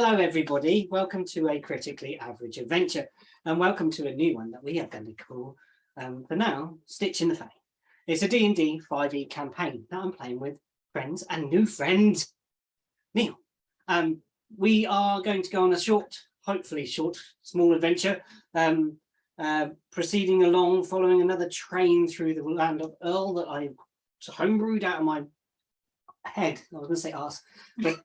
Hello everybody, welcome to a critically average adventure and welcome to a new one that we are going to call, for now, Stitch in the Fay. It's a D&D 5e campaign that I'm playing with friends and new friend, Neil. We are going to go on a short, hopefully short, small adventure, proceeding along, following another train through the land of Earl that I homebrewed out of my head. I was going to say arse, but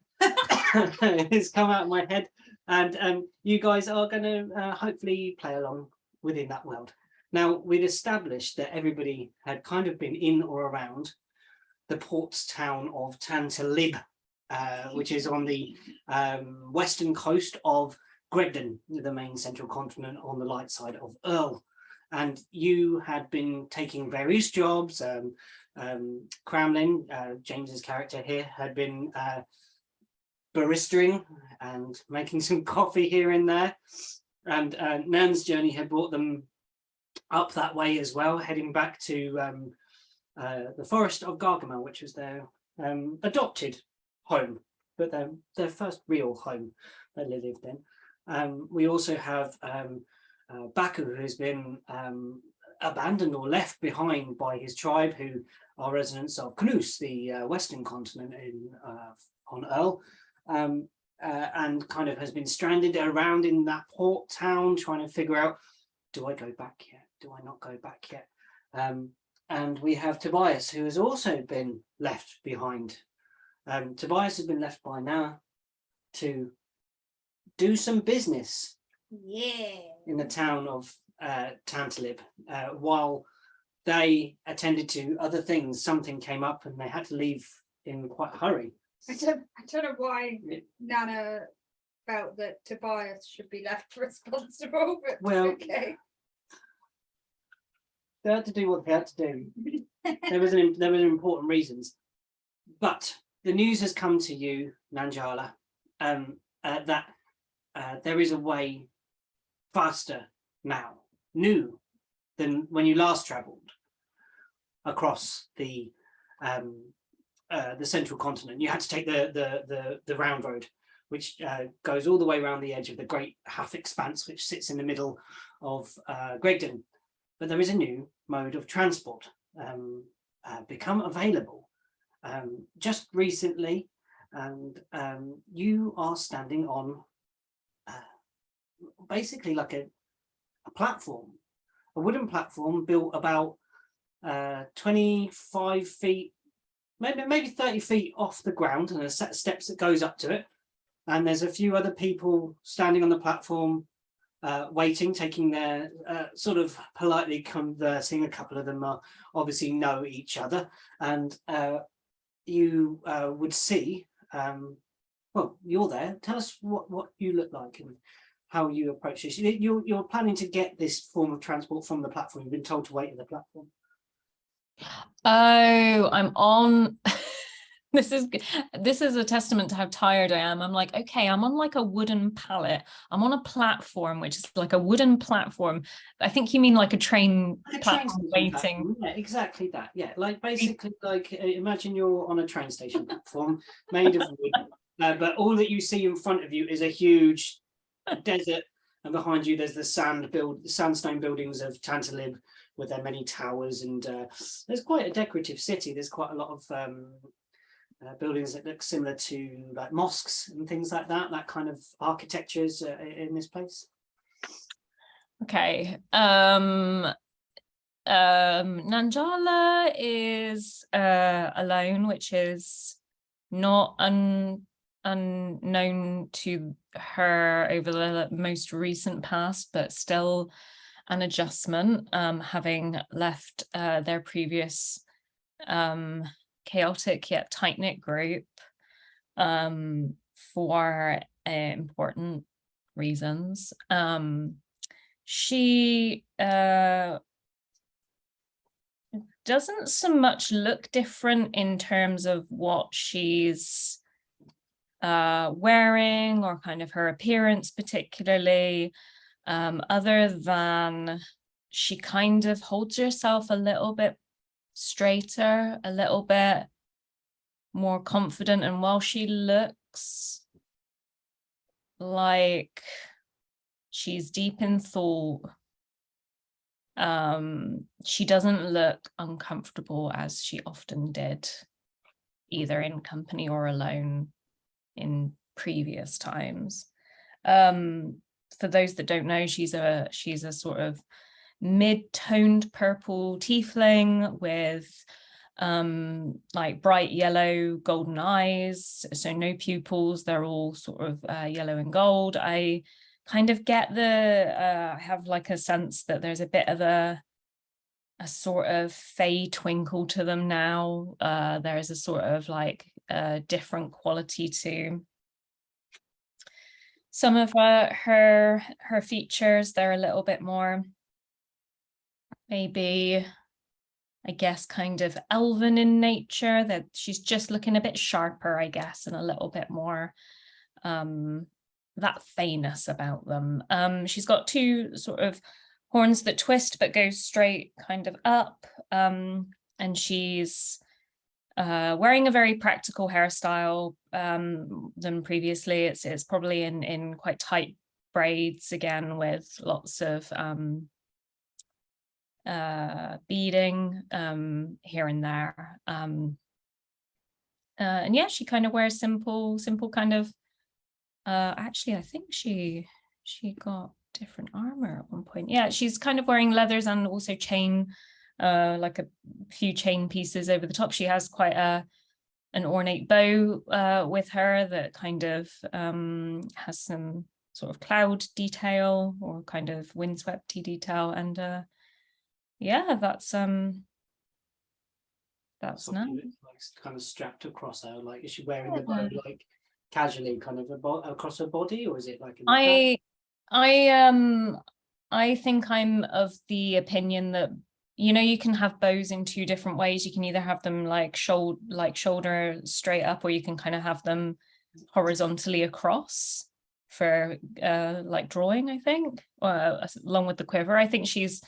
it's come out of my head, and you guys are going to hopefully play along within that world. Now, we'd established that everybody had kind of been in or around the port's town of Tantalib, which is on the western coast of Gregden, the main central continent on the light side of Earl. And you had been taking various jobs. Cramlin, James's character here, had been baristering and making some coffee here and there, and Nan's journey had brought them up that way as well, heading back to the forest of Gargamel, which was their adopted home, but their first real home that they lived in. We also have Baku, who has been abandoned or left behind by his tribe, who are residents of Knus, the western continent on Earl, and kind of has been stranded around in that port town trying to figure out, do I go back yet? Do I not go back yet? And we have Tobias, who has also been left behind. Tobias has been left by now to do some business in the town of Tantalib. While they attended to other things, something came up and they had to leave in quite a hurry. I don't know why Nana felt that Tobias should be left responsible, but well, okay. They had to do what they had to do. There was important reasons. But the news has come to you, Nanjala, that there is a way faster now, new, than when you last travelled across the central continent. You had to take the round road, which goes all the way around the edge of the great half expanse, which sits in the middle of Gregden. But there is a new mode of transport become available just recently, and you are standing on basically like a platform, a wooden platform built about 25 feet, maybe 30 feet off the ground, and a set of steps that goes up to it. And there's a few other people standing on the platform, waiting, taking their sort of politely conversing. A couple of them are obviously know each other, and you would see, well, you're there. Tell us what you look like and how you approach this. You're planning to get this form of transport from the platform. You've been told to wait at the platform. Oh, I'm on. This is a testament to how tired I am. I'm like, okay, I'm on like a wooden pallet. I'm on a platform, which is like a wooden platform. I think you mean like a train platform waiting. Platform. Yeah, exactly that. Yeah, like basically, like imagine you're on a train station platform made of wood, but all that you see in front of you is a huge desert, and behind you there's the sandstone buildings of Tantalib with their many towers, and there's quite a decorative city. There's quite a lot of buildings that look similar to like mosques and things like that. That kind of architecture is in this place. Okay. Nanjala is alone, which is not unknown to her over the most recent past, but still an adjustment, having left their previous chaotic yet tight-knit group for important reasons. She doesn't so much look different in terms of what she's wearing or kind of her appearance particularly, other than she kind of holds herself a little bit straighter, a little bit more confident, and while she looks like she's deep in thought. She doesn't look uncomfortable as she often did, either in company or alone in previous times. For those that don't know, she's a sort of mid-toned purple tiefling with like bright yellow golden eyes, so no pupils, they're all sort of yellow and gold. I kind of get I have like a sense that there's a bit of a sort of fey twinkle to them now. There is a sort of like a different quality to some of her features. They're a little bit more, maybe, I guess, kind of elven in nature, that she's just looking a bit sharper, I guess, and a little bit more that feyness about them. She's got two sort of horns that twist but go straight kind of up, and she's wearing a very practical hairstyle than previously. It's probably in quite tight braids again, with lots of beading here and there, and yeah, she kind of wears simple kind of actually I think she got different armor at one point. Yeah, she's kind of wearing leathers and also chain, like a few chain pieces over the top. She has quite an ornate bow with her that kind of has some sort of cloud detail or kind of windswept detail, and yeah, that's nice. Like kind of strapped across her, like is she wearing the bow like casually kind of across her body, or is it like I think I'm of the opinion that, you know, you can have bows in two different ways. You can either have them like shoulder straight up, or you can kind of have them horizontally across for like drawing, I think, along with the quiver. I think she's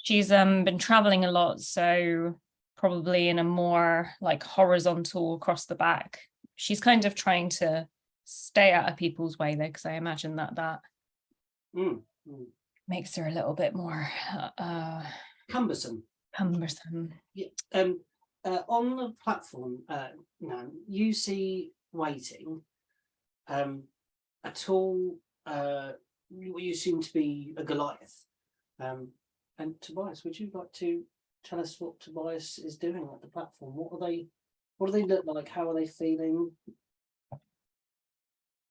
been traveling a lot, so probably in a more like horizontal across the back. She's kind of trying to stay out of people's way though, because I imagine that makes her a little bit more cumbersome. Yeah. On the platform now, you see waiting a tall what you seem to be a Goliath, and Tobias, would you like to tell us what Tobias is doing at the platform? What do they look like? How are they feeling?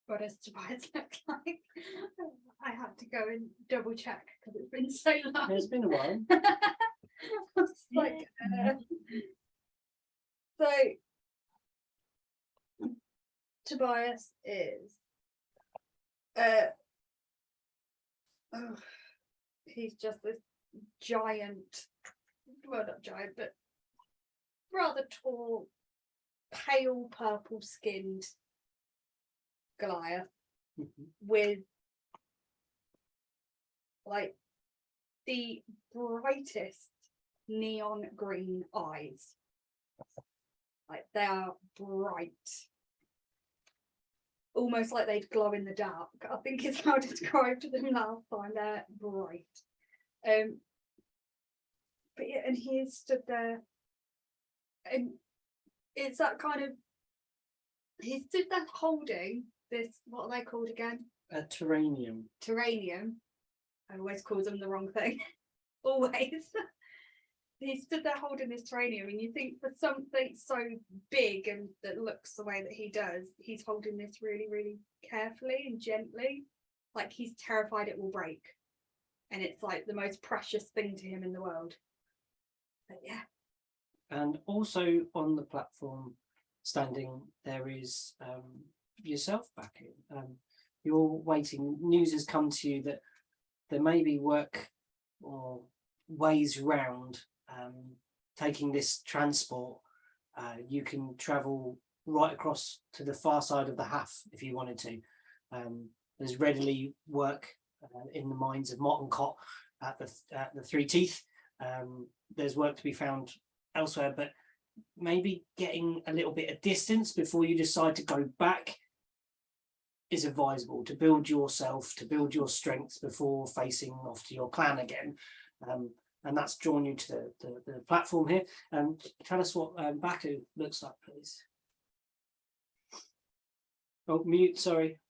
What does Tobias look like? I have to go and double check because it's been so long. It's been a while. Like, so Tobias is he's just this giant, well, not giant, but rather tall, pale purple skinned Goliath with like the brightest neon green eyes. Like they are bright, almost like they'd glow in the dark, I think is how I described them last time. They're bright. But yeah, and he stood there, and it's that kind of, he stood there holding this, what are they called again? A terranium. I always call them the wrong thing. Always. He stood there holding this terranium, and you think for something so big and that looks the way that he does, he's holding this really, really carefully and gently, like he's terrified it will break, and it's like the most precious thing to him in the world. But yeah. And also on the platform standing there is yourself back in. You're waiting. News has come to you that there may be work or ways round taking this transport. You can travel right across to the far side of the Haff if you wanted to. There's readily work in the mines of Mott and Cott at the Three Teeth. There's work to be found elsewhere, but maybe getting a little bit of distance before you decide to go back is advisable to build yourself, to build your strength before facing off to your clan again. And that's drawn you to the platform here. Tell us what Baku looks like, please. Oh, mute, sorry.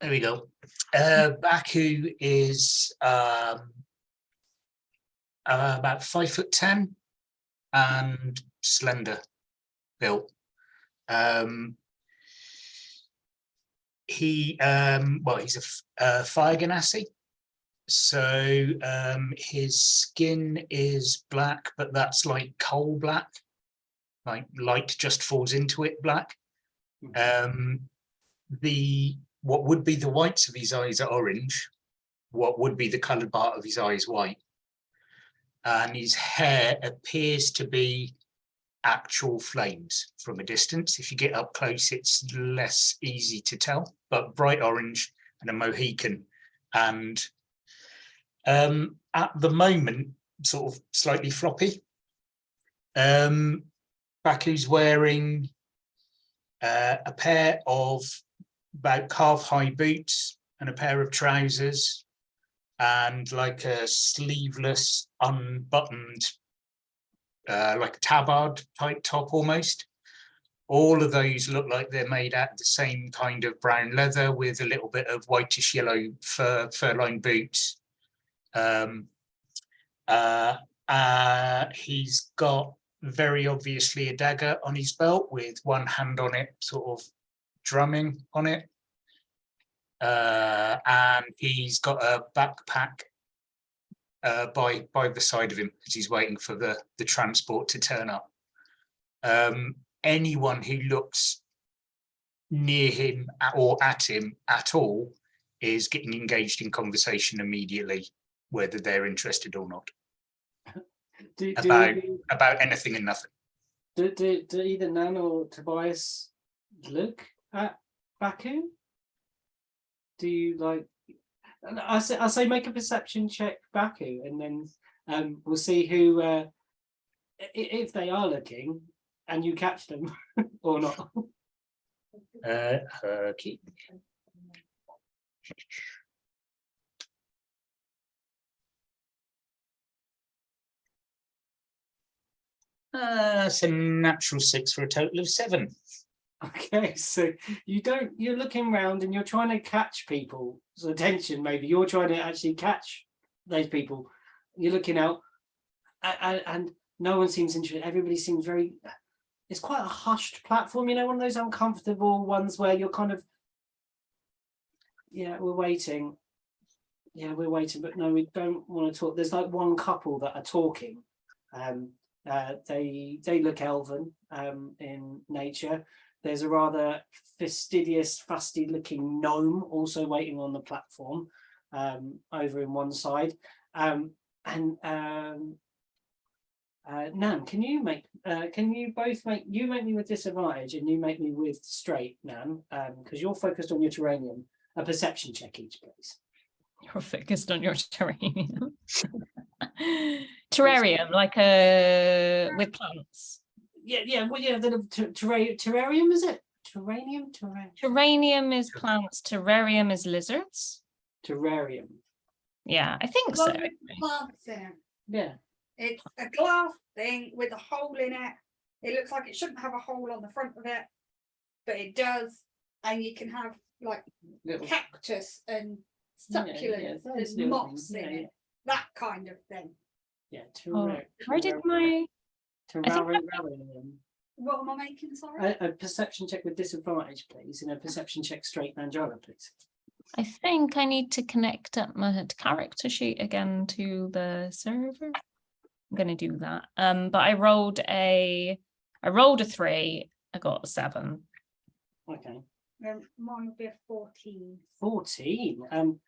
There we go. Baku is about 5'10" and slender built. He's a fire ganassi. So his skin is black, but that's like coal black, like light just falls into it black. What would be the whites of his eyes are orange. What would be the coloured part of his eye is white. And his hair appears to be actual flames from a distance. If you get up close, it's less easy to tell, but bright orange and a Mohican. And at the moment, sort of slightly floppy. Baku's wearing a pair of about calf-high boots and a pair of trousers and like a sleeveless, unbuttoned, like a tabard type top almost. All of those look like they're made out of the same kind of brown leather with a little bit of whitish yellow fur-lined boots. He's got very obviously a dagger on his belt with one hand on it, sort of drumming on it. And he's got a backpack by the side of him because he's waiting for the transport to turn up. Anyone who looks near him or at him at all is getting engaged in conversation immediately, whether they're interested or not. About anything and nothing. Do either Nan or Tobias look at Baku? Do you like? I say make a perception check, Baku, and then we'll see who if they are looking and you catch them or not. Okay. It's a natural 6 for a total of 7. Okay, so you're looking around and you're trying to catch people's attention. Maybe you're trying to actually catch those people. You're looking out and no one seems interested. Everybody seems it's quite a hushed platform, one of those uncomfortable ones where you're kind of, we're waiting. Yeah, we're waiting, but no, we don't want to talk. There's like one couple that are talking. They look elven in nature. There's a rather fastidious, fusty-looking gnome also waiting on the platform over in one side. Nan, can you both make me with disadvantage and you make me with straight, Nan, because you're focused on your terranium. A perception check each, please. You're focused on your terrarium. Terrarium, like with plants. Well, the terrarium, is it? Terranium? Terranium is plants, terrarium is lizards. Terrarium. Yeah, I think so. Plants in it. Yeah. It's a glass thing with a hole in it. It looks like it shouldn't have a hole on the front of it, but it does. And you can have like cactus and succulents and moss in it. That kind of thing. Yeah. Where did my Terrarium. What am I making, sorry? A perception check with disadvantage, please, and a perception check straight Mandala, please. I think I need to connect up my character sheet again to the server. I'm going to do that. But I rolled a 3. I got a 7. Okay. Mine would be a 14. 14.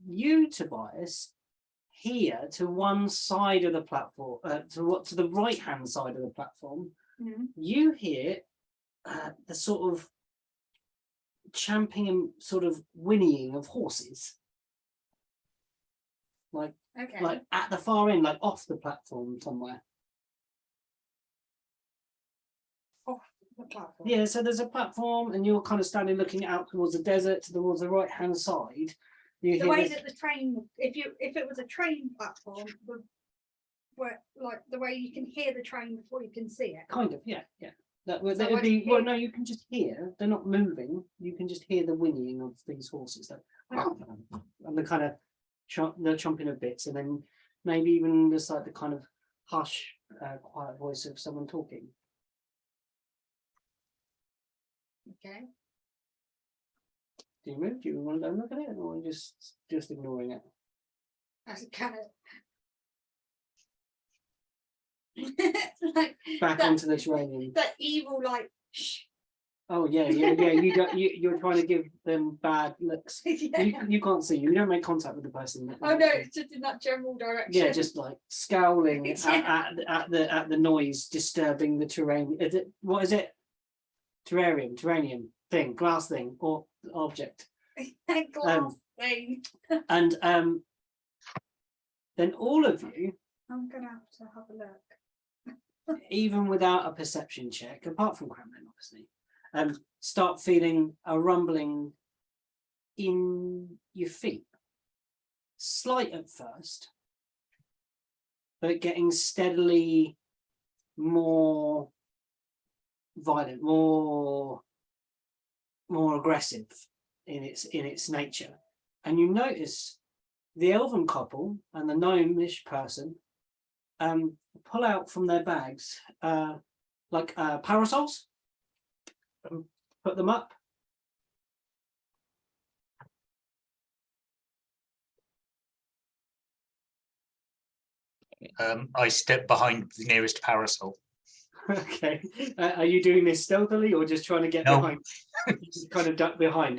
You, Tobias, here to one side of the platform, to the right hand side of the platform, you hear the sort of champing and sort of whinnying of horses, like at the far end, like off the platform somewhere. The platform. Yeah, so there's a platform, and you're kind of standing looking out towards the desert, towards the right hand side. You The hear way this- that the train, if it was a train platform, where like the way you can hear the train before you can see it. kind of, yeah. That would So that'd when be you well. hear- No, you can just hear. They're not moving. You can just hear the whinnying of these horses, and the kind of the chomping of bits, and then maybe even just like the kind of hush, quiet voice of someone talking. Okay. Do you move? Do you want to go and look at it, or just ignoring it? That's kind of like Back that- onto the terrain. that evil like shh. Oh yeah. You don't. You're trying to give them bad looks. Yeah. You can't see. You don't make contact with the person. Oh no, it's just in that general direction. Yeah, just like scowling Yeah. at the noise disturbing the terrain. Is it, what is it? Terrarium thing, glass thing, or object. glass thing. And then all of you, I'm gonna have to have a look. even without a perception check, apart from Kremlin, obviously, start feeling a rumbling in your feet. Slight at first, but getting steadily more violent, more aggressive in its nature. And you notice the elven couple and the gnomish person pull out from their bags like parasols and put them up. I step behind the nearest parasol. Okay, are you doing this stealthily or just trying to get No. behind? You just kind of duck behind.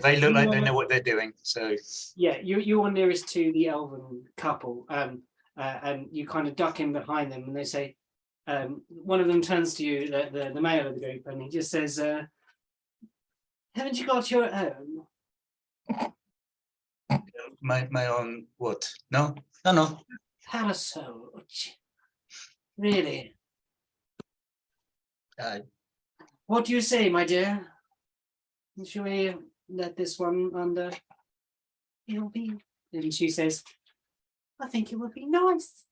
They look like they You are- know what they're doing. So Yeah, you are nearest to the elven couple, and you kind of duck in behind them, and they say, one of them turns to you, the male of the group, and he just says, "Haven't you got your own?" my own what? No. Parasol. Really? What do you say, my dear? Shall we let this one under? It'll be. And she says, "I think it would be nice.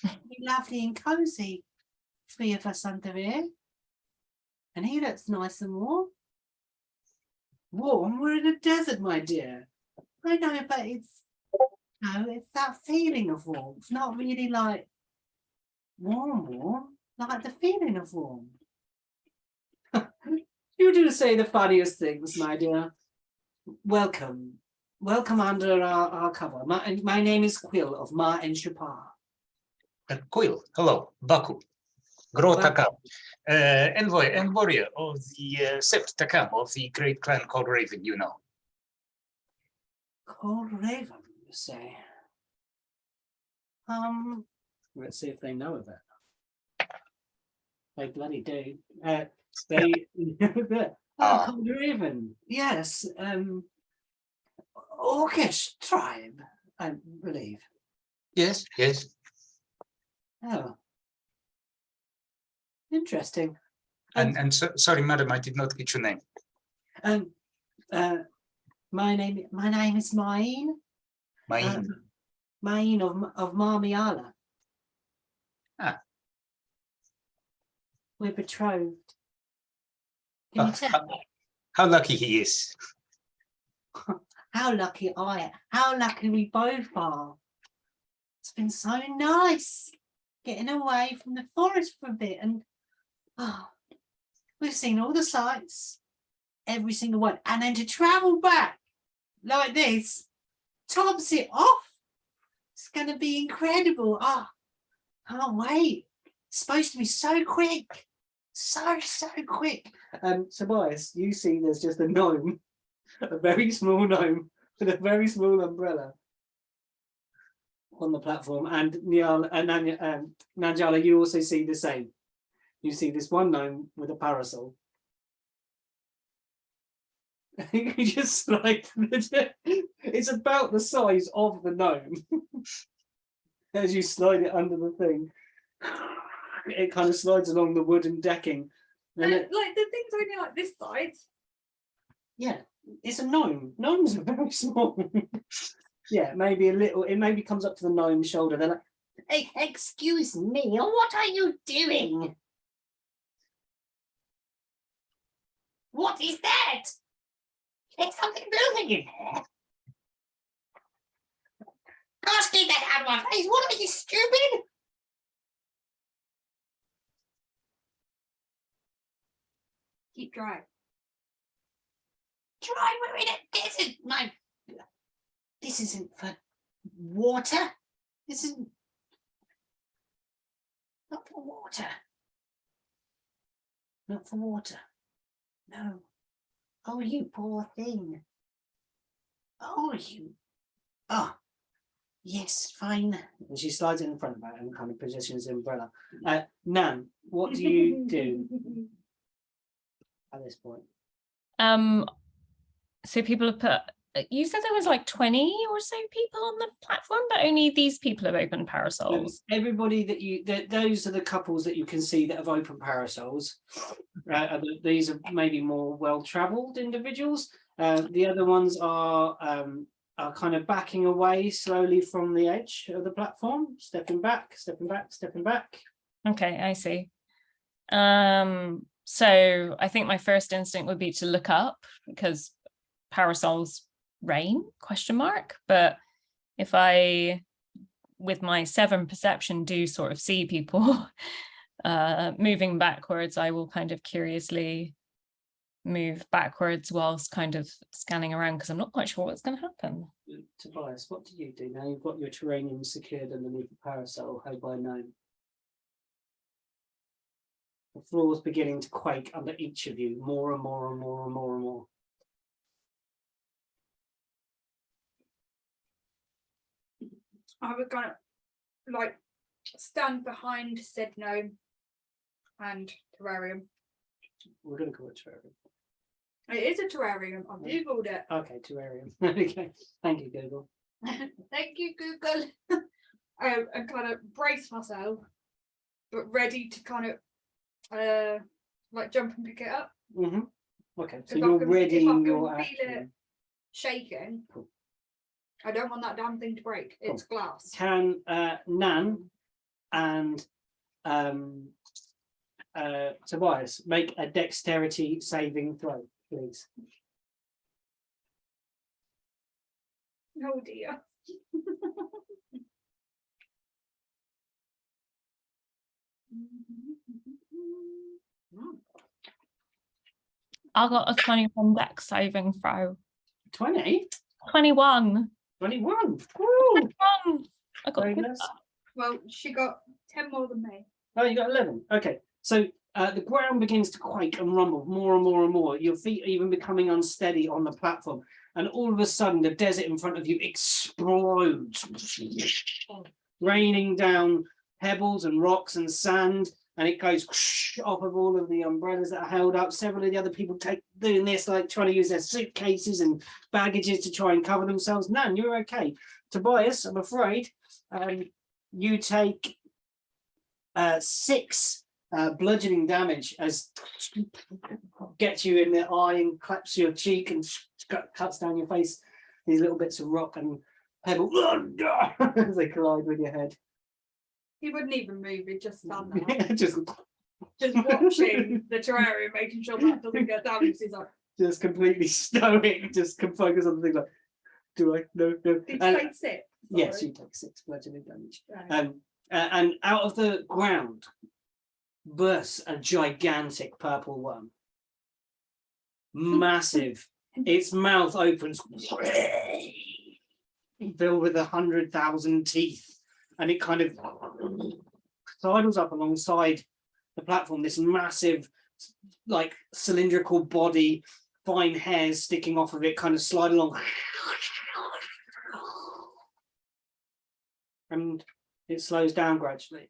Be lovely and cozy. 3 of us under here. And he looks nice and warm. Warm? We're in a desert, my dear. I know, but it's that feeling of warmth, not really like warm, like the feeling of warm." You do say the funniest things, my dear. Welcome under our cover. My name is Quill of Ma and Shapar. Quill. Hello, Baku. Gro Takam. Envoy and warrior of the Sept Takam of the great clan called Raven, you know. Called Raven, you say? Let's see if they know of it. They bloody do. Called Raven. Yes. Orcish tribe, I believe. Yes. Oh. Interesting. And so, sorry, madam, I did not get your name. My name is Maine. Mine. Maine of Marmiala. Ah. We're betrothed. Can you tell? How lucky he is. How lucky I am. How lucky we both are. It's been so nice getting away from the forest for a bit, and we've seen all the sights, every single one, and then to travel back like this tops it off. It's going to be incredible. Can't wait. It's supposed to be so quick. So quick. Tobias, you see there's just a gnome, a very small gnome with a very small umbrella on the platform, and Nanjala, you also see the same. You see this one gnome with a parasol. You just like it's about the size of the gnome. As you slide it under the thing, it kind of slides along the wooden decking And Like the thing's only like this size. yeah, it's a gnome. Gnomes are very small. Yeah, maybe a little. It maybe comes up to the gnome's shoulder. They're like, hey, excuse me, what are you doing? What is that? There's something moving in here. Gosh, get that out of my face. What are you, stupid? Keep dry. Try, we're in a desert. My, this isn't for water. This isn't not for water. Not for water. No. Oh, you poor thing. Oh, you. Oh, yes, fine. And she slides it in front of her and kind of positions the umbrella. Nan, what do you do at this point? So people have put, you said there was like 20 or so people on the platform, but only these people have opened parasols. Everybody those are the couples that you can see that have opened parasols. These are maybe more well-traveled individuals. The other ones are kind of backing away slowly from the edge of the platform, stepping back, stepping back, stepping back. Okay, I see. So I think my first instinct would be to look up because parasols rain, ? But if I, with my 7 perception, do sort of see people moving backwards, I will kind of curiously move backwards whilst kind of scanning around because I'm not quite sure what's going to happen. Tobias, what do you do now? You've got your terranium secured underneath the parasol, held by gnome. The floor is beginning to quake under each of you, more and more and more and more and more. I was gonna like stand behind said gnome and terrarium. We're going to call it terrarium. It is a terrarium. I googled it. Okay, terrarium. Okay, thank you, Google. Thank you, Google. And kind of brace myself, but ready to kind of like jump and pick it up. Okay, so If I you're can- readying if I can your feel it action. shaking. Cool. I don't want that damn thing to break. It's glass. Can Nan and Tobias make a dexterity saving throw, please? Oh dear. I got a 21 dex saving throw. 20? 21. 21. Woo! I got Very good. nice. Well, she got 10 more than me. Oh, you got 11. Okay, so the ground begins to quake and rumble more and more and more. Your feet are even becoming unsteady on the platform. And all of a sudden, the desert in front of you explodes, raining down pebbles and rocks and sand. And it goes off of all of the umbrellas that are held up. Several of the other people doing this, like trying to use their suitcases and baggages to try and cover themselves. Nan, you're okay. Tobias, I'm afraid you take 6 bludgeoning damage as gets you in the eye and claps your cheek and cuts down your face. These little bits of rock and pebble as they collide with your head. He wouldn't even move, he'd just stand there. just watching the terrarium, making sure that doesn't get damaged. He's like, just completely stoic, just can focus on the thing like, do I? No. did you say 6? Yes, you take 6 bludgeoning damage. Right. And out of the ground bursts a gigantic purple worm. Massive. Its mouth opens, filled with 100,000 teeth. And it kind of sidles up alongside the platform, this massive, like cylindrical body, fine hairs sticking off of it, kind of slide along. And it slows down gradually.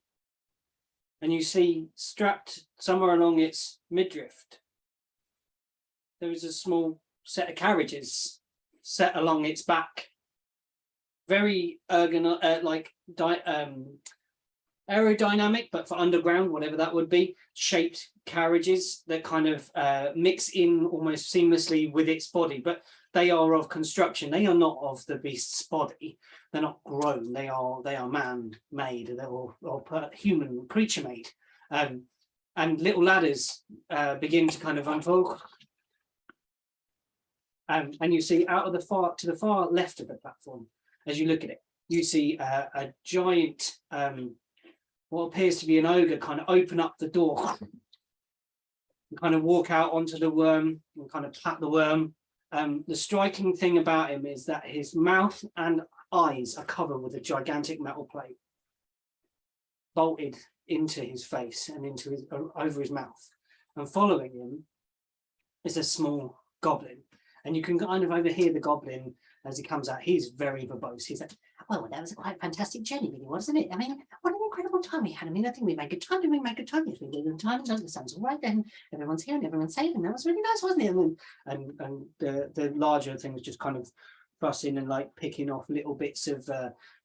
And you see strapped somewhere along its midriff, there is a small set of carriages set along its back. Very aerodynamic, but for underground, whatever that would be, shaped carriages that kind of mix in almost seamlessly with its body, but they are of construction. They are not of the beast's body. They're not grown. They are man-made. They're all human creature-made. And little ladders begin to kind of unfold. And you see out of to the far left of the platform, as you look at it, you see a giant, what appears to be an ogre, kind of open up the door and kind of walk out onto the worm and kind of pat the worm. The striking thing about him is that his mouth and eyes are covered with a gigantic metal plate bolted into his face and into his over his mouth. And following him is a small goblin. And you can kind of overhear the goblin as he comes out. He's very verbose. He's like, well, that was a quite fantastic journey, really, wasn't it? I mean, what an incredible time we had. I mean, I think we made good time. We made good time. Yes, we did good time. The sun's all right then. Everyone's here and everyone's safe. And that was really nice, wasn't it? And the larger things just kind of fussing and like picking off little bits of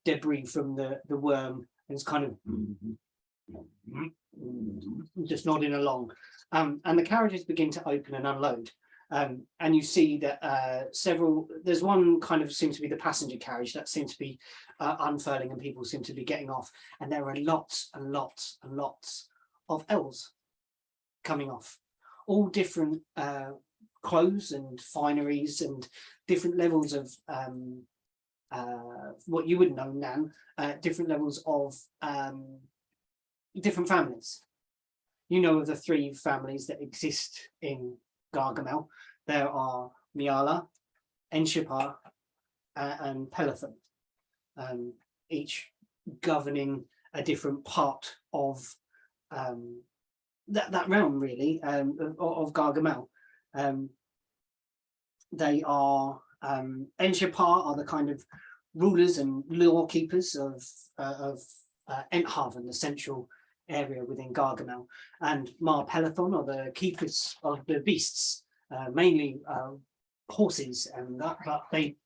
debris from the worm. And it's kind of just nodding along. And the carriages begin to open and unload. And you see that there's one kind of seems to be the passenger carriage that seems to be unfurling and people seem to be getting off. And there are lots and lots and lots of elves coming off, all different clothes and fineries and different levels of what you would know, Nan, different levels of different families. You know of the 3 families that exist in Gargamel. There are Miala, Enshipar, and Pelathon, each governing a different part of that realm, really, of Gargamel. They are Enshipar are the kind of rulers and law keepers of Enthaven, the central area within Gargamel, and Mar Pelathon are the keepers of the beasts, mainly horses, and that. But they,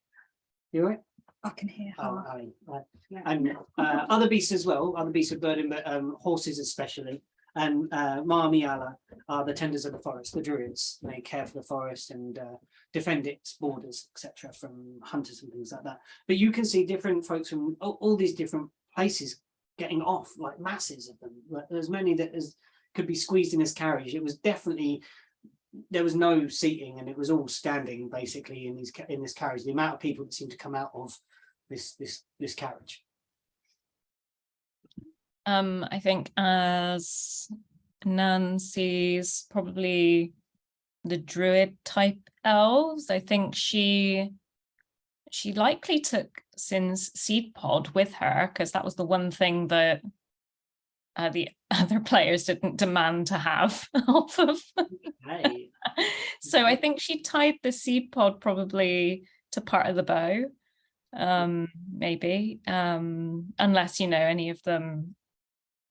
you right? I can hear her. Oh, Ali, right. Yeah. And other beasts as well, other beasts of burden, but horses especially. And Mar Miala are the tenders of the forest, the druids. They care for the forest and defend its borders, etc., from hunters and things like that. But you can see different folks from all these different places getting off, like masses of them. Like, there's many that could be squeezed in this carriage. It was definitely, there was no seating and it was all standing basically in this carriage. The amount of people that seem to come out of this carriage. I think as Nan sees probably the druid type elves, I think she likely took Sin's seed pod with her, because that was the one thing that the other players didn't demand to have off of. Hey. So I think she tied the seed pod probably to part of the bow, maybe, unless, you know, any of them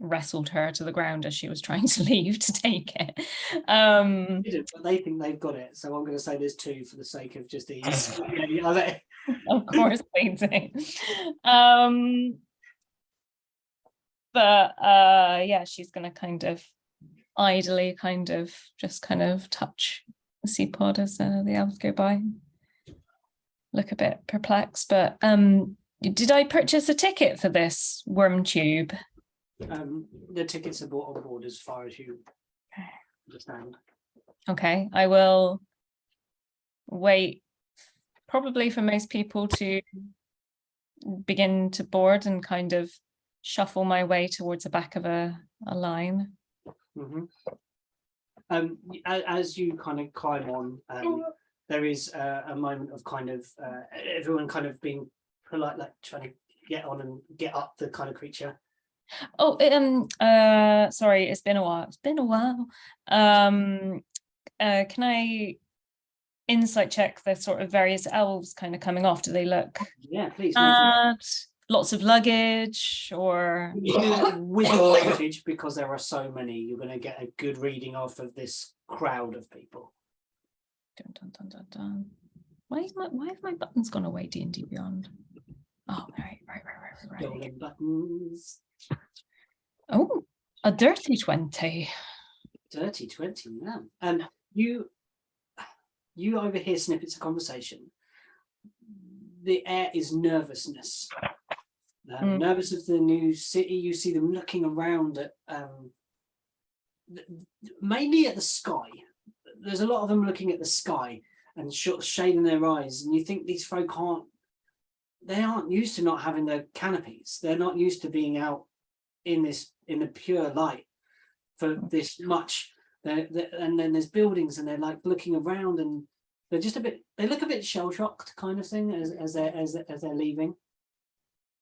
wrestled her to the ground as she was trying to leave to take it. But they think they've got it, so I'm going to say there's 2 for the sake of just ease. Of course they do. But yeah, she's going to kind of idly just touch the seed pod as the elves go by. Look a bit perplexed, but did I purchase a ticket for this worm tube? The tickets are bought on board as far as you understand. Okay, I will wait probably for most people to begin to board and kind of shuffle my way towards the back of a line. Mm-hmm. As you kind of climb on, there is a moment of kind of everyone kind of being polite, like trying to get on and get up the kind of creature. Oh, sorry, it's been a while. Can I insight check the sort of various elves kind of coming off? Do they look Yeah, please. lots of luggage, or with luggage, because there are so many, you're going to get a good reading off of this crowd of people. Dun, dun, dun, dun, dun. Why have my buttons gone away? D&D Beyond. Oh, right. Stolen buttons. A dirty 20. Dirty 20 now. You overhear snippets of conversation. The air is nervousness. Nervous of the new city. You see them looking around at mainly at the sky. There's a lot of them looking at the sky and shading their eyes, and you think these folk aren't used to not having their canopies. They're not used to being out in the pure light for this much. And then there's buildings, and they're like looking around, and they're just they look a bit shell-shocked kind of thing as they're leaving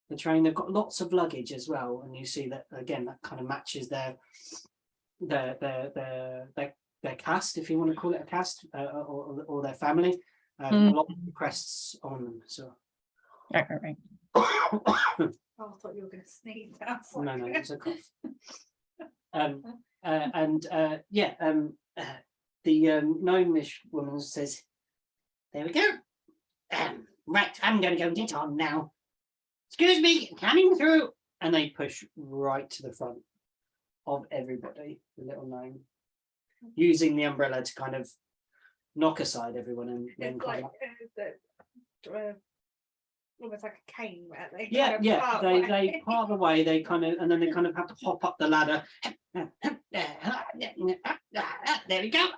the train. They've got lots of luggage as well, and you see that again, that kind of matches their caste, if you want to call it a caste, or their family. A lot of crests on them. So Right. Oh, I thought you were going to sneeze. no, it's a cough. The gnomish woman says, "There we go. Right, I'm going to go get on now. Excuse me, coming through." And they push right to the front of everybody, the little gnome, using the umbrella to kind of knock aside everyone and then It's like almost like a cane where they they part the way, they kind of, and then they kind of have to hop up the ladder. There we go.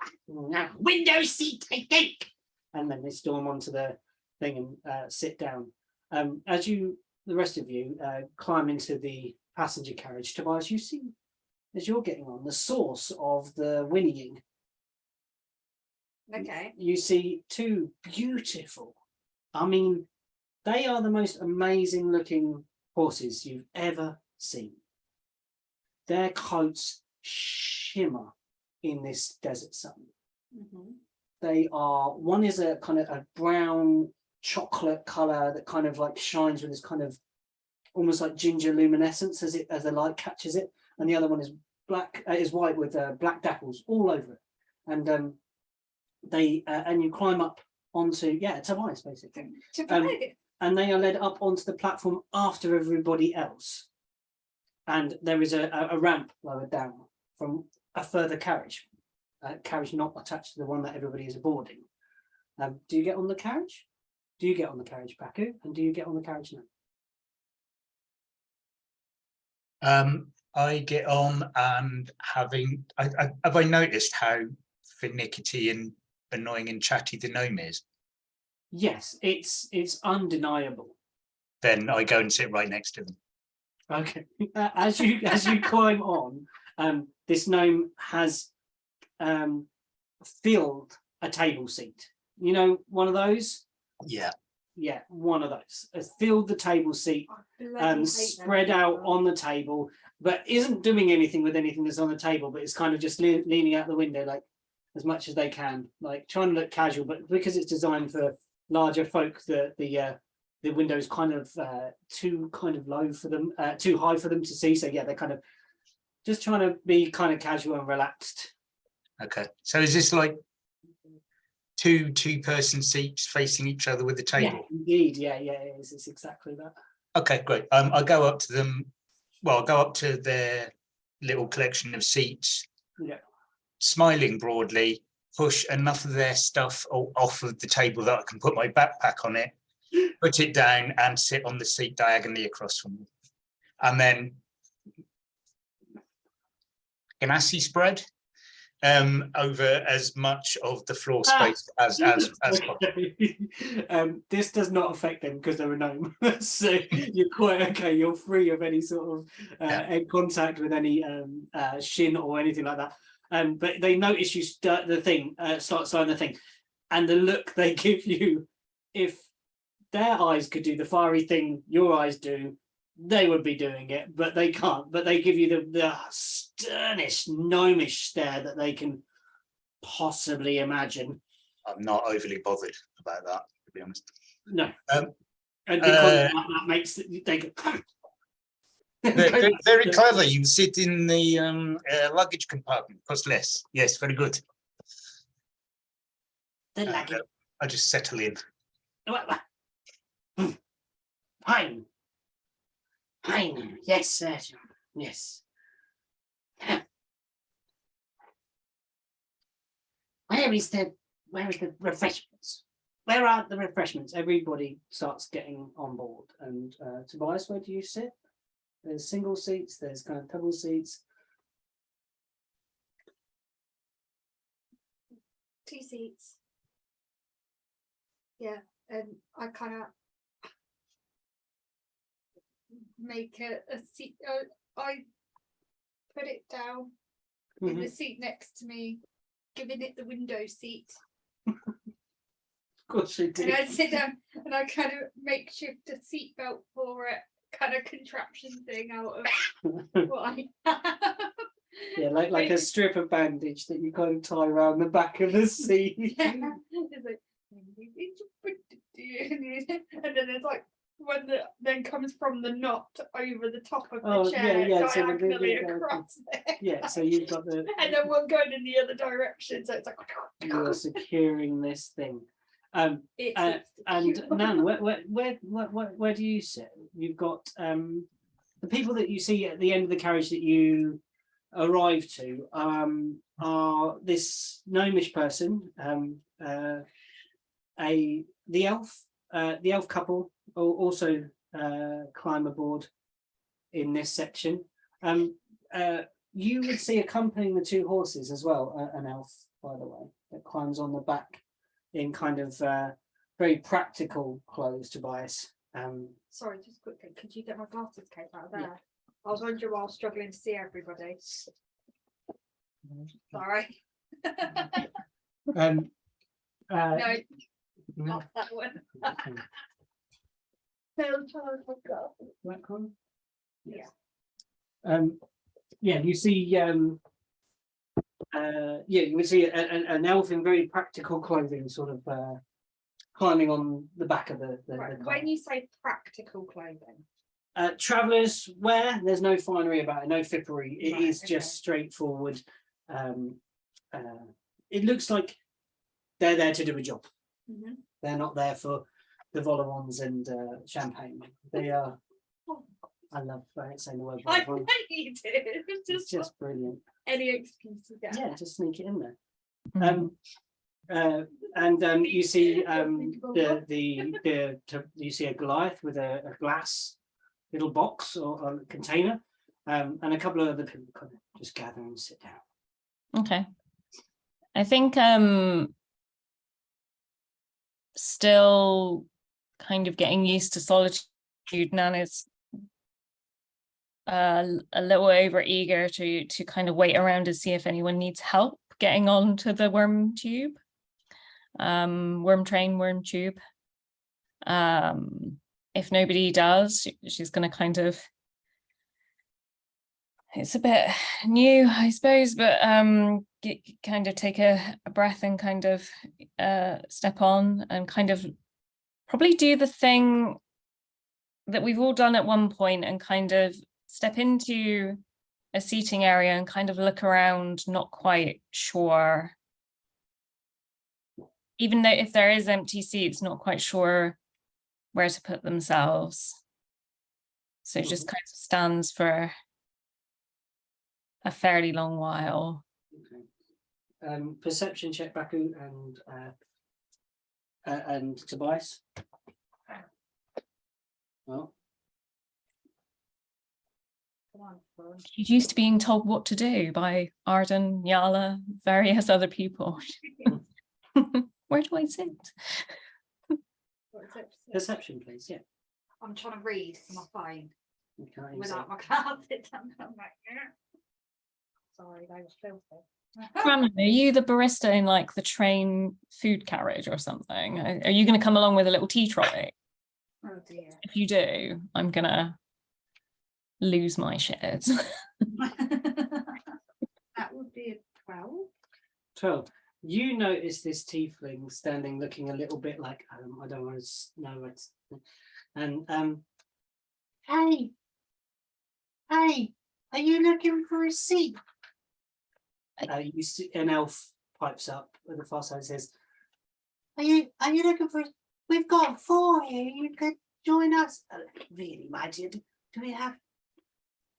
Window seat, I think. And then they storm onto the thing and sit down. As the rest of you climb into the passenger carriage, Tobias, you see, as you're getting on, the source of the whinnying. Okay. You see two beautiful, I mean, they are the most amazing looking horses you've ever seen. Their coats shimmer in this desert sun. They are, one is a kind of a brown chocolate color that kind of like shines with this kind of almost like ginger luminescence as the light catches it, and the other one is black, is white with black dapples all over it. And and you climb up onto Tobias basically. And they are led up onto the platform after everybody else. And there is a ramp lower down from a further carriage, carriage not attached to the one that everybody is boarding. Do you get on the carriage? Do you get on the carriage, Baku? And do you get on the carriage now? I get on, and have I noticed how finicky and annoying and chatty the gnome is? Yes, it's undeniable. Then I go and sit right next to them. Okay. As you climb on, this gnome has filled a table seat. You know, one of those? Yeah, one of those. Has filled the table seat, spread out on the table, but isn't doing anything with anything that's on the table, but it's kind of just leaning out the window like as much as they can, like trying to look casual, but because it's designed for larger folk, the window is kind of too low for them, too high for them to see. So yeah, they're kind of just trying to be kind of casual and relaxed. Okay, so is this like two-person seats facing each other with the table? Yeah, indeed. Yeah, it's exactly that. Okay, great. I go up to them. Well, I'll go up to their little collection of seats. Yeah. Smiling broadly, push enough of their stuff off of the table that I can put my backpack on it, put it down, and sit on the seat diagonally across from them. And then ganassi spread over as much of the floor space as possible. This does not affect them because they're a gnome. So you're quite okay. You're free of any sort of egg contact with any shin or anything like that. But they notice you start sliding the thing, and the look they give you, if their eyes could do the fiery thing your eyes do, they would be doing it, but they can't. But they give you the sternest gnomish stare that they can possibly imagine. I'm not overly bothered about that, to be honest. No. And because that makes they go, They're very clever. You sit in the luggage compartment, cost less. Yes, very good. I just settle in. Fine. Yes, yes. where is the refreshments? Where are the refreshments? Everybody starts getting on board. And Tobias, where do you sit? There's single seats, there's kind of double seats. 2 seats. Yeah, and I kind of make a seat. I put it down in the seat next to me, giving it the window seat. Of course you do. And I sit down and I kind of makeshift a seatbelt for it, kind of contraption thing out of what I have. Yeah, like a strip of bandage that you kind of tie around the back of the seat. Yeah. It's like, and then there's like one that then comes from the knot over the top of the chair, so diagonally across there. Yeah, so you've got the And then one going in the other direction, so it's like you're securing this thing. it's And Nan, where do you sit? You've got the people that you see at the end of the carriage that you arrive to are this gnomish person, the elf couple also climb aboard in this section. You would see accompanying the 2 horses as well, an elf, by the way, that climbs on the back in kind of very practical clothes, Tobias. sorry, just quickly, could you get my glasses case out of there? Yeah. I was wondering while I was struggling to see everybody. Sorry. No, not that one. That one? Yeah. Yeah, you see you would see an elf in very practical clothing, sort of climbing on the back of the Right. car. When you say practical clothing, Travellers wear, there's no finery about it, no fippery. It Right, is okay. just straightforward. It looks like they're there to do a job. They're not there for the vol-au-vents and champagne. They are. I love saying the word. I vol-au-vent. bet you do. It's just brilliant. Any excuse to get. Yeah, just sneak it in there. Mhm. And you see you see a Goliath with a glass little box or a container, and a couple of other people kind of just gather and sit down. Okay. I think still kind of getting used to solitude. Nan is a little over eager to kind of wait around to see if anyone needs help getting onto the worm tube, worm train, worm tube. If nobody does, she's going to kind of, it's a bit new, I suppose, but kind of take a breath and kind of step on and kind of probably do the thing that we've all done at one point and kind of step into a seating area and kind of look around, not quite sure. Even though if there is empty seats, not quite sure where to put themselves. So just kind of stands for a fairly long while. Okay. Perception check, Baku and Tobias. Well, She's used to being told what to do by Arden, Yala, various other people. Where do I sit? perception, please. Yeah. I'm trying to read on my phone You can't even without see. my glasses. I'm like, sorry, they were filthy. Grandma, are you the barista in like the train food carriage or something? Are you going to come along with a little tea trolley? Oh dear. If you do, I'm going to lose my shit. That would be a 12. 12. You notice this tiefling standing looking a little bit like, I don't want to know it's, and hey, are you looking for a seat? You see an elf pipes up with the far side and says, are you looking for, we've got 4 here, you could join us. Really, my dear, do we have,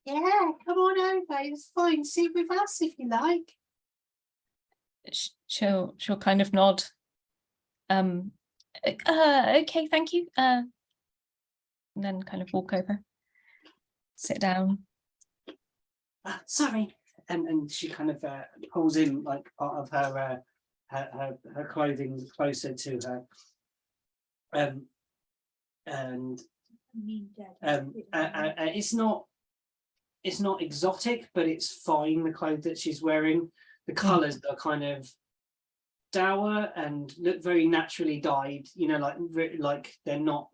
yeah, come on over, it's fine, sit with us if you like. she'll kind of nod. Okay, thank you. And then kind of walk over, sit down. Sorry, and she kind of pulls in like part of her her clothing closer to her, and it's not exotic, but it's fine. The clothes that she's wearing, the colours are kind of dour and look very naturally dyed. You know, like they're not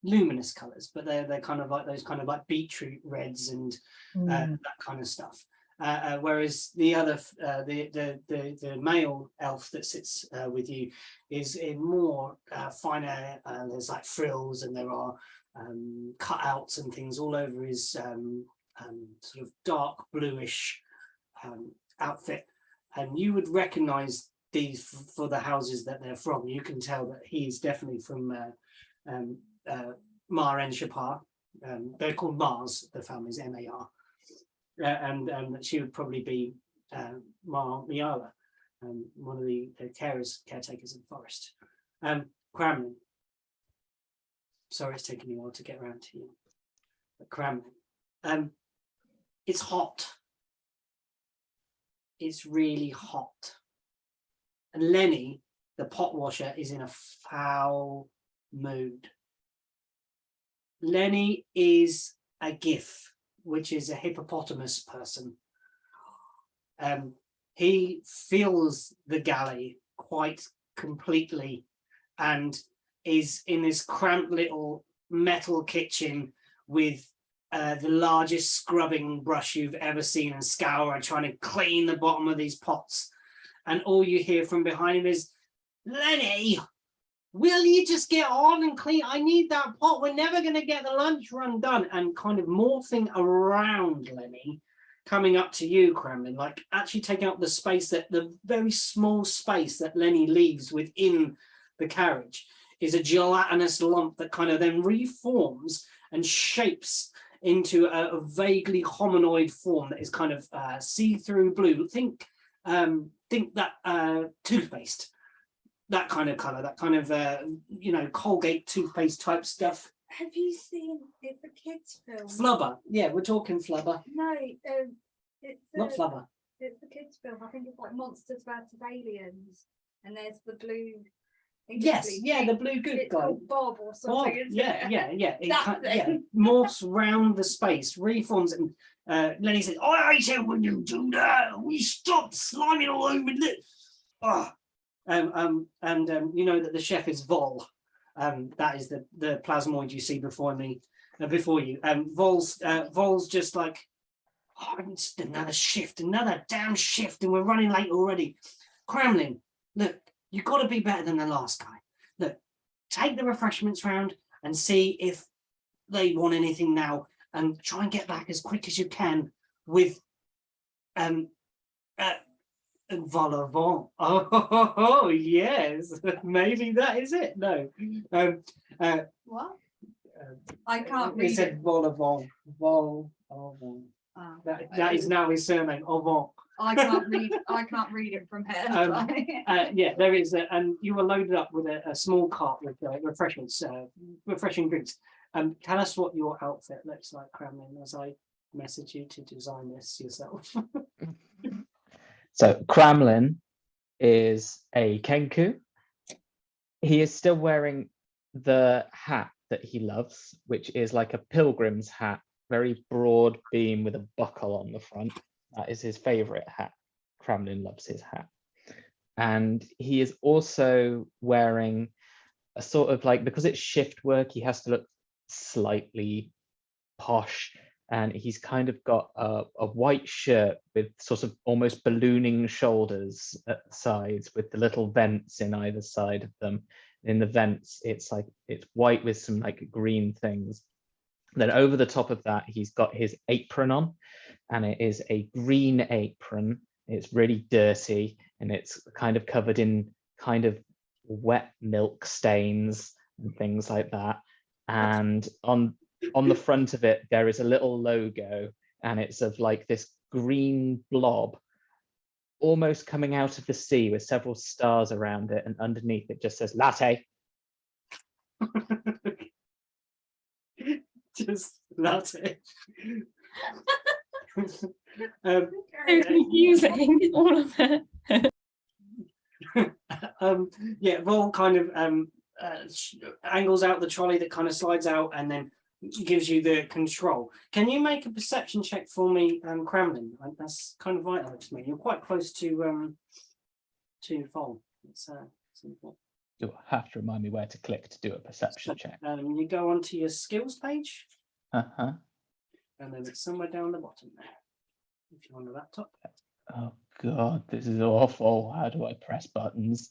luminous colours, but they're kind of like those kind of like beetroot reds and that kind of stuff. Whereas the other the male elf that sits with you is in more finer. There's like frills and there are cutouts and things all over his sort of dark bluish outfit, and you would recognise these for the houses that they're from. You can tell that he's definitely from Mar en Shapar. They're called Mars, the family's M-A-R. And she would probably be Mar Miala, one of the caretakers of the forest. Cramlin. Sorry it's taking me a while to get around to you. But Cramlin. It's hot. It's really hot. And Lenny, the pot washer, is in a foul mood. Lenny is a GIF, which is a hippopotamus person. He fills the galley quite completely and is in this cramped little metal kitchen with the largest scrubbing brush you've ever seen and scourer trying to clean the bottom of these pots. And all you hear from behind him is, Lenny, will you just get on and clean? I need that pot. We're never going to get the lunch run done. And kind of morphing around Lenny, coming up to you, Kremlin, like actually taking up the space, that the very small space that Lenny leaves within the carriage is a gelatinous lump that kind of then reforms and shapes into a vaguely hominoid form that is kind of see-through blue. Think that toothpaste. That kind of color, that kind of Colgate toothpaste type stuff. Have you seen it's a kids film? Flubber, yeah, we're talking Flubber. No, it's not Flubber. It's a kids film. I think it's like Monsters vs Aliens, and there's the blue. Yes, yeah, the blue good it's guy. Called Bob or something. Bob, yeah. It morphs round the space, reforms, and Lenny says, "I hate it when you do that. We stop sliming all over it." Oh. You know that the chef is Vol. That is the plasmoid you see before you. Vol's just like, it's another shift, another damn shift, and we're running late already. Kremlin, look, you've got to be better than the last guy. Look, take the refreshments round and see if they want anything now, and try and get back as quick as you can with Vol-au-vent. Oh, yes, maybe that is it. No. What? I can't He read said it. Vol-au-vent. Vol-au-vent. That is now his surname. Au-vent. I can't read it from here. Yeah, there is, and you were loaded up with a small cart with refreshments, refreshing drinks. Tell us what your outfit looks like, Kremlin, as I message you to design this yourself. So Kremlin is a Kenku. He is still wearing the hat that he loves, which is like a pilgrim's hat, very broad beam with a buckle on the front. That is his favorite hat. Kremlin loves his hat. And he is also wearing a sort of like, because it's shift work, he has to look slightly posh. And he's kind of got a white shirt with sort of almost ballooning shoulders at the sides with the little vents in either side of them. In the vents, it's white with some like green things. Then over the top of that, he's got his apron on, and it is a green apron. It's really dirty, and it's kind of covered in kind of wet milk stains and things like that. And on the front of it, there is a little logo, and it's of like this green blob almost coming out of the sea with several stars around it, and underneath it just says latte. Just latte. So confusing, all of it. Yeah, Vol kind of angles out the trolley that kind of slides out and then gives you the control. Can you make a perception check for me, Kremlin? That's kind of vital to me. You're quite close to Vol. It's simple. You'll have to remind me where to click to do a perception check. You go onto your skills page, Uh-huh. and then it's somewhere down the bottom there. If you're on the laptop. Oh God, this is awful. How do I press buttons?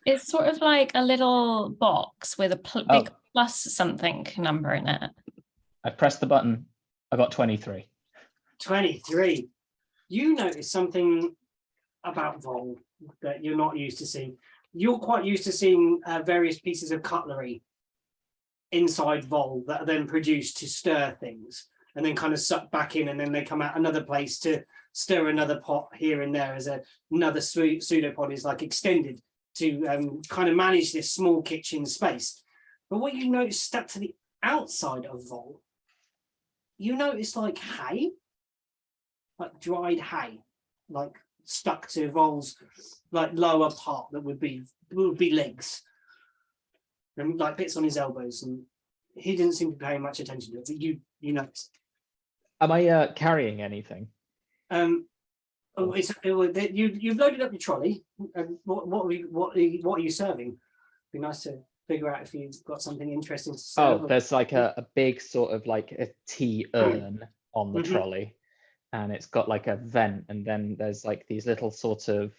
It's sort of like a little box with a big plus something number in it. I pressed the button. I got 23. 23. You notice something about Vol that you're not used to seeing. You're quite used to seeing various pieces of cutlery inside Vol that are then produced to stir things and then kind of suck back in, and then they come out another place to stir another pot here and there as another pseudopod is like extended to kind of manage this small kitchen space. But what you notice stuck to the outside of Vol, you notice like hay, like dried hay, like stuck to Vol's like lower part that would be legs, and like bits on his elbows, and he didn't seem to be paying much attention to it, but you noticed. Am I carrying anything? You've loaded up your trolley. What are you serving? Be nice to figure out if you've got something interesting to serve. Oh, there's like a big sort of like a tea urn on the Mhm. trolley, and it's got like a vent, and then there's like these little sort of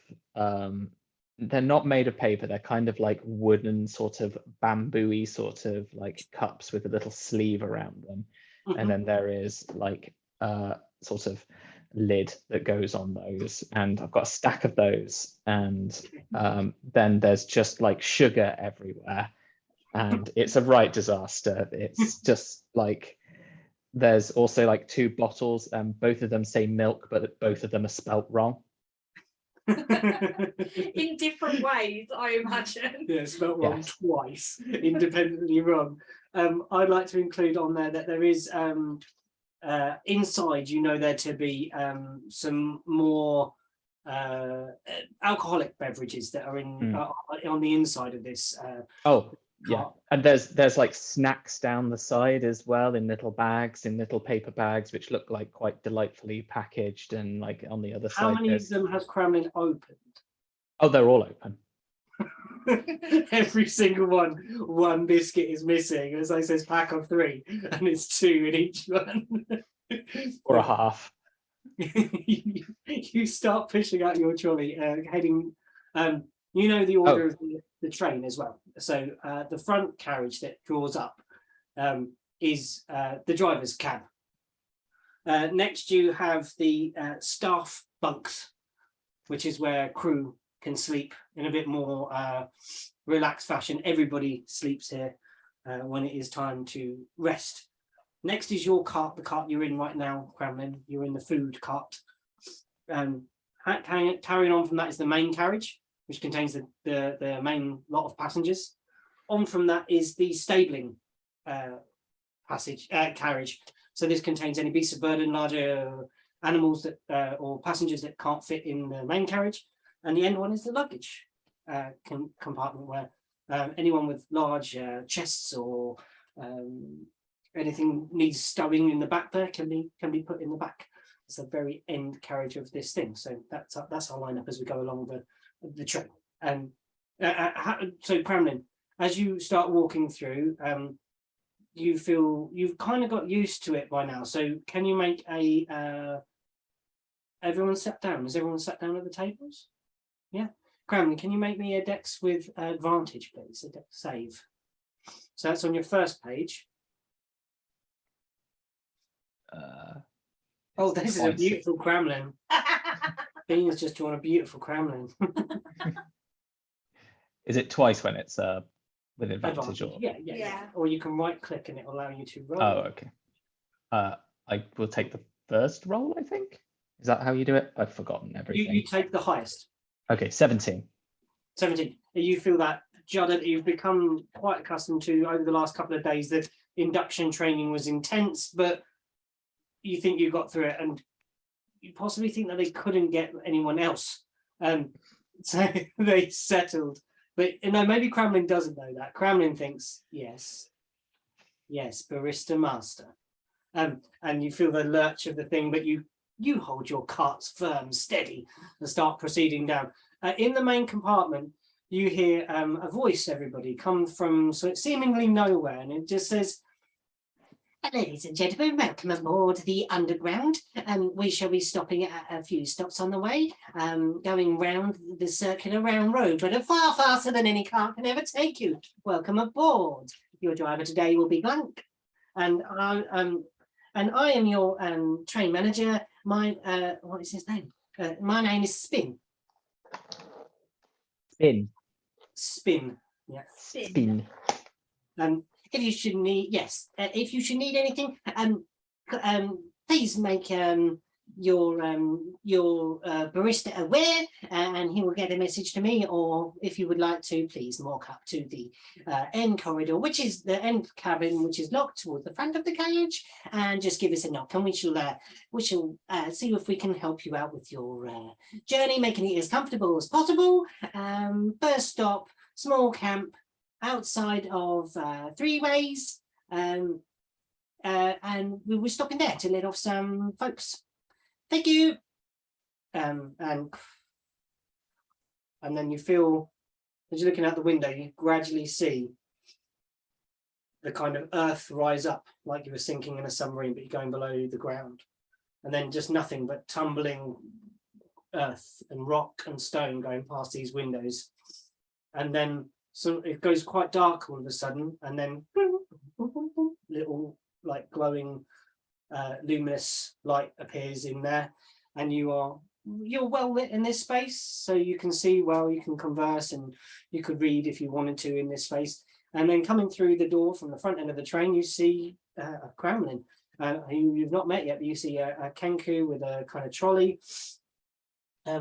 they're not made of paper, they're kind of like wooden sort of bamboo-y sort of like cups with a little sleeve around them. And then there is like a sort of lid that goes on those, and I've got a stack of those, and then there's just like sugar everywhere, and it's a right disaster. It's just like there's also like 2 bottles, and both of them say milk, but both of them are spelt wrong. In different ways, I imagine. Yeah, spelled wrong Yes. twice, independently wrong. I'd like to include on there that there is inside, there to be some more alcoholic beverages that are in on the inside of this. Oh, yeah. cart. And there's like snacks down the side as well in little bags, in little paper bags, which look like quite delightfully packaged. And like on the other How side, many of them has Kremlin opened? oh, they're all open. Every single one biscuit is missing. As I says, pack of 3, and it's 2 in each one. Or a half. You start pushing out your trolley, heading. The order of the train as well. So the front carriage that draws up is the driver's cab. Next, you have the staff bunks, which is where crew can sleep in a bit more relaxed fashion. Everybody sleeps here when it is time to rest. Next is your cart, the cart you're in right now, Kremlin. You're in the food cart. Carrying on from that is the main carriage, which contains the main lot of passengers. On from that is the stabling carriage. So this contains any beasts of burden, larger animals that or passengers that can't fit in the main carriage. And the end one is the luggage compartment, where anyone with large chests or anything needs stowing in the back there can be put in the back. It's the very end carriage of this thing. So that's our lineup as we go along the train. And so Kremlin, as you start walking through, you feel you've kind of got used to it by now. So can you make everyone sat down? Has everyone sat down at the tables? Yeah. Kremlin, can you make me a dex with advantage, please? A dex save. So that's on your first page. Oh, this is a beautiful Kremlin. Bean has just drawn a beautiful Kremlin. Is it twice when it's with advantage? Or... Yeah. Or you can right click and it will allow you to roll. Oh, okay. I will take the first roll, I think. Is that how you do it? I've forgotten You, everything. you take the highest. Okay, 17. 17. You feel that, Judd, you've become quite accustomed to over the last couple of days that induction training was intense, but you think you got through it, and you possibly think that they couldn't get anyone else. So they settled. But maybe Cramlin doesn't know that. Cramlin thinks, yes, barista master. And you feel the lurch of the thing, but you hold your carts firm, steady, and start proceeding down. In the main compartment, you hear a voice, everybody, come from seemingly nowhere, and it just says, "Ladies and gentlemen, welcome aboard the Underground. We shall be stopping at a few stops on the way, going round the circular round road, but far faster than any car can ever take you. Welcome aboard. Your driver today will be Blank, and I am your train manager. What is his name? My name is Spin. Spin. Yeah. Spin. If you should need, if you should need anything, please make your barista aware, and he will get a message to me. Or if you would like to, please walk up to the end corridor, which is the end cabin, which is locked towards the front of the carriage, and just give us a knock, and we shall see if we can help you out with your journey, making it as comfortable as possible. First stop, small camp outside of Three Ways, and we were stopping there to let off some folks. Thank you. And then you feel, as you're looking out the window, you gradually see the kind of earth rise up like you were sinking in a submarine, but you're going below the ground, and then just nothing but tumbling earth and rock and stone going past these windows, and then so it goes quite dark all of a sudden, and then little like glowing luminous light appears in there, and you're well lit in this space, so you can see well, you can converse, and you could read if you wanted to in this space. And then coming through the door from the front end of the train, you see a Cramlin who you've not met yet, but you see a Kenku with a kind of trolley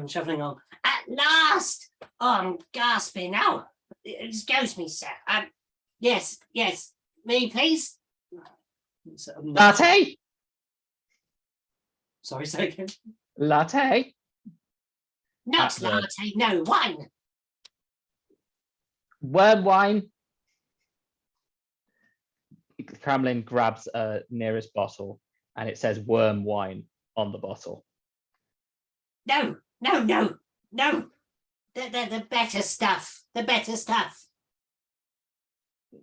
shuffling on. At last! Oh, I'm gasping now. Excuse me, sir. Yes, me, please. Latte? Sorry, say again. Latte? Not latte, no, wine. Worm wine? Cramlin grabs a nearest bottle, and it says worm wine on the bottle. No. The better stuff. The better stuff.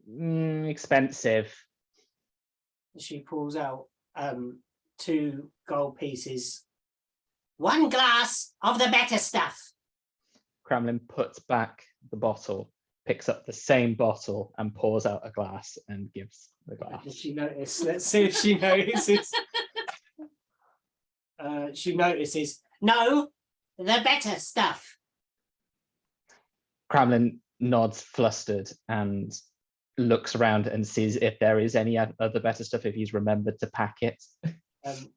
Expensive. She pulls out 2 gold pieces. 1 glass of the better stuff. Cramlin puts back the bottle, picks up the same bottle, and pours out a glass and gives the glass. Does she notice? Let's see if she notices. She notices. No, the better stuff. Cramlin nods, flustered, and looks around and sees if there is any other better stuff, if he's remembered to pack it.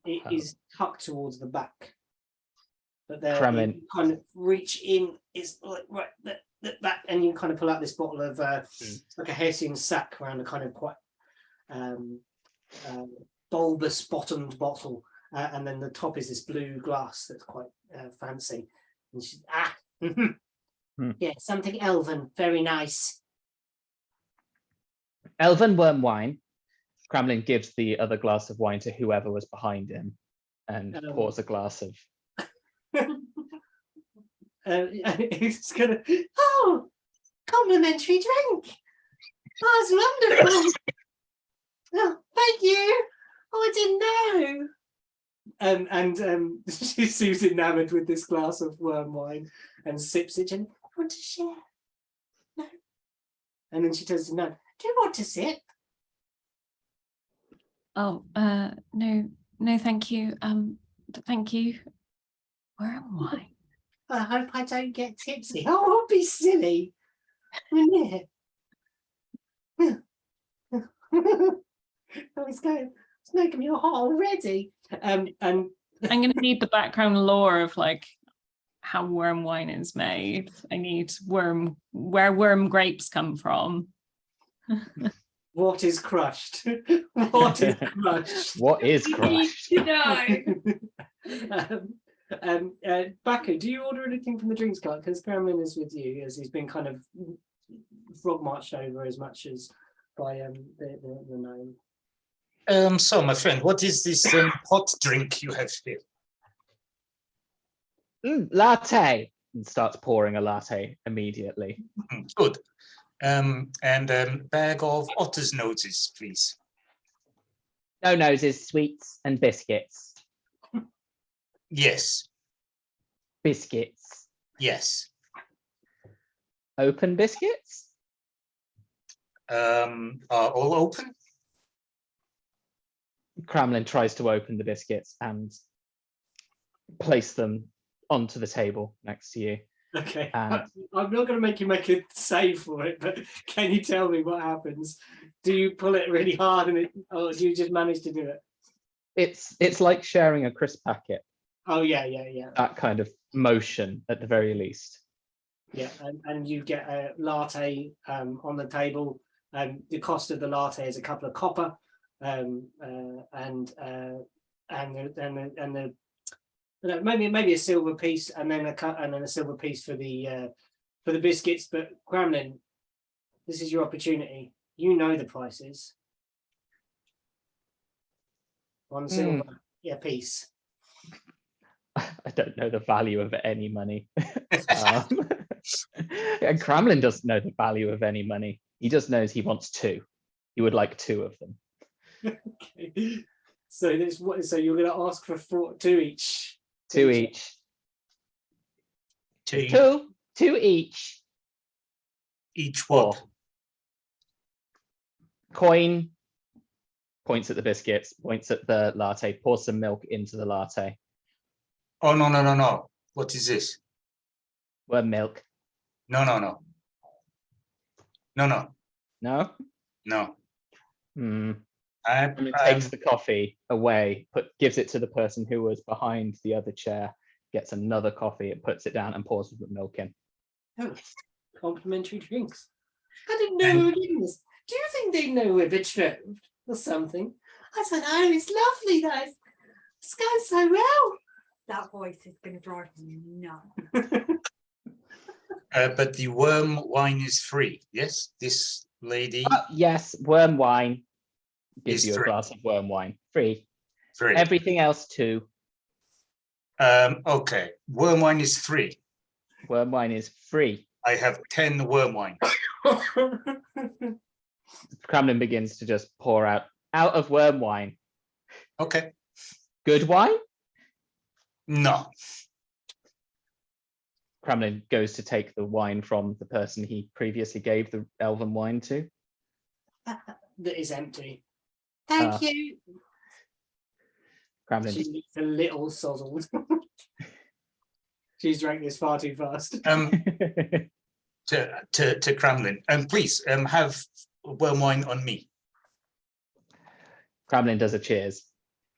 It is tucked towards the back, but there Cramlin you kind of reach in. It's like right the back, and you kind of pull out this bottle of like a Hessian sack around a kind of quite bulbous bottomed bottle, and then the top is this blue glass that's quite fancy. And she's yeah, something elven, very nice. Elven worm wine. Cramlin gives the other glass of wine to whoever was behind him, and pours a glass of. He's gonna. Oh, complimentary drink. Oh, it's wonderful. Oh, thank you. Oh, I didn't know. And she seems enamored with this glass of worm wine and sips it. And want to share? No. And then she turns to Nan. Do you want to sip? Oh, no, thank you. Thank you. Worm wine. I hope I don't get tipsy. Oh, I'll be silly. Oh, it's making me hot already. And I'm going to need the background lore of like how worm wine is made. I need where worm grapes come from. What is crushed? What is crushed? What is You need crushed? to know. Baku, do you order anything from the drinks cart? Because Gremlin is with you, as he's been kind of frog marched over as much as by the gnome. So my friend, what is this hot drink you have here? Latte. And starts pouring a latte immediately. Good. And bag of otter's noses, please. No noses, sweets and biscuits. Yes, Biscuits. yes. Open biscuits? Are all open? Kremlin tries to open the biscuits and place them onto the table next to you. Okay, And- I'm not going to make you make a save for it, but can you tell me what happens? Do you pull it really hard, or do you just manage to do it? It's like sharing a crisp packet, Oh yeah. that kind of motion at the very least. Yeah, and you get a latte on the table. The cost of the latte is a couple of copper, and maybe a silver piece, and then a silver piece for the biscuits. But Gremlin, this is your opportunity. You know the prices. One silver, yeah, piece. I don't know the value of any money. And Kremlin doesn't know the value of any money. He just knows he wants two. He would like two of them. Okay. So this what? So you're going to ask for two each. Two each. Two Two each. each what? Four. Coin. Points at the biscuits, points at the latte, pours some milk into the latte. Oh, no. What is this? Worm milk. No. No? I Takes the coffee away, gives it to the person who was behind the other chair, gets another coffee, it puts it down and pours the milk in. Oh, complimentary drinks. I didn't know we were getting this. Do you think they know we're betrothed or something? I don't know. It's lovely, though. It's going so well. That voice is going to drive me nuts. but the worm wine is free. Yes, this lady Yes, worm wine. Gives Is you a free. glass of worm wine. Free. free. Everything else too. Okay, worm wine is free. Worm wine is free. I have 10 worm wine. Kremlin begins to just pour out of worm wine. Okay, Good wine? no. Kremlin goes to take the wine from the person he previously gave the elven wine to. That is empty. Thank Ah. you. Kremlin She's a little sozzled. She's drank this far too fast. To Kremlin. Please have worm wine on me. Kremlin does a cheers.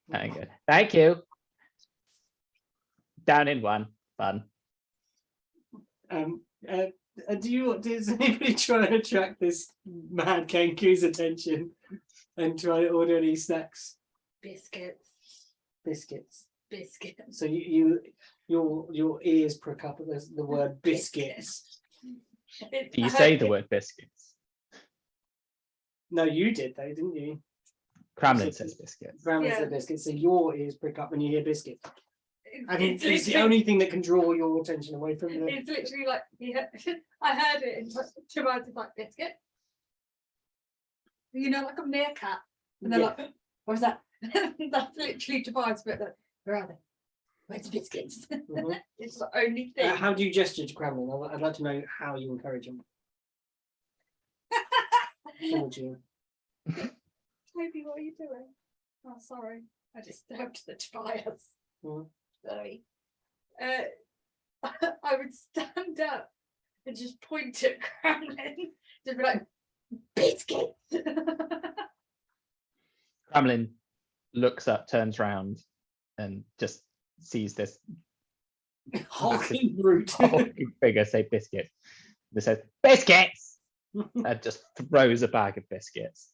Very good. Thank you. Down in one. Fun. Does anybody try and attract this mad Kenku's attention and try to order any snacks? Biscuits. So your ears prick up at the word biscuits. Do you say the word biscuits? No, you did though, didn't you? Kremlin says biscuits. Grandma Yeah. said biscuits, so your ears prick up when you hear biscuits. And it's the literally- only thing that can draw your attention away from the. It's literally like I heard it in two words. It's like biscuit. You know, like a meerkat, and they're Yeah. like, "What's that?" That's literally Tobias, but like, where are they? Where's the biscuits? Mhm. It's the only thing. How do you gesture to Kremlin? I'd like to know how you encourage him. How would you? Toby, what are you doing? Oh, sorry, I disturbed the Tobias. Mhm. Sorry. I would stand up and just point at Kremlin, just be like, biscuits. Kremlin looks up, turns round, and just sees this Hulking brute. hulking figure say biscuits. They says biscuits and just throws a bag of biscuits.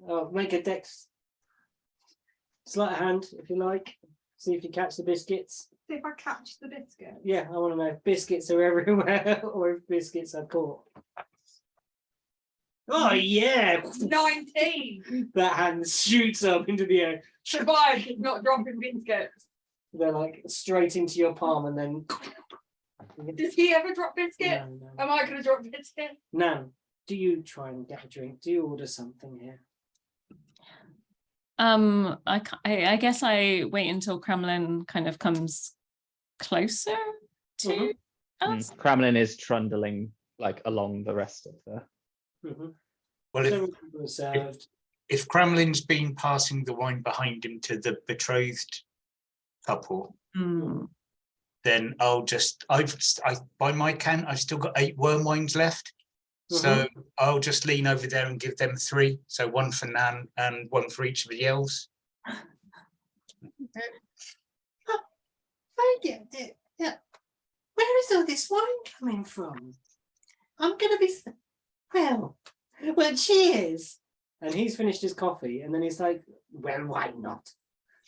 Oh, make a dex. Sleight of hand, if you like. See if you catch the biscuits. See if I catch the biscuit. Yeah, I want to know if biscuits are everywhere or if biscuits are caught. Oh yeah! 19. That hand shoots up into the air. Survived not dropping biscuits. They're like straight into your palm and then. Does he ever drop biscuits? No, Am I going to drop biscuits? Nan, do you try and get a drink? Do you order something here? I guess I wait until Kremlin kind of comes closer to Mhm. us. Kremlin is trundling like along the rest of the. Mhm. Well, Several people are served. if Kremlin's been passing the wine behind him to the betrothed couple, Mm. then I'll just, I by my count, I've still got 8 worm wines left. So I'll just lean over there and give them 3. So 1 for Nan and 1 for each of the elves. Thank you. Yeah. Where is all this wine coming from? I'm gonna be well. Cheers. And he's finished his coffee, and then he's like, "Well, why not?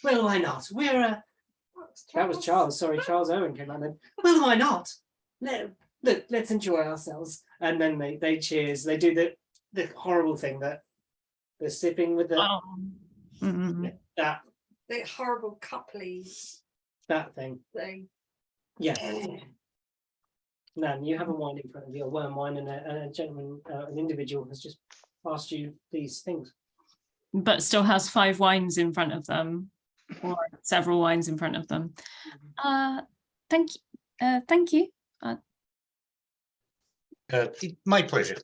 Well, why not? We're that was Charles. Sorry, Charles Owen came out then. Well, why not? Look, let's enjoy ourselves." And then they cheers. They do the horrible thing that they're sipping with the that The horrible coupley thing. thing. Yeah. Nan, you have a wine in front of you, a worm wine, and a gentleman, an individual has just passed you these things. But still has 5 wines in front of them, or several wines in front of them. Thank you. My pleasure.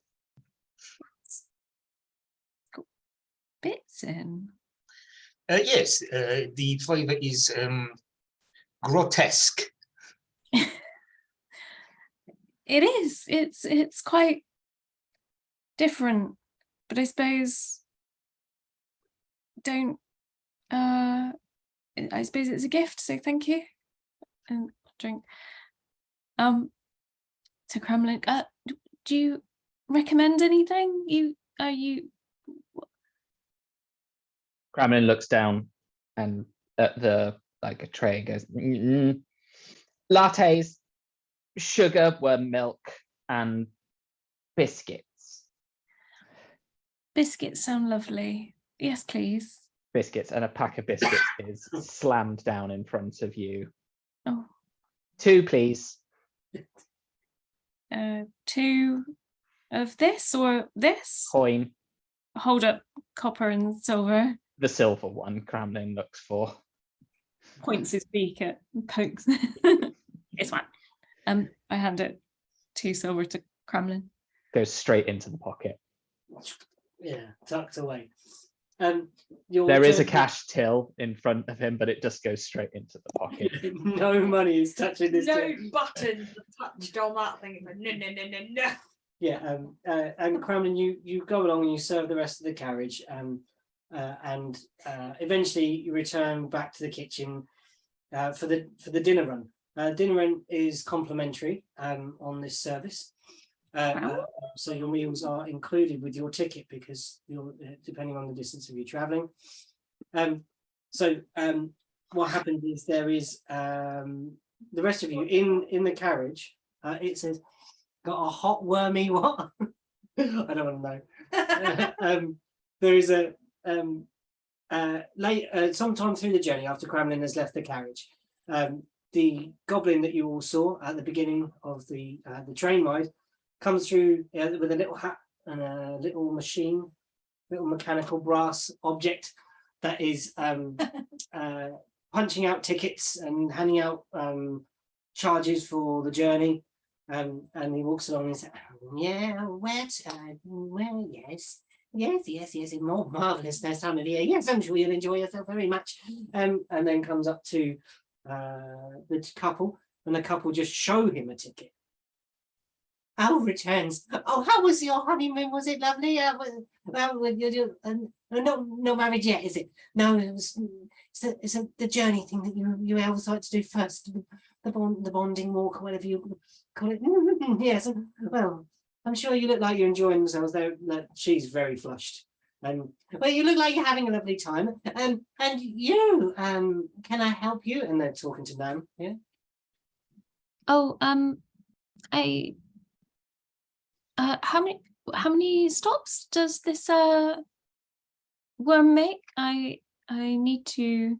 Bits in. Yes, the flavour is grotesque. It is. It's quite different, but I suppose I suppose it's a gift, so thank you. And drink. To Kremlin, do you recommend anything? Kremlin looks down and at the like a tray and goes, lattes, sugar, worm milk, and biscuits. Biscuits sound lovely. Yes, please. Biscuits, and a pack of biscuits is slammed down in front of you. Oh, 2, please. 2 of this or this? Coin. Hold up copper and silver. The silver one Kremlin looks for. Points his beak at pokes. It's fine. I hand it 2 silver to Kremlin. Goes straight into the pocket. Yeah, tucked away. There is a cash till in front of him, but it just goes straight into the pocket. No money is touching this. No till. buttons touched on that thing. It's like, no. Yeah, and Kremlin, you go along and you serve the rest of the carriage, and eventually you return back to the kitchen for the dinner run. Dinner run is complimentary on this service. Wow. So your meals are included with your ticket because you're depending on the distance of you traveling. What happens is there is the rest of you in the carriage. It says, "Got a hot wormy what?" I don't want to know. There is a sometime through the journey after Kremlin has left the carriage, the goblin that you all saw at the beginning of the train ride comes through with a little hat and a little machine, little mechanical brass object that is punching out tickets and handing out charges for the journey. And he walks along and says, "Yeah, well, yes, more marvelous this time of the year. Yes, I'm sure you'll enjoy yourself very much." And then comes up to the couple, and the couple just show him a ticket. Oh, returns. Oh, how was your honeymoon? Was it lovely? No marriage yet, is it? No, it's it's the journey thing that you elves like to do first, the bonding walk or whatever you call it. Yes, well, I'm sure you look like you're enjoying yourselves, though. She's very flushed. Well, you look like you're having a lovely time. And you, can I help you? And they're talking to Nan. Yeah. Oh, how many stops does this worm make? I need to.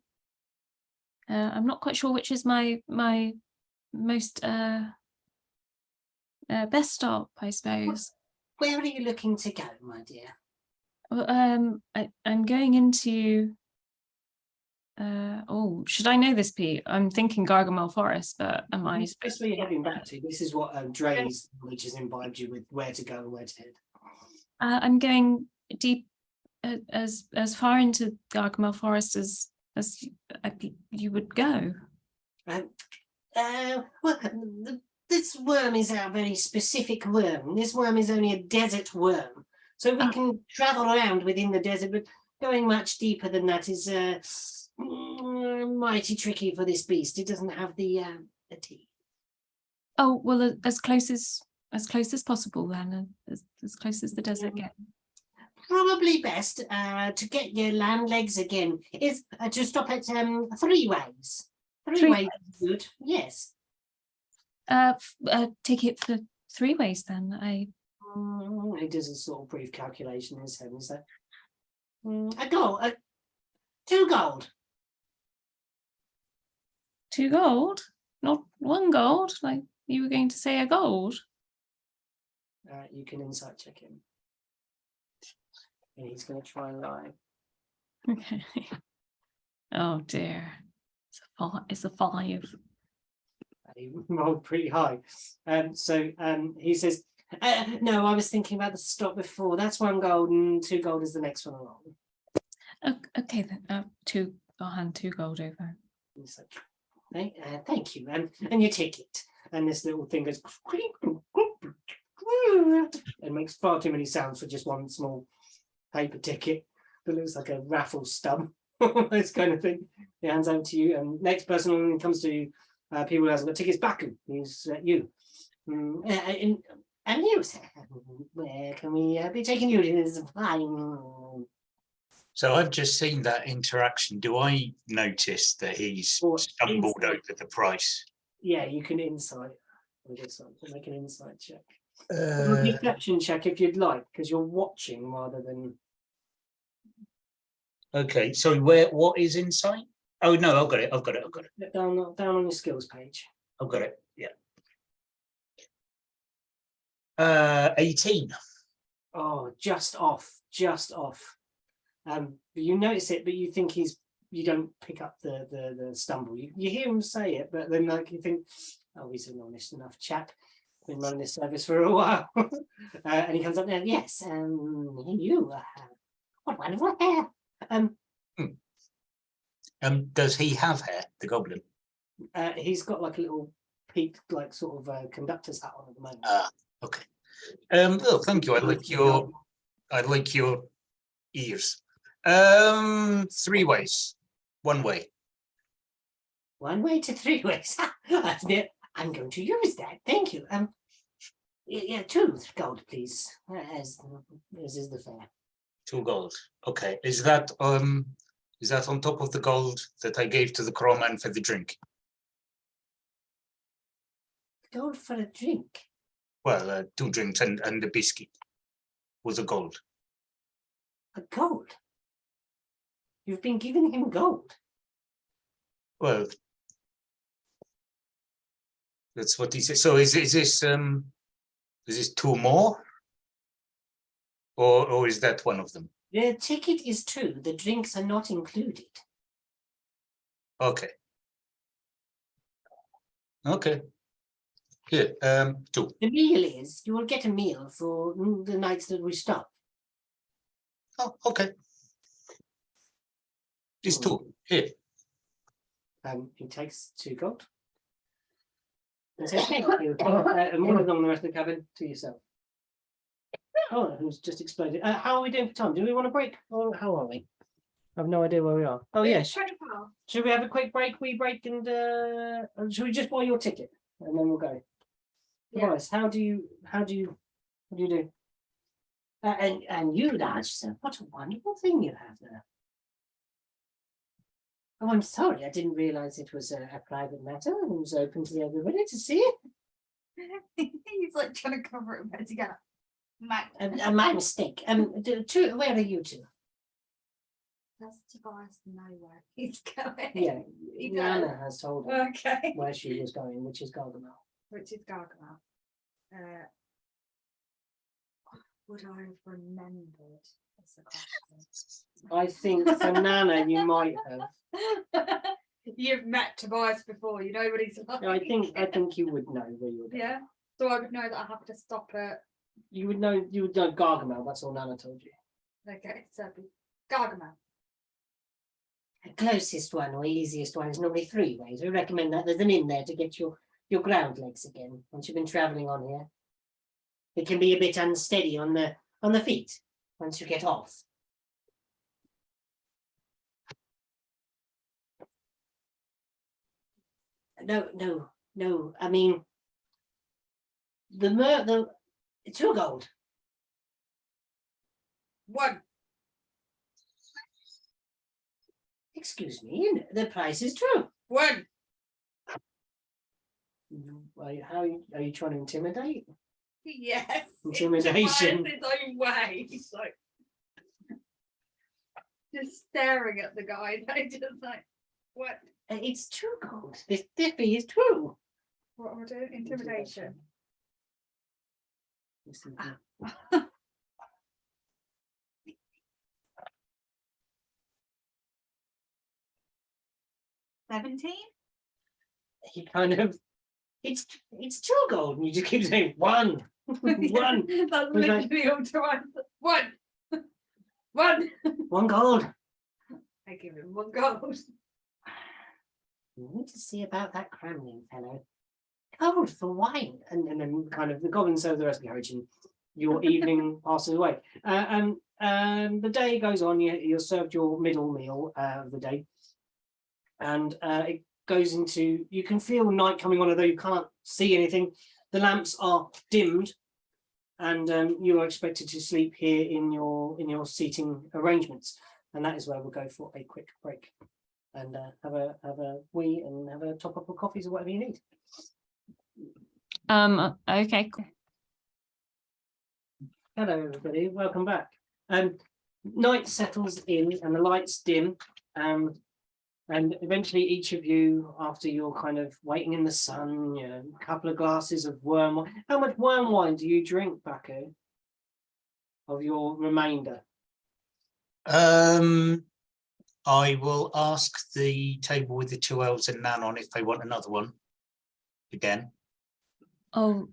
I'm not quite sure which is my most best stop, I suppose. Where are you looking to go, my dear? Well, I'm going into. Oh, should I know this, Pete? I'm thinking Gargamel Forest, but am I? This where you're heading back to. This is what Dre's knowledge has imbibed you with where to go and where to head. I'm going deep, as far into Gargamel Forest as you would go. Well, this worm is a very specific worm. This worm is only a desert worm, so we can travel around within the desert, but going much deeper than that is mighty tricky for this beast. It doesn't have the teeth. Oh well, as close as possible then, as close as the desert gets. Probably best to get your land legs again is to stop at 3 ways. Three ways is good. Yes. Take it for 3 ways then. He does a sort of brief calculation in his head. Is that a gold? 2 gold. 2 gold, not 1 gold. Like you were going to say a gold. You can insight check him, and he's going to try and lie. Okay. Oh dear, it's a 5. He rolled pretty high. So he says, "No, I was thinking about the stop before. That's 1 gold, and 2 gold is the next one along." Okay then. 2. I'll hand 2 gold over. He's like, "Thank you," and your ticket. And this little thing goes and makes far too many sounds for just one small paper ticket that looks like a raffle stub, this kind of thing. He hands over to you, and next person when it comes to people who hasn't got tickets, back is you. And you, sir, where can we be taking you? It is fine. So I've just seen that interaction. Do I notice that he's stumbled over the price? Yeah, you can insight. Make an insight check. Or a perception check if you'd like, because you're watching rather than. Okay, so what is insight? Oh no, I've got it. Down on your skills page. I've got it. Yeah. 18. Oh, just off. You notice it, but you think you don't pick up the stumble. You hear him say it, but then like you think, oh, he's an honest enough chap. Been running this service for a while. And he comes up now. Yes, you. What wonderful hair. Does he have hair, the goblin? He's got like a little peaked, like sort of conductor's hat on at the moment. Okay. Oh, thank you. I like your ears. 3 ways. 1 way. 1 way to 3 ways. I'm going to use that. Thank you. Yeah, 2 gold, please. As is the fare. 2 gold. Okay. Is that on top of the gold that I gave to the crowman for the drink? Gold for a drink? Well, 2 drinks and a biscuit was a gold. A gold? You've been giving him gold? Well, that's what he said. So is this 2 more? Or is that one of them? The ticket is 2. The drinks are not included. Okay. Here, 2. The meal is, you will get a meal for the nights that we stop. Oh, okay. It's 2. Here. He takes 2 gold. And says, thank you. And more along the rest of the cabin to yourself. Oh, who's just exploded. How are we doing for time? Do we want a break? Or how are we? I've no idea where we are. Oh yes. Topaz. Should we have a quick break? We break and should we just buy your ticket and then we'll go? Yeah. Tobias, what do you do? And you, lads, what a wonderful thing you have there. Oh, I'm sorry, I didn't realise it was a private matter and it was open to everybody to see it. He's like trying to cover it better together. My mistake. Where are you two? That's Tobias know where he's going. Yeah, He does. Nana has told her Okay. where she was going, which is Gargamel. Which is Gargamel. Would I have remembered? That's the question. I think for Nana, you might have. You've met Tobias before. You know what he's like. I think you would know where you're going. Yeah. So I would know that I have to stop at. You would know Gargamel. That's all Nana told you. Okay, so it'd be Gargamel. The closest one or easiest one is normally 3 ways. We recommend that there's an inn there to get your ground legs again once you've been travelling on here. It can be a bit unsteady on the feet once you get off. No. I mean, the 2 gold. 1. Excuse me, the price is true. 1. How are you trying to intimidate? Yes. Intimidation. Tobias' own way. He's like just staring at the guy. They just like, what? It's 2 gold. This fee is true. What am I doing? Intimidation. Listen, 17? he kind of, it's 2 gold, and you just keep saying 1, 1, That's Was that- literally all Tobias. 1. 1. 1 gold. I give him 1 gold. You need to see about that Kremlin fellow. Gold for wine, and then kind of the goblins serve the rest of the carriage, and your evening passes away. And the day goes on. You're served your middle meal of the day, and it goes into. You can feel night coming on, although you can't see anything. The lamps are dimmed, and you are expected to sleep here in your seating arrangements, and that is where we'll go for a quick break, and have a wee and have a top up of coffees or whatever you need. Okay, cool. Hello, everybody. Welcome back. Night settles in and the lights dim, and eventually each of you, after you're kind of waiting in the sun, a couple of glasses of worm wine. How much worm wine do you drink, Baku, of your remainder? I will ask the table with the 2 elves and Nan on if they want another one again. Oh,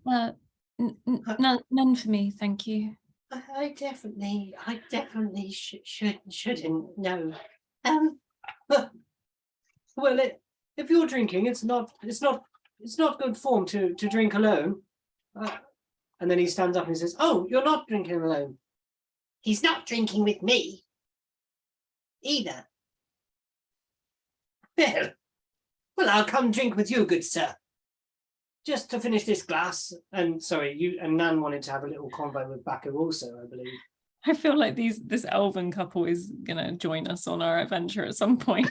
none for me, thank you. I definitely shouldn't know. Well, if you're drinking, it's not good form to drink alone. And then he stands up and says, "Oh, you're not drinking alone." He's not drinking with me either. Well, I'll come drink with you, good sir. Just to finish this glass, and sorry, you and Nan wanted to have a little convo with Baku also, I believe. I feel like this elven couple is gonna join us on our adventure at some point.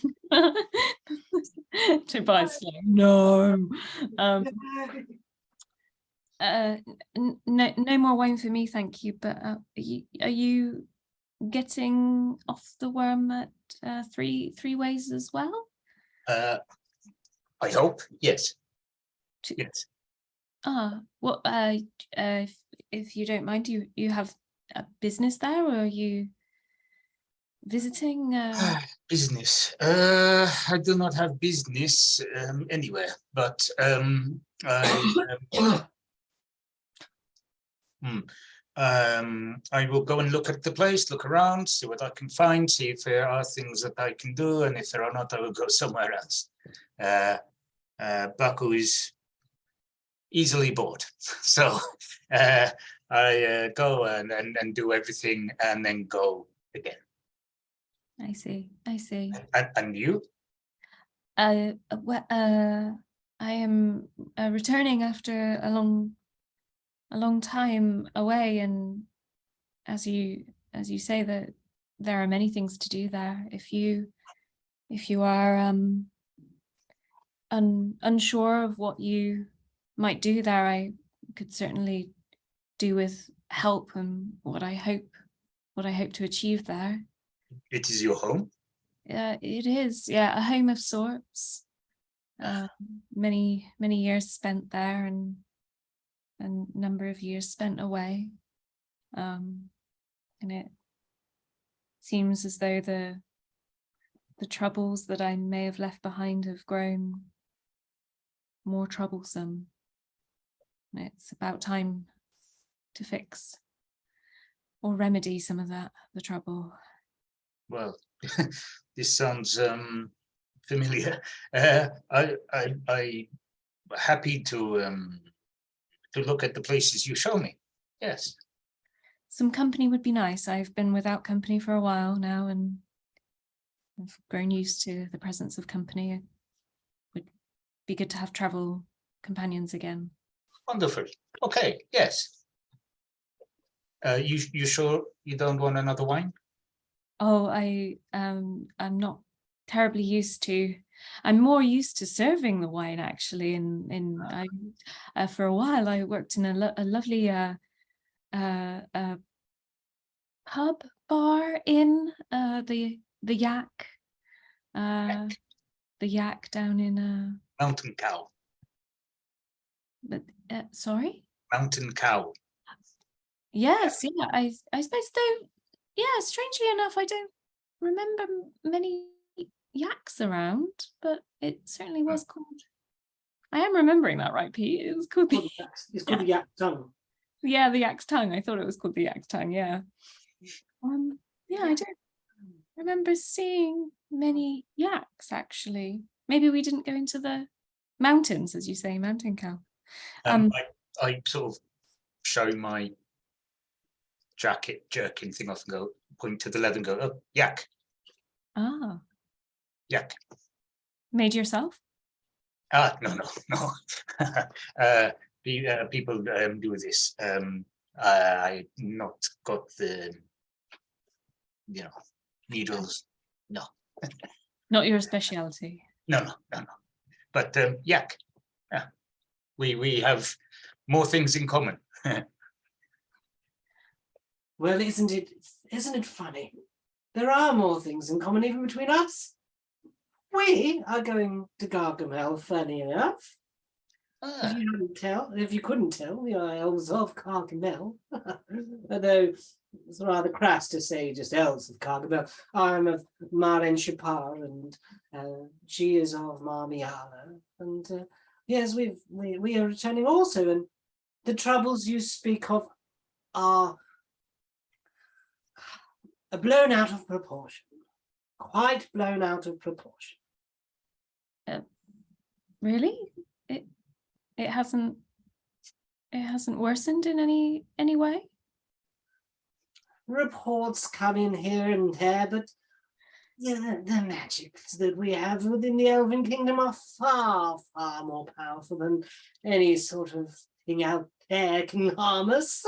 Tobias like, no. No more wine for me, thank you. But are you getting off the worm at three ways as well? I hope, yes. Yes. Well, if you don't mind, you have a business there, or are you visiting? Business. I do not have business anywhere, but I will go and look at the place, look around, see what I can find, see if there are things that I can do, and if there are not, I will go somewhere else. Baku is easily bored, so I go and do everything and then go again. I see. I see. And you? I am returning after a long time away, and as you say, that there are many things to do there. If you are unsure of what you might do there, I could certainly do with help and what I hope to achieve there. It is your home? It is, yeah, a home of sorts. Many years spent there, and number of years spent away. And it seems as though the troubles that I may have left behind have grown more troublesome. It's about time to fix or remedy some of the trouble. Well, this sounds familiar. I'm happy to look at the places you show me. Yes. Some company would be nice. I've been without company for a while now, and I've grown used to the presence of company. It would be good to have travel companions again. Wonderful. Okay. Yes. You sure you don't want another wine? Oh, I'm not terribly used to. I'm more used to serving the wine, actually. And I for a while I worked in a lovely pub bar in the Yak, the Yak down in Mountain Cow. but sorry. Mountain Cow. Yes, yeah. I suppose though. Yeah, strangely enough, I don't remember many yaks around, but it certainly was called. I am remembering that right, Pete. It was called the It's called the Yak Tongue. yeah, the Yak's Tongue. I thought it was called the Yak's Tongue. Yeah. Yeah, I don't remember seeing many yaks actually. Maybe we didn't go into the mountains, as you say, Mountain Cow. I sort of show my jacket jerking thing off and go, point to the leather and go, oh, yak. Ah, Yak. made yourself? No. People do this. I not got the, needles. No. Not your speciality. No. But yak. Yeah. We have more things in common. Well, isn't it funny? There are more things in common even between us. We are going to Gargamel, funny enough. If you couldn't tell, we are elves of Gargamel. Although it's rather crass to say just elves of Gargamel. I'm of Maren Shapar, and she is of Marmiala. And yes, we are returning also, and the troubles you speak of are blown out of proportion. Quite blown out of proportion. Really? It hasn't worsened in any way? Reports come in here and there, but yeah, the magics that we have within the Elven Kingdom are far, far more powerful than any sort of thing out there can harm us.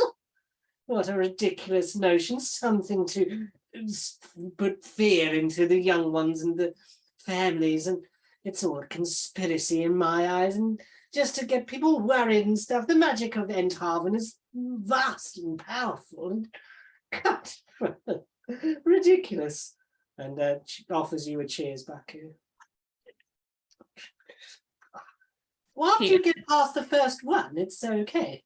What a ridiculous notion, something to put fear into the young ones and the families, and it's all a conspiracy in my eyes, and just to get people worried and stuff. The magic of Enthaven is vast and powerful, and God, ridiculous. And she offers you a cheers back here. Well, after you get past the first one, it's okay.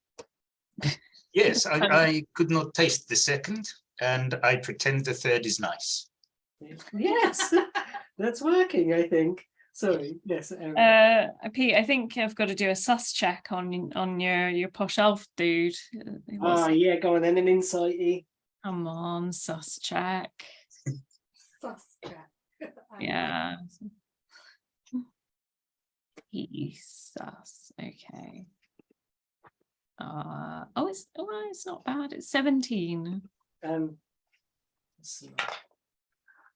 Yes, I could not taste the second, and I pretend the third is nice. Yes, that's working, I think. Sorry, yes. Pete, I think I've got to do a sus check on your posh elf dude. Yeah, go on then, an insight. Come on, sus check. Sus check. Yeah. He's sus. Okay. It's not bad. It's 17. Let's see.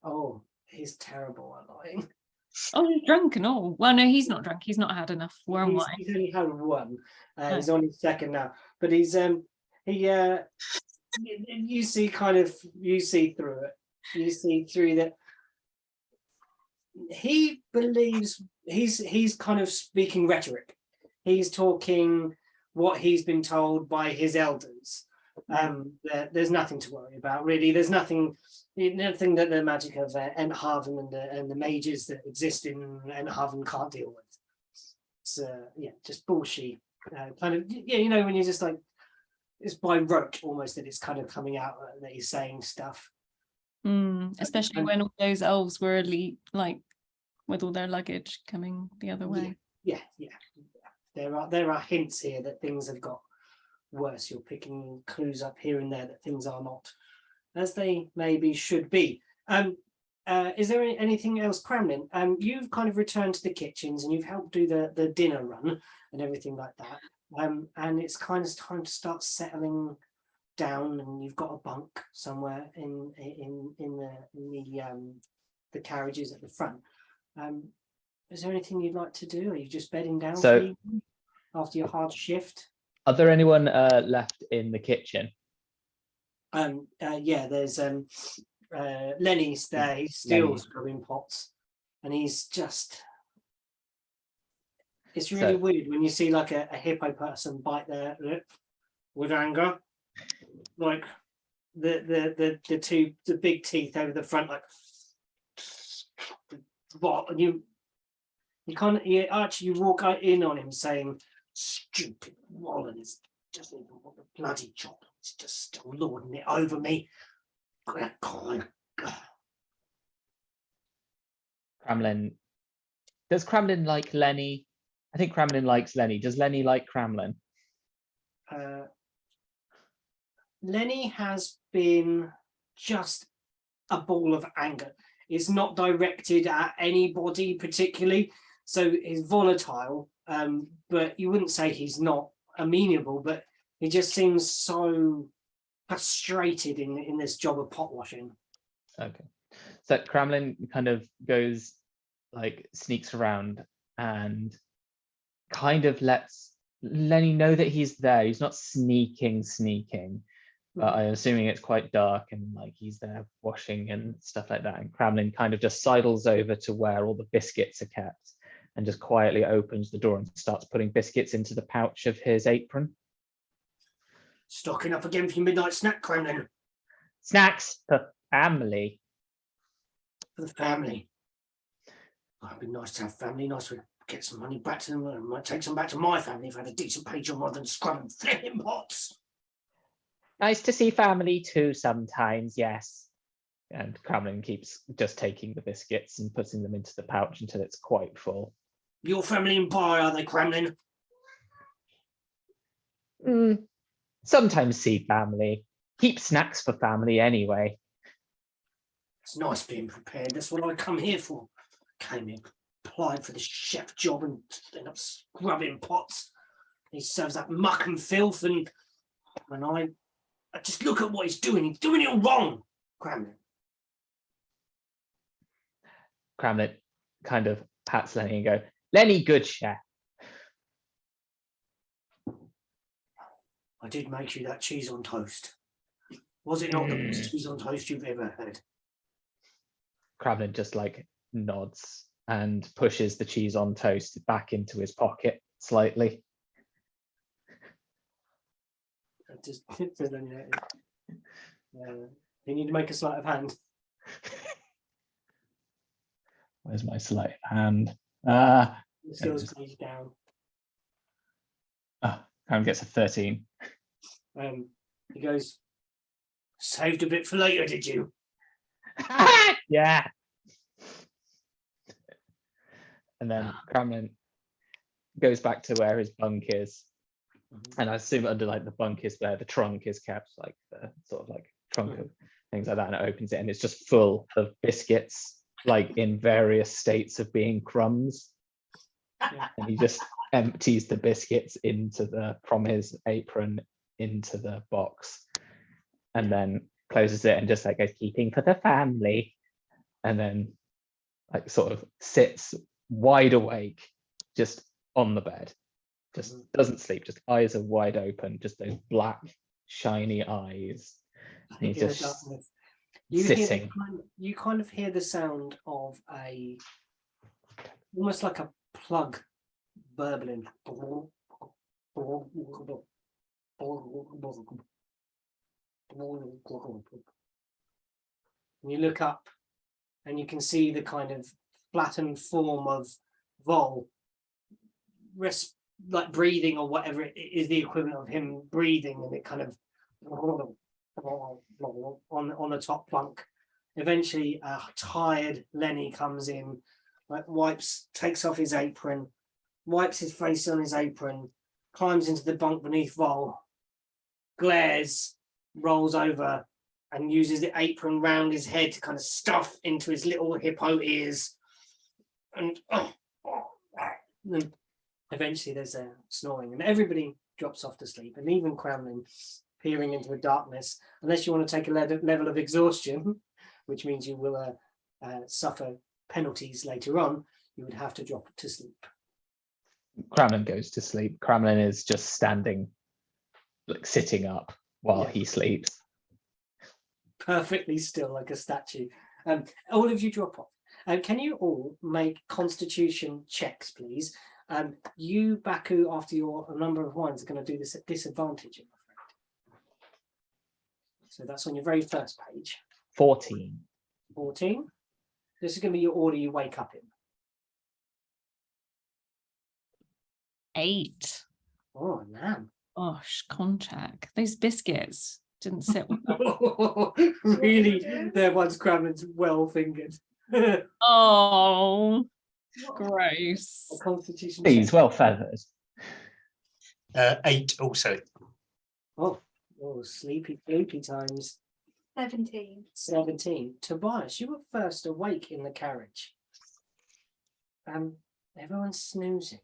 Oh, he's terrible at lying. Oh, he's drunk and all. Well, no, he's not drunk. He's not had enough worm He's, wine. he's only had one. Oh. He's on his second now, but he's you see through it. You see through that. He believes he's kind of speaking rhetoric. He's talking what he's been told by his elders. There's nothing to worry about, really. There's nothing that the magic of Enthaven and the mages that exist in Enthaven can't deal with. It's just bullshit. Kind of, when you're just like, it's by rote almost that it's kind of coming out that he's saying stuff. Especially when all those elves were like with all their luggage coming the other way. Yeah. There are hints here that things have got worse. You're picking clues up here and there that things are not as they maybe should be. Is there anything else, Cramlin? You've kind of returned to the kitchens and you've helped do the dinner run and everything like that. And it's kind of time to start settling down, and you've got a bunk somewhere in the carriages at the front. Is there anything you'd like to do? Are you just bedding down for the evening after your hard shift? Are there anyone left in the kitchen? There's Lenny's there. He's still scrubbing pots, and he's just. It's really weird when you see like a hippo person bite their lip with anger, like the big teeth over the front, like what? And you walk in on him saying, "Stupid Wallen is just even want the bloody job. It's just still lording it over me." Cramlin. Does Cramlin like Lenny? I think Cramlin likes Lenny. Does Lenny like Cramlin? Lenny has been just a ball of anger. It's not directed at anybody particularly, so he's volatile. But you wouldn't say he's not amenable, but he just seems so frustrated in this job of pot washing. Okay, so Cramlin kind of goes, like, sneaks around and kind of lets Lenny know that he's there. He's not sneaking, but I'm assuming it's quite dark and like he's there washing and stuff like that. And Cramlin kind of just sidles over to where all the biscuits are kept and just quietly opens the door and starts putting biscuits into the pouch of his apron. Stocking up again for your midnight snack, Cramlin. Snacks for family. For the family. Oh, it'd be nice to have family. Nice to get some money back to them. I might take some back to my family if I had a decent page on rather than scrubbing flipping pots. Nice to see family too sometimes, yes. And Cramlin keeps just taking the biscuits and putting them into the pouch until it's quite full. Your family in bar, are they, Cramlin? Sometimes see family. Keep snacks for family anyway. It's nice being prepared. That's what I come here for. Came here, applied for this chef job and end up scrubbing pots. He serves that muck and filth, and when I just look at what he's doing it all wrong, Cramlin. Cramlin kind of pats Lenny and go, Lenny, good chef. I did make you that cheese on toast. Was it not the best cheese on toast you've ever had? Cramlin just like nods and pushes the cheese on toast back into his pocket slightly. You need to make a sleight of hand. Where's my sleight of hand? The skills goes down. Cram gets a 13. He goes, saved a bit for later, did you? Yeah. And then Cramlin goes back to where his bunk is. And I assume under like the bunk is where the trunk is kept, like the sort of like trunk of things like that. And it opens it and it's just full of biscuits, like in various states of being crumbs. And he just empties the biscuits from his apron into the box and then closes it and just like goes, keeping for the family. and then like sort of sits wide awake, just on the bed, just doesn't sleep, just eyes are wide open, just those black shiny eyes. And he's In the just darkness. You hear the sitting. you kind of hear the sound of almost like a plug burbling. And you look up and you can see the kind of flattened form of Vol like breathing, or whatever it is, the equivalent of him breathing, and it kind of on the top plunk. Eventually a tired Lenny comes in, like takes off his apron, wipes his face on his apron, climbs into the bunk beneath Vol, glares, rolls over, and uses the apron round his head to kind of stuff into his little hippo ears. And then eventually there's a snoring, and everybody drops off to sleep, and even Cramlin, peering into the darkness, unless you want to take a level of exhaustion, which means you will suffer penalties later on, you would have to drop to sleep. Kremlin goes to sleep. Kremlin is just standing, like sitting up while he sleeps. Perfectly still, like a statue. All of you drop off. Can you all make constitution checks, please? You, Baku, after your number of wines, are going to do this at disadvantage, I'm afraid. So that's on your very first page. 14. 14. This is going to be your order you wake up in. 8. Oh, man. Gosh, Contact. Those biscuits didn't sit well. Really, their one's Kremlin's well fingered. Oh, What- gross. A constitution He's check. well feathered. 8 also. Oh, sleepy times. 17. 17. Tobias, you were first awake in the carriage. Everyone's snoozing.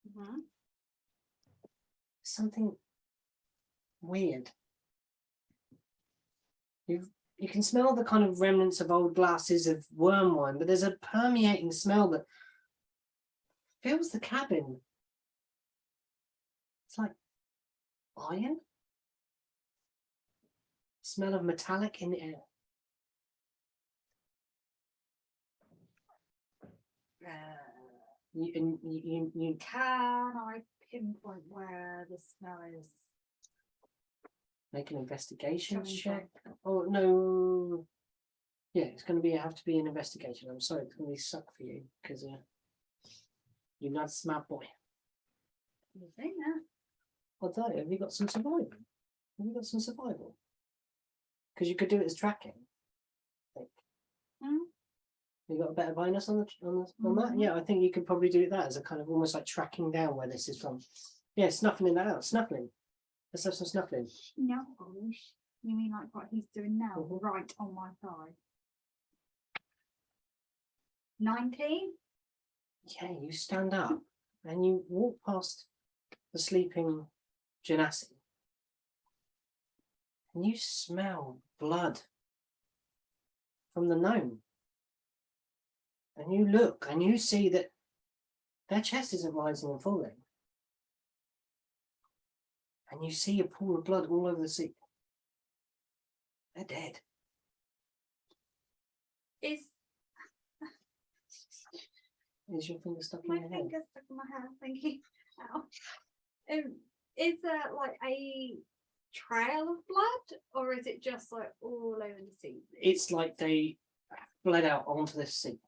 Mhm. Something weird. You can smell the kind of remnants of old glasses of worm wine, but there's a permeating smell that fills the cabin. It's like iron. Smell of metallic in the air. You Can I pinpoint where the smell is? make an investigation Coming check. Oh no. Yeah, it's going to have to be an investigation. I'm sorry, it's going to be suck for you because you're not a smart boy. You think that? Although, have you got some survival? Have you got some survival? Because you could do it as tracking. Like, you got a better bonus on that? Mhm. Yeah, I think you could probably do that as a kind of almost like tracking down where this is from. Yeah, snuffing in that out. Snuffling. Let's have some snuffling. No. You mean like what he's doing now, Mhm. right on my thigh? 19? Yeah, you stand up and you walk past the sleeping Genasi. And you smell blood from the gnome. And you look and you see that their chest isn't rising and falling. And you see a pool of blood all over the seat. They're dead. Is Is your finger stuck in my your head? finger stuck in my hair? Thank you. Ow. Is there like a trail of blood, or is it just like all over the seat? It's like they bled out onto the seat.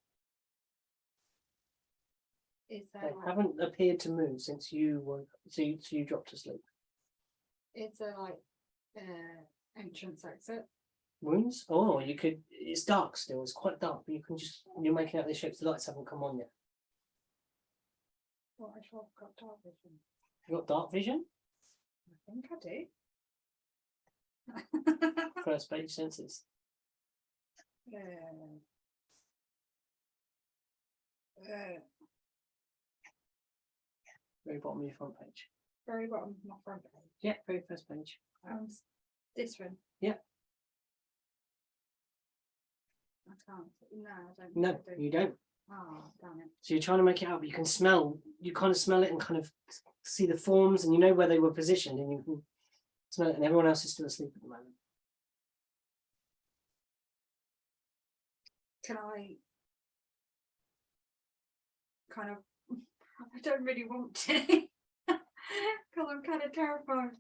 Is They there like, haven't appeared to move since you dropped to sleep. is there like entrance exit? Wounds? Oh, you could. It's dark still. It's quite dark, but you're making out the shapes. The lights haven't come on yet. What if I've got dark vision? You got dark vision? I think I do. First page senses. Very bottom of your front page. Very bottom of my front page. Yeah, very first page. This one. Yeah. I can't. No, I don't. No, think I do. you don't. Oh, damn it. So you're trying to make it out, but you kind of smell it and kind of see the forms, and you know where they were positioned, and you can smell it, and everyone else is still asleep at the moment. Can I kind of, I don't really want to, because I'm kind of terrified.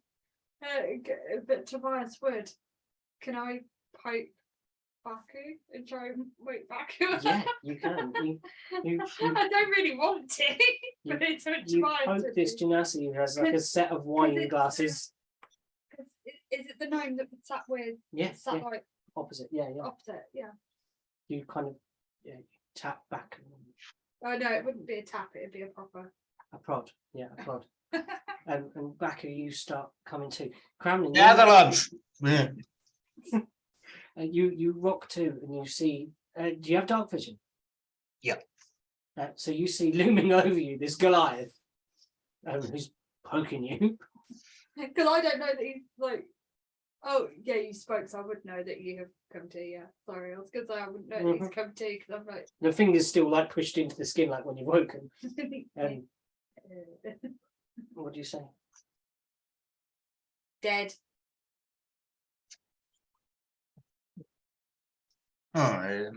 But Tobias would. Can I poke Baku and try and wake Baku up? Yeah, you can. You I don't really want to, but it's what you Tobias poke would this do. Genasi, who has like a 'Cause- set of wine it's, glasses. Is it the gnome that sat with, Yes, sat yeah, like opposite. Yeah, yeah. opposite? Yeah. You kind of tap back. Oh no, it wouldn't be a tap, it'd be a proper. A prod, yeah, a prod. And Baku, you start coming to. Cramlin, Yeah, the lunch. Yeah. you rock to, and you see. Do you have dark vision? Yeah. So you see looming over you this Goliath, who's poking you. Because I don't know that he's like. Oh yeah, you spoke, so I would know that you have come to. Yeah, sorry, I was gonna say I wouldn't know that he's come to because I'm like. The finger's still like pushed into the skin, like when you've woken. And what do you say? Dead. Oh,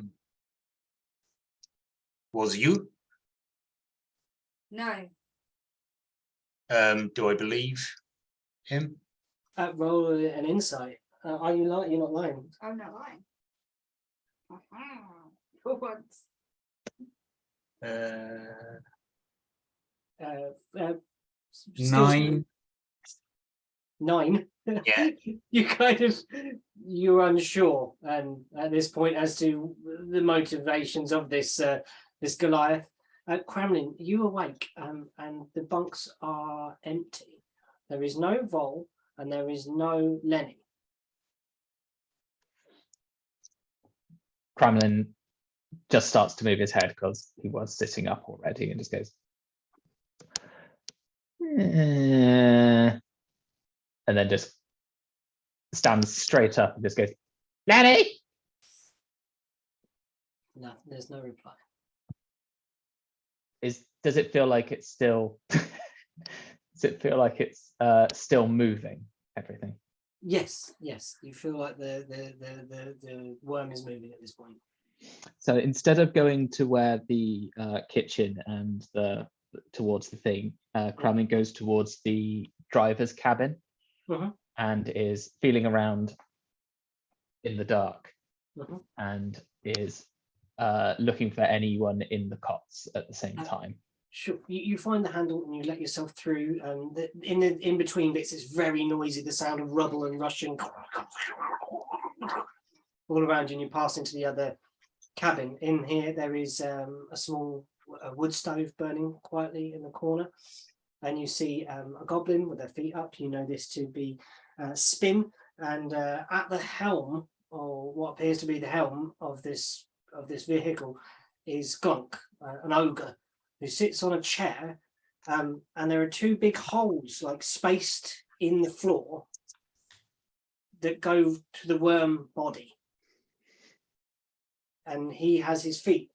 was you? No. Do I believe him? Roll an insight. Are you lying? You're not lying. I'm not lying. For once. Still 9. 9. Yeah. You're unsure, and at this point as to the motivations of this this Goliath. Cramlin, you awake, and the bunks are empty. There is no Vol and there is no Lenny. Kremlin just starts to move his head because he was sitting up already and just goes. And then just stands straight up and just goes, Lenny! No, there's no reply. Does it feel like it's still does it feel like it's still moving everything? Yes, you feel like the worm is moving at this point. So instead of going to where the kitchen and towards the thing, Kremlin goes towards the driver's cabin and is feeling around in the dark and is looking for anyone in the cots at the same time. Sure, you find the handle and you let yourself through. In between bits, it's very noisy. The sound of rubble and rushing all around you, and you pass into the other cabin. In here, there is a small wood stove burning quietly in the corner, and you see a goblin with their feet up. You know this to be Spin, and at the helm, or what appears to be the helm of this vehicle, is Glunk, an ogre, who sits on a chair, and there are two big holes like spaced in the floor that go to the worm body, and he has his feet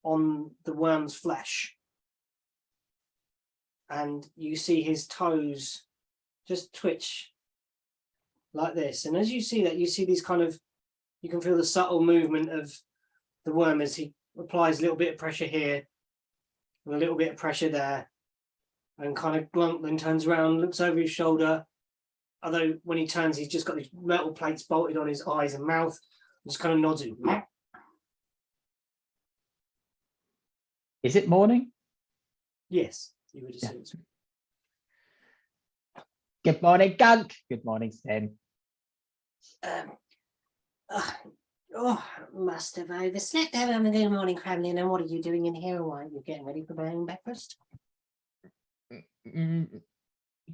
on the worm's flesh, and you see his toes just twitch like this, and as you see that, you see these kind of, you can feel the subtle movement of the worm as he applies a little bit of pressure here and a little bit of pressure there, and kind of Glunk then turns around, looks over his shoulder, although when he turns he's just got these metal plates bolted on his eyes and mouth, and just kind of nods. Is it morning? Yes, you would assume. Good morning, Gunk. Good morning, Spin. Must have overslept. Good morning, Kremlin. And what are you doing in here? Why are you getting ready for preparing breakfast?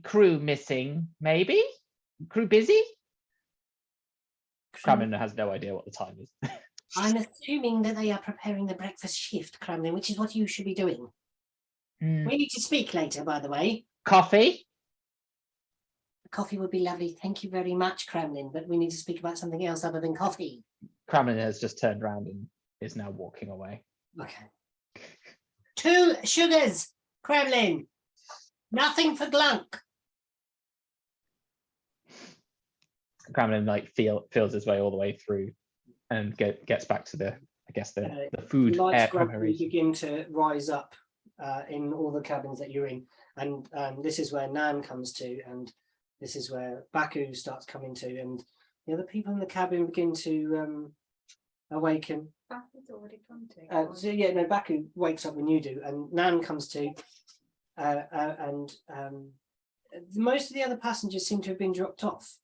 Crew missing, maybe? Crew busy? Kremlin has no idea what the time is. I'm assuming that they are preparing the breakfast shift, Kremlin, which is what you should be doing. We need to speak later, by the way. Coffee? Coffee would be lovely. Thank you very much, Kremlin, but we need to speak about something else other than coffee. Kremlin has just turned around and is now walking away. Okay. 2 sugars, Kremlin. Nothing for Glunk. Kremlin like feels his way all the way through and gets back to the the food Lights air gradually preparation. begin to rise up in all the cabins that you're in, and this is where Nan comes to, and this is where Baku starts coming to, and the other people in the cabin begin to awaken. Baku's already come to. So yeah, no, Baku wakes up when you do, and Nan comes to, and most of the other passengers seem to have been dropped off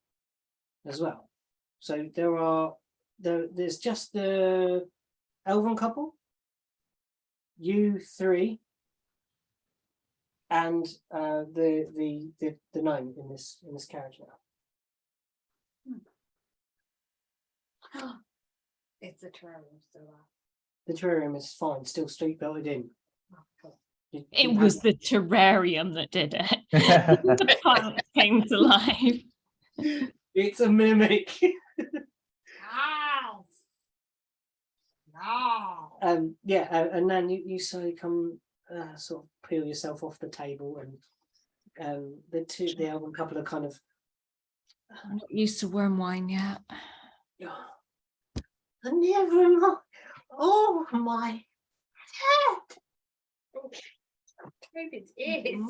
as well. So there's just the Elven couple, you 3, and the gnome in this carriage now. It's the terrarium still out. The terrarium is fine, still street belted in. It was the terrarium that did it. The plant came to life. It's a mimic. No. Yeah, and then you slowly come sort of peel yourself off the table, and the Elven couple are kind of I'm not used to worm wine yet. never mind. Oh my head. David's ears.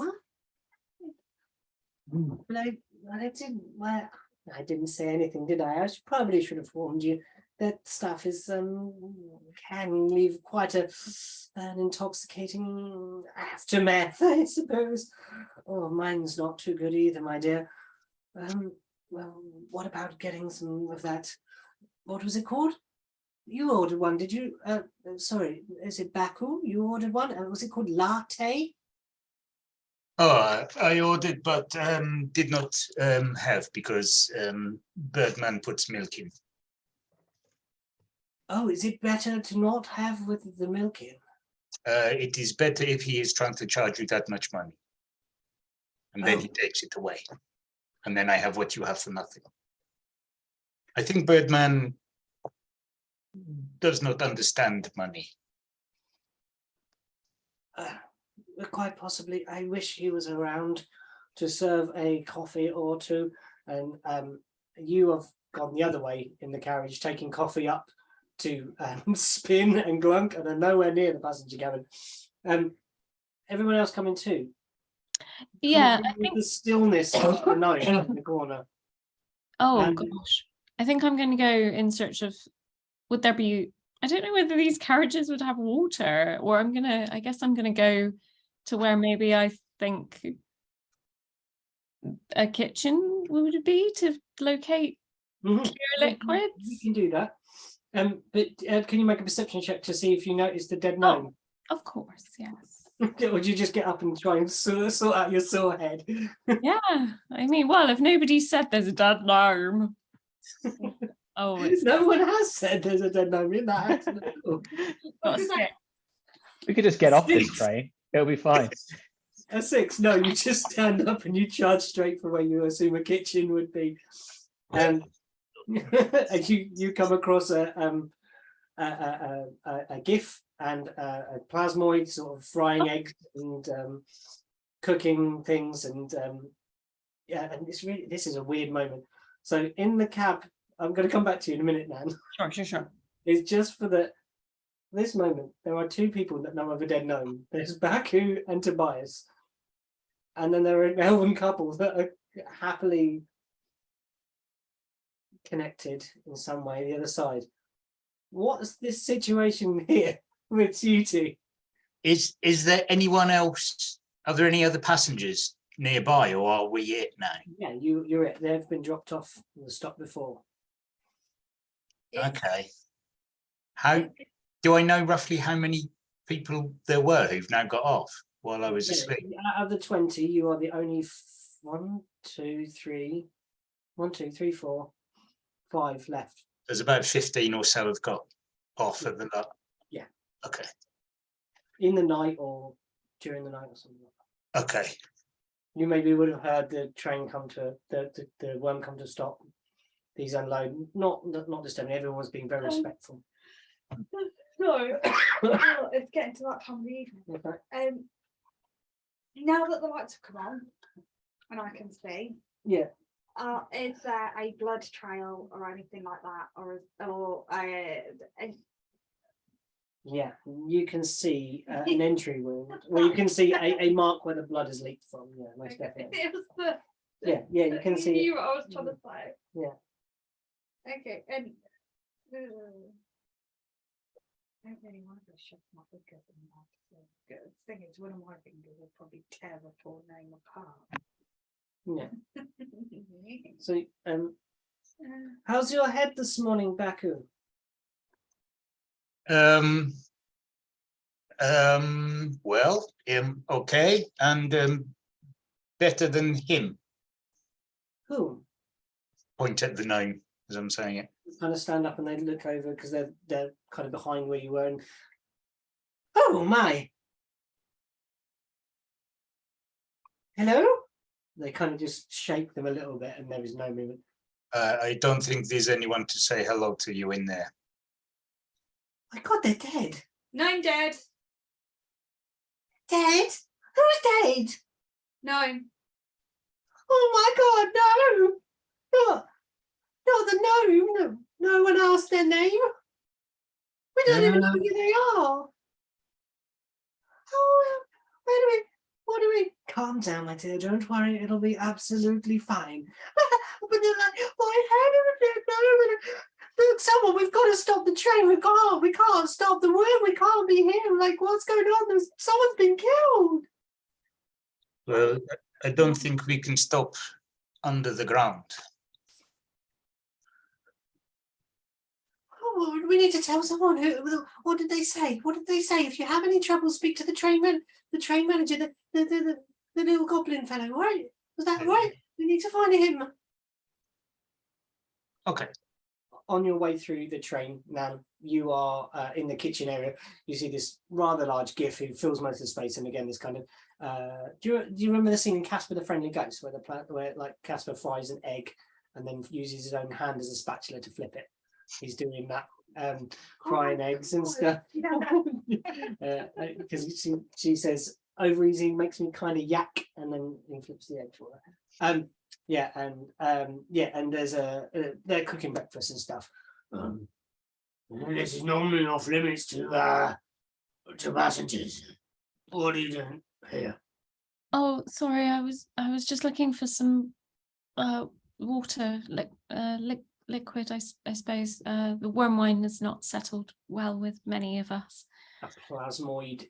I didn't say anything, did I? Probably should have warned you. That stuff is can leave quite an intoxicating aftermath, I suppose. Oh, mine's not too good either, my dear. Well, what about getting some of that? What was it called? You ordered one, did you? Sorry, is it Baku? You ordered one? Was it called latte? Oh, I ordered, but did not have because Birdman puts milk in. Oh, is it better to not have with the milk in? It is better if he is trying to charge you that much money. And then Oh. he takes it away. And then I have what you have for nothing. I think Birdman does not understand money. Quite possibly. I wish he was around to serve a coffee or two. And you have gone the other way in the carriage, taking coffee up to Spin and Glunk, and are nowhere near the passenger cabin. Everyone else coming too. Yeah, With I think. the stillness of the night in the corner. Oh and- gosh, I think I'm going to go in search of. Would there be? I don't know whether these carriages would have water, or I guess I'm gonna go to where maybe I think a kitchen would be to locate Mhm. clear You liquids. can do that. But can you make a perception check to see if you notice the dead gnome? Of course, yes. Or would you just get up and try and sort out your sore head? Yeah, I mean, well, if nobody said there's a dead gnome. Oh, it's No one has said there's a dead gnome in that accident. got sick. We could just get off this Six. train. It'll be fine. A 6? No, you just stand up and you charge straight for where you assume a kitchen would be. And you come across a GIF and a plasmoid sort of frying eggs and cooking things, and yeah, and this is a weird moment. So in the cab, I'm going to come back to you in a minute, Nan. Sure. It's just for this moment. There are 2 people that know of a dead gnome. There's Baku and Tobias, and then there are an elven couple that are happily connected in some way. The other side. What's this situation here with you 2? Is there anyone else? Are there any other passengers nearby, or are we it now? Yeah, you're it. They've been dropped off in the stop before. Okay. How do I know roughly how many people there were who've now got off while I was Yeah, asleep? out of the 20, you are the only 1, 2, 3, 4, 5 left. There's about 15 or so have got off at the lot. Yeah. Okay. In the night or during the night or something like that. Okay. You maybe would have heard the train come to the worm come to stop these unload. Not disturbing. Everyone's being very respectful. No, it's getting to that time of the evening. Okay. Now that the lights have come on and I can see, Yeah. is there a blood trail or anything like that, or Yeah, you can see an entry wound. Well, you can see a mark where the blood has leaked from. Yeah, most definitely. It was the Yeah, you can you see. knew what I was trying to say. Yeah. Okay, and I don't really want to shove my fingers in that. So the thing is, one of my fingers will probably tear the poor name apart. Yeah. So, how's your head this morning, Baku? Well, okay, and better than him. Who? Point at the gnome as I'm saying it. Kind of stand up and they look over because they're kind of behind where you were. And oh my! Hello? They kind of just shake them a little bit, and there is no movement. I don't think there's anyone to say hello to you in there. My God, they're dead. No, I'm dead. Dead? Who's dead? No. Oh my God, no! Not the gnome. No one asked their name. We don't even know who they are. Oh, what do we? Calm down, my dear. Don't worry. It'll be absolutely fine. But they're like, my head. Look, someone, we've got to stop the train. We can't stop the wind. We can't be here. Like, what's going on? Someone's been killed. Well, I don't think we can stop under the ground. Oh, we need to tell someone. What did they say? What did they say? If you have any trouble, speak to the train manager, the little goblin fellow. Right? Was that right? We need to find him. Okay. On your way through the train, now you are in the kitchen area. You see this rather large gif who fills most of the space, and again, this kind of. Do you remember the scene in Casper the Friendly Ghost where like Casper fries an egg and then uses his own hand as a spatula to flip it? He's doing that, frying eggs and stuff. Because she says over easy makes me kind of yak, and then he flips the egg for her. And there's they're cooking breakfast and stuff. This is normally off limits to passengers. What are you doing here? Oh, sorry, I was just looking for some water, liquid, I suppose. The worm wine has not settled well with many of us. A plasmoid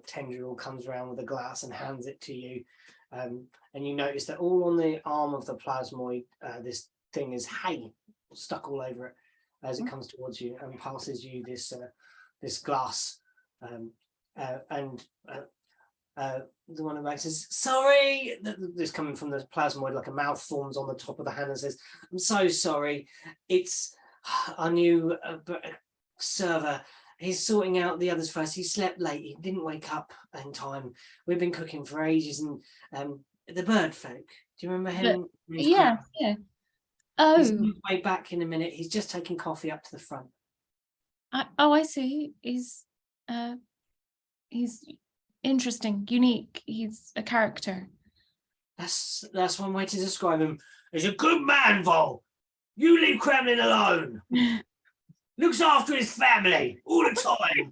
tendril comes around with a glass and hands it to you. And you notice that all on the arm of the plasmoid, this thing is hay stuck all over it as it comes towards you and passes you this glass. The one about says, sorry, this coming from the plasmoid, like a mouth forms on the top of the hand and says, I'm so sorry. It's our new server. He's sorting out the others first. He slept late. He didn't wake up in time. We've been cooking for ages. And the bird folk, do you remember him? Yeah. Oh. He's on his way back in a minute. He's just taking coffee up to the front. I see. He's interesting, unique. He's a character. That's one way to describe him. He's a good man, Vol. You leave Kremlin alone. Looks after his family all the time.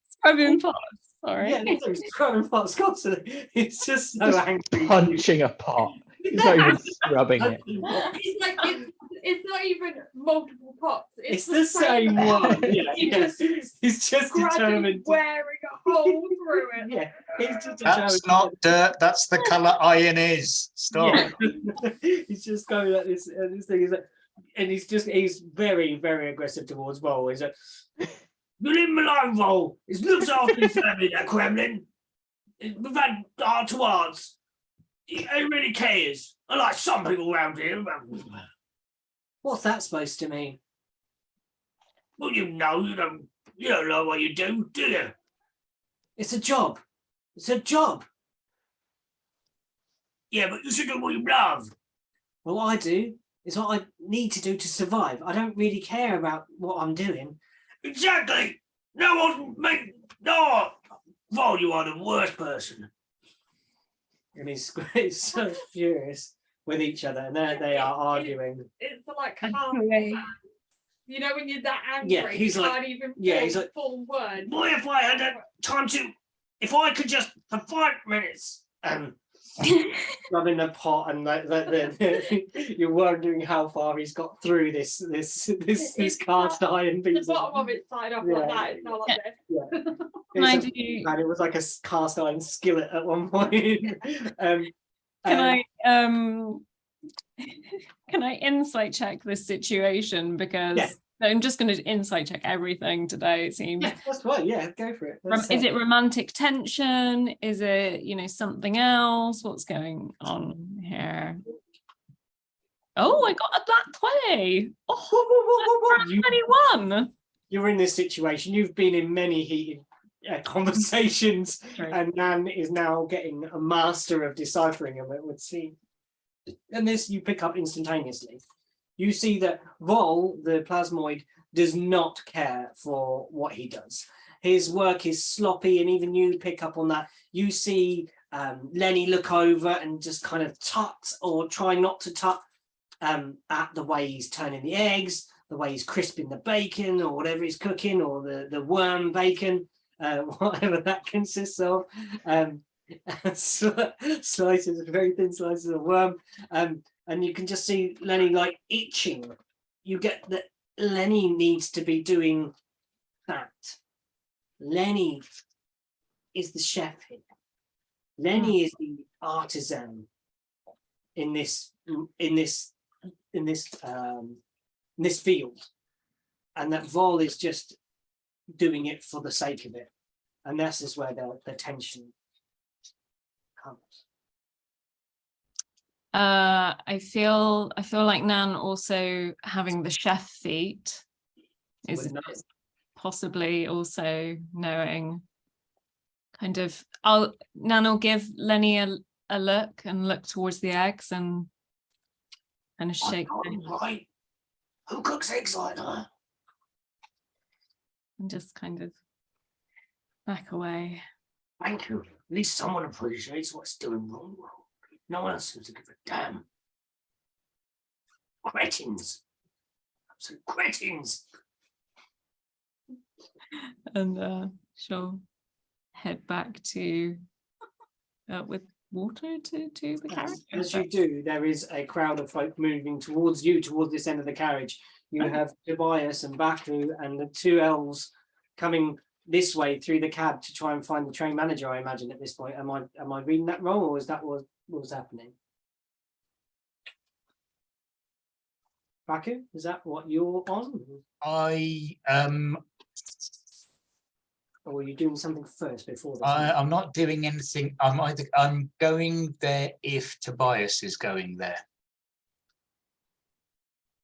Scrubbing pots, sorry. Yeah, he's scrubbing pots constantly. He's just so angry. Punching a pot. He's not even scrubbing it. It's like it's not even multiple pots. It's the same one. Yeah, he's just determined. Wearing a hole through it. Yeah, he's just That's not dirt. That's the colour iron is. Stop. Yeah. He's just going like this. Thing is, and he's very, very aggressive towards Vol. He's like, you leave him alone, Vol. He looks after his family, that Kremlin. We've had heart to hearts. He really cares. Unlike some people around here. What's that supposed to mean? Well, you don't know what you do you? It's a job. It's a job. Yeah, but you should do what you love. Well, what I do is what I need to do to survive. I don't really care about what I'm doing. Exactly. No one make no. Vol, you are the worst person. And he's so furious with each other, and there they are arguing. It's like half. You know when you're that angry, Yeah, he's you like- can't even yeah, form he's like, full words. Boy, if I had time to, if I could just for 5 minutes, rubbing the pot, and you're wondering how far he's got through this cast iron The piece. bottom of it side up Yeah, like that. It's not like this. Can I It's a- do? and it was like a cast iron skillet at one point. Can I insight check this situation, because Yeah. I'm just going to insight check everything today, it seems. Yeah, that's right. Yeah, go for it. Let's, Is it romantic tension? Is it, something else? What's going on here? Oh, I got a black 20. Oh, You- 21. You're in this situation. You've been in many heated conversations, Right. and Nan is now getting a master of deciphering them, it would seem. And this you pick up instantaneously. You see that Vol, the plasmoid, does not care for what he does. His work is sloppy, and even you pick up on that. You see Lenny look over and just kind of tut or try not to tut at the way he's turning the eggs, the way he's crisping the bacon or whatever he's cooking, or the worm bacon, whatever that consists of. Slices, very thin slices of worm. And you can just see Lenny like itching. You get that Lenny needs to be doing that. Lenny is the chef here. Lenny is the artisan in this field, and that Vol is just doing it for the sake of it, and this is where the tension comes. I feel like Nan also having the chef feat is Would know. possibly also knowing kind of. Nan will give Lenny a look and look towards the eggs and kind of shake Right. Who cooks eggs like that? and just kind of back away. Thank you. At least someone appreciates what's doing wrong. No one else seems to give a damn. Cretins. Absolute cretins. And she'll head back to with water to the carriage. As you do, there is a crowd of folk moving towards you, towards this end of the carriage. You have Tobias and Baku and the 2 elves coming this way through the cab to try and find the train manager, I imagine, at this point. Am I reading that wrong, or is that what was happening? Baku, is that what you're on? Or were you doing something first before this? I'm not doing anything. I'm going there if Tobias is going there.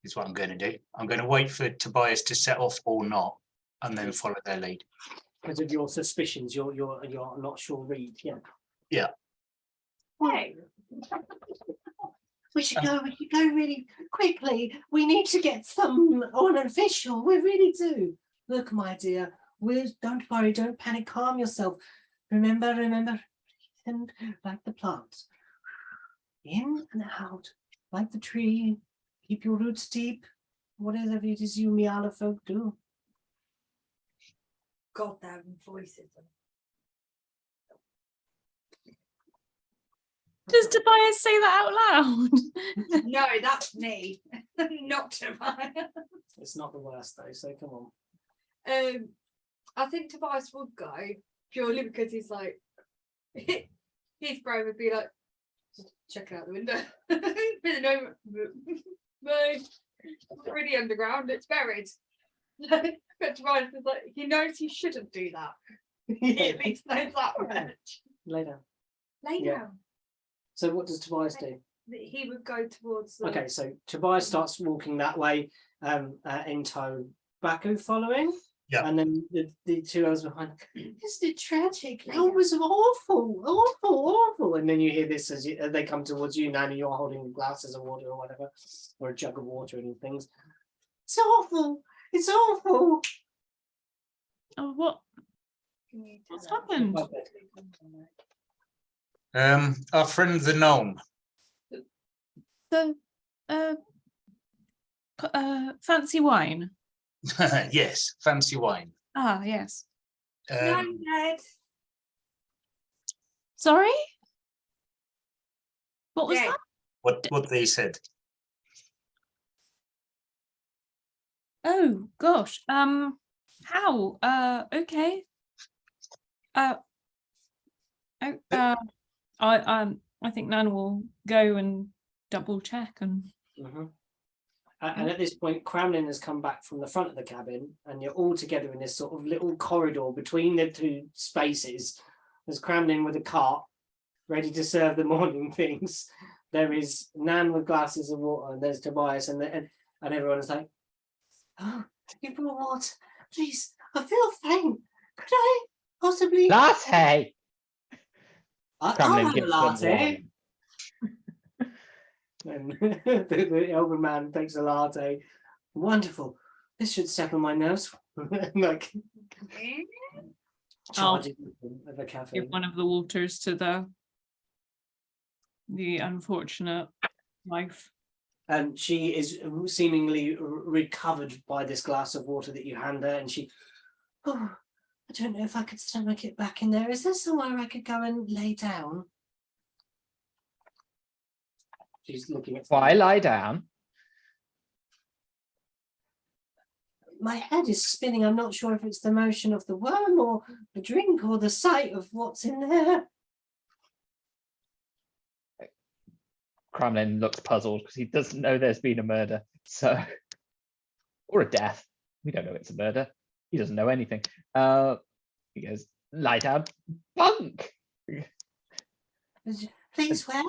Is what I'm going to do. I'm going to wait for Tobias to set off or not, and then follow their lead. Because of your suspicions, you're not sure, Reed. Yeah. Yeah. Hey. We should go really quickly. We need to get some on an official. We really do. Look, my dear, don't worry, don't panic, calm yourself. Remember, and like the plants. In and out, like the tree. Keep your roots deep. Whatever it is you Miala folk do. God, their voices. Does Tobias say that out loud? No, that's me, not Tobias. It's not the worst though, so come on. I think Tobias would go purely because he's like, his brain would be like, just check it out the window. But no, it's really underground. It's buried. But Tobias is like, he knows he shouldn't do that. He at least knows that much. Later. Lay Yeah. down. So what does Tobias do? He would go towards the. Okay, so Tobias starts walking that way, in tow. Baku following. Yeah. And then the two others behind, isn't it tragic? It was awful, awful, awful. And then you hear this as they come towards you, Nan, and you're holding glasses of water or whatever, or a jug of water and things. It's awful. It's awful. Oh, what's happened? Our friend the gnome. The fancy wine. Yes, fancy wine. Ah, yes. No, Um, Ned. Sorry? What was Yeah. that? what they said. Oh gosh. How? Okay. I think Nan will go and double check and Mhm. And at this point, Cramlin has come back from the front of the cabin, and you're all together in this sort of little corridor between the two spaces. There's Cramlin with a cart, ready to serve the morning things. There is Nan with glasses of water, and there's Tobias, and everyone is like, "Oh, you brought water, please. I feel faint. Could I possibly?" Latte. I'll Kremlin have a gives them latte. wine. And the elder man takes a latte. Wonderful. This should settle my nerves. Like charging of a give caffeine. one of the waters to the unfortunate wife. And she is seemingly recovered by this glass of water that you hand her, and she, oh, I don't know if I could stomach it back in there. Is there somewhere I could go and lay down? She's looking at. Why lie down? My head is spinning. I'm not sure if it's the motion of the worm or the drink or the sight of what's in there. Kremlin looks puzzled because he doesn't know there's been a murder. So, or a death. We don't know it's a murder. He doesn't know anything. He goes, lie down, bunk. Please, where?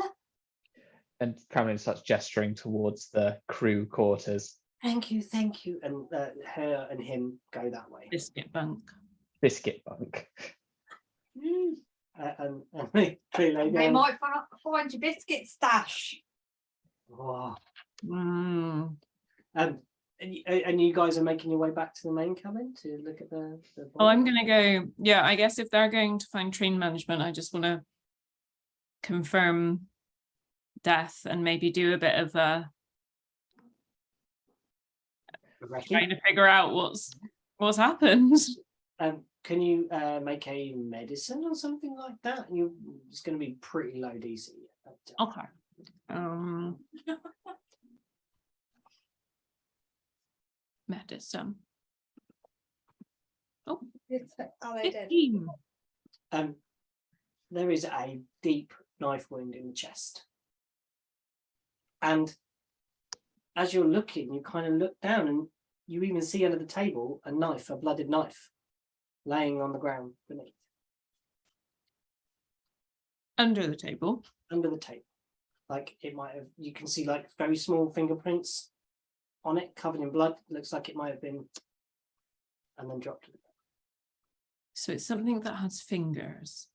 And Kremlin starts gesturing towards the crew quarters. Thank you, thank you. And her and him go that way. Biscuit bunk. Biscuit bunk. And they lay They down. might find your biscuit stash. Oh. Mm. And you guys are making your way back to the main cabin to look at the Oh, I'm gonna go. Yeah, I guess if they're going to find train management, I just want to confirm death and maybe do a bit of trying to figure out what's happened. Can you make a medicine or something like that? It's going to be pretty low DC. Okay. Medicine. Oh, Are they dead? 15. There is a deep knife wound in the chest. And as you're looking, you kind of look down and you even see under the table a knife, a blooded knife, laying on the ground beneath. Under the table. Under the table. Like it might have, you can see like very small fingerprints on it, covered in blood. Looks like it might have been, and then dropped. So it's something that has fingers.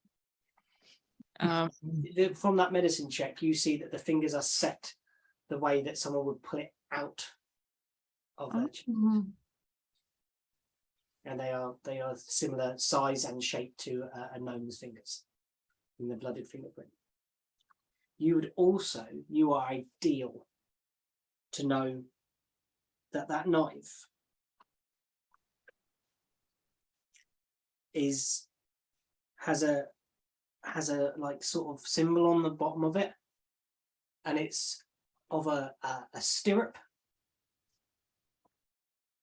From that medicine check, you see that the fingers are set the way that someone would pull it out of their chest. And they are similar size and shape to a gnome's fingers in the blooded fingerprint. You are ideal to know that knife has a like sort of symbol on the bottom of it, and it's of a stirrup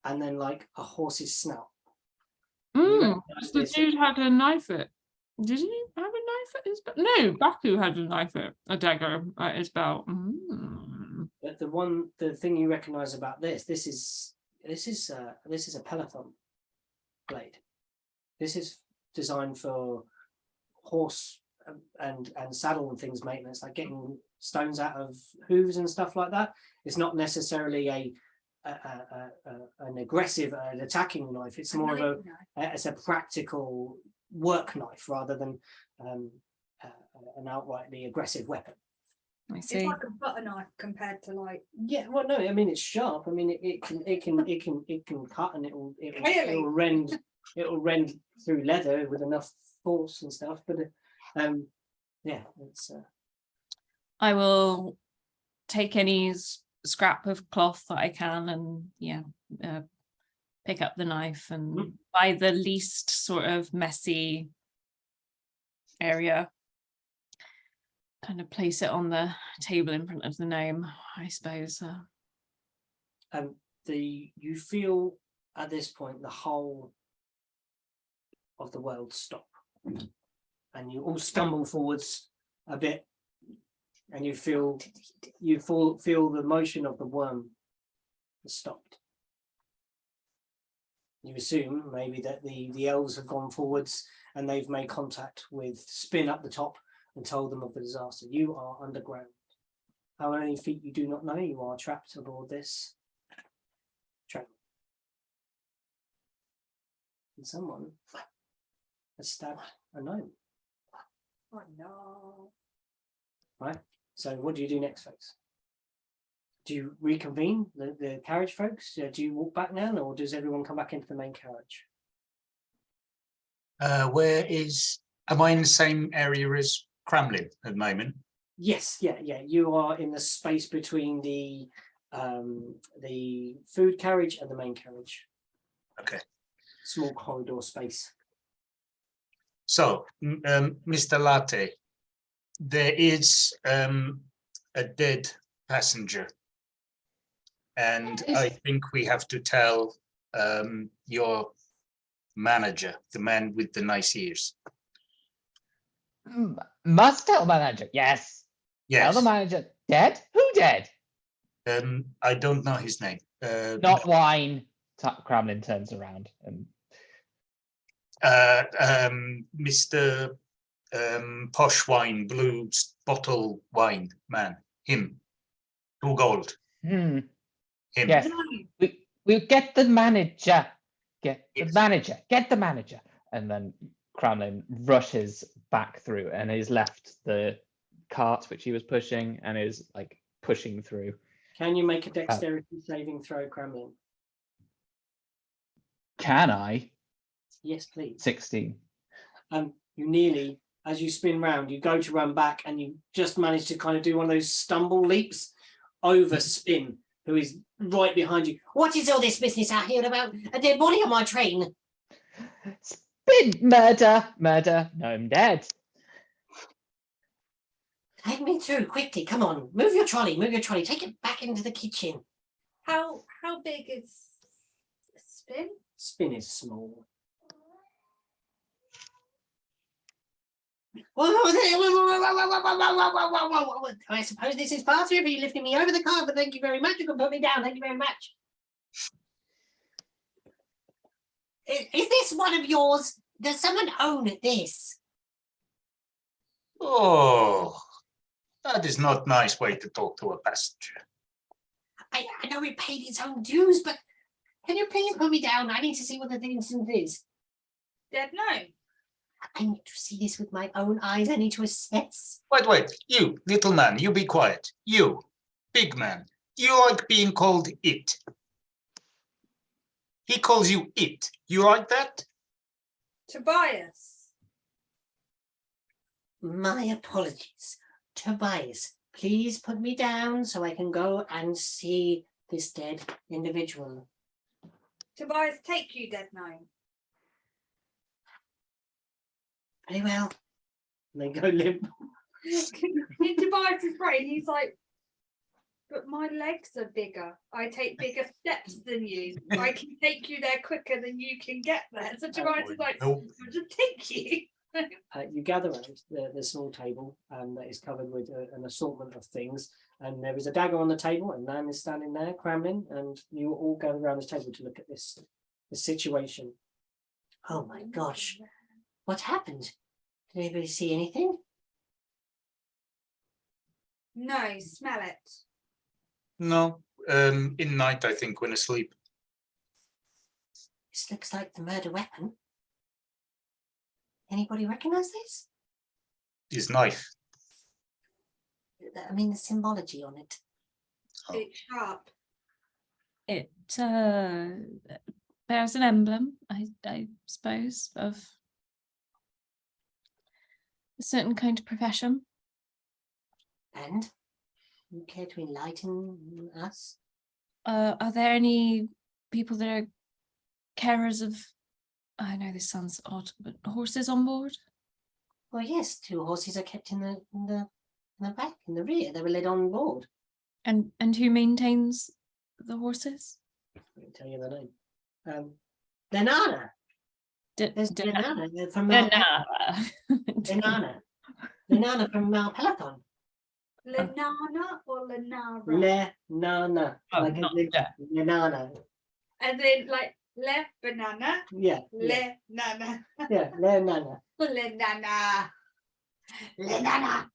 and then like a horse's snout. The dude had a knife at. Did he have a knife at his belt? No, Baku had a dagger at his belt. But the thing you recognise about this is a peloton blade. This is designed for horse and saddle and things maintenance, like getting stones out of hooves and stuff like that. It's not necessarily a an aggressive, an attacking knife. It's more of it's a practical work knife rather than an outrightly aggressive weapon. I It's see. like a butter knife compared to like. Yeah, well, no, I mean it's sharp. I mean it can cut, and it'll rend through leather with enough force and stuff. But yeah, it's. I will take any scrap of cloth that I can and pick up the knife and by the least sort of messy area, kind of place it on the table in front of the gnome, I suppose. You feel at this point the whole of the world stop, and you all stumble forwards a bit, and you feel the motion of the worm has stopped. You assume maybe that the elves have gone forwards and they've made contact with Spin up the top and told them of the disaster. You are underground. How many feet you do not know, you are trapped aboard this train. And someone has stabbed a gnome. Oh no. Right? So what do you do next, folks? Do you reconvene the carriage, folks? Do you walk back now, or does everyone come back into the main carriage? Am I in the same area as Kremlin at the moment? Yes, yeah. You are in the space between the food carriage and the main carriage. Okay. Small corridor space. So, Mr. Latte, there is a dead passenger, and I think we have to tell your manager, the man with the nice ears. Must tell manager. Yes. Tell Yes. the manager. Dead? Who dead? I don't know his name. Not wine. Kremlin turns around and Mr. Posh Wine, blue bottle wine man. Him. 2 gold. Him. yes. We'll get the manager. Get the Yes. manager. Get the manager. And then Kremlin rushes back through and is left the cart which he was pushing and is like pushing through. Can you make a dexterity saving throw, Kremlin? Can I? Yes, please. 16. You nearly, as you spin round, you go to run back, and you just manage to kind of do one of those stumble leaps over Spin, who is right behind you. What is all this business out here about a dead body on my train? Spin! Murder! Murder! No, I'm dead. Take me through quickly. Come on, move your trolley. Take it back into the kitchen. How big is Spin? Spin is small. I suppose this is far too for you lifting me over the car, but thank you very much. You can put me down. Thank you very much. Is this one of yours? Does someone own this? Oh, that is not a nice way to talk to a passenger. I know it paid its own dues, but can you please put me down? I need to see what the incident is. Dead gnome. I need to see this with my own eyes. I need to assess. Wait, you, little man, you be quiet. You, big man, you like being called it. He calls you it. You like that? Tobias. My apologies. Tobias, please put me down so I can go and see this dead individual. Tobias, take you, dead gnome. Very well. And they go limp. In Tobias's brain, he's like, but my legs are bigger. I take bigger steps than you. I can take you there quicker than you can get there. So Tobias is like, Nope. I'll just take you. You gather around the small table that is covered with an assortment of things, and there is a dagger on the table, and Nan is standing there, Kremlin, and you all gather around this table to look at this situation. Oh my gosh, what happened? Did anybody see anything? No, smell it. No, in night, I think, when asleep. This looks like the murder weapon. Anybody recognize this? His knife. I mean, the symbology on it. It's sharp. It bears an emblem, I suppose, of a certain kind of profession. And you care to enlighten us? Are there any people that are carers of, I know this sounds odd, but horses on board? Well, yes, 2 horses are kept in the back, in the rear. They were led on board. And who maintains the horses? I'll tell you the name. Lenana. There's Lenana from Mount Lenana. Lenana from Mount Peloton. Lenana or Lenara? Lenana. Oh, Like not Lenana. As in like le banana, Yeah. le nana, Yeah, Lenana. le nana. Lenana.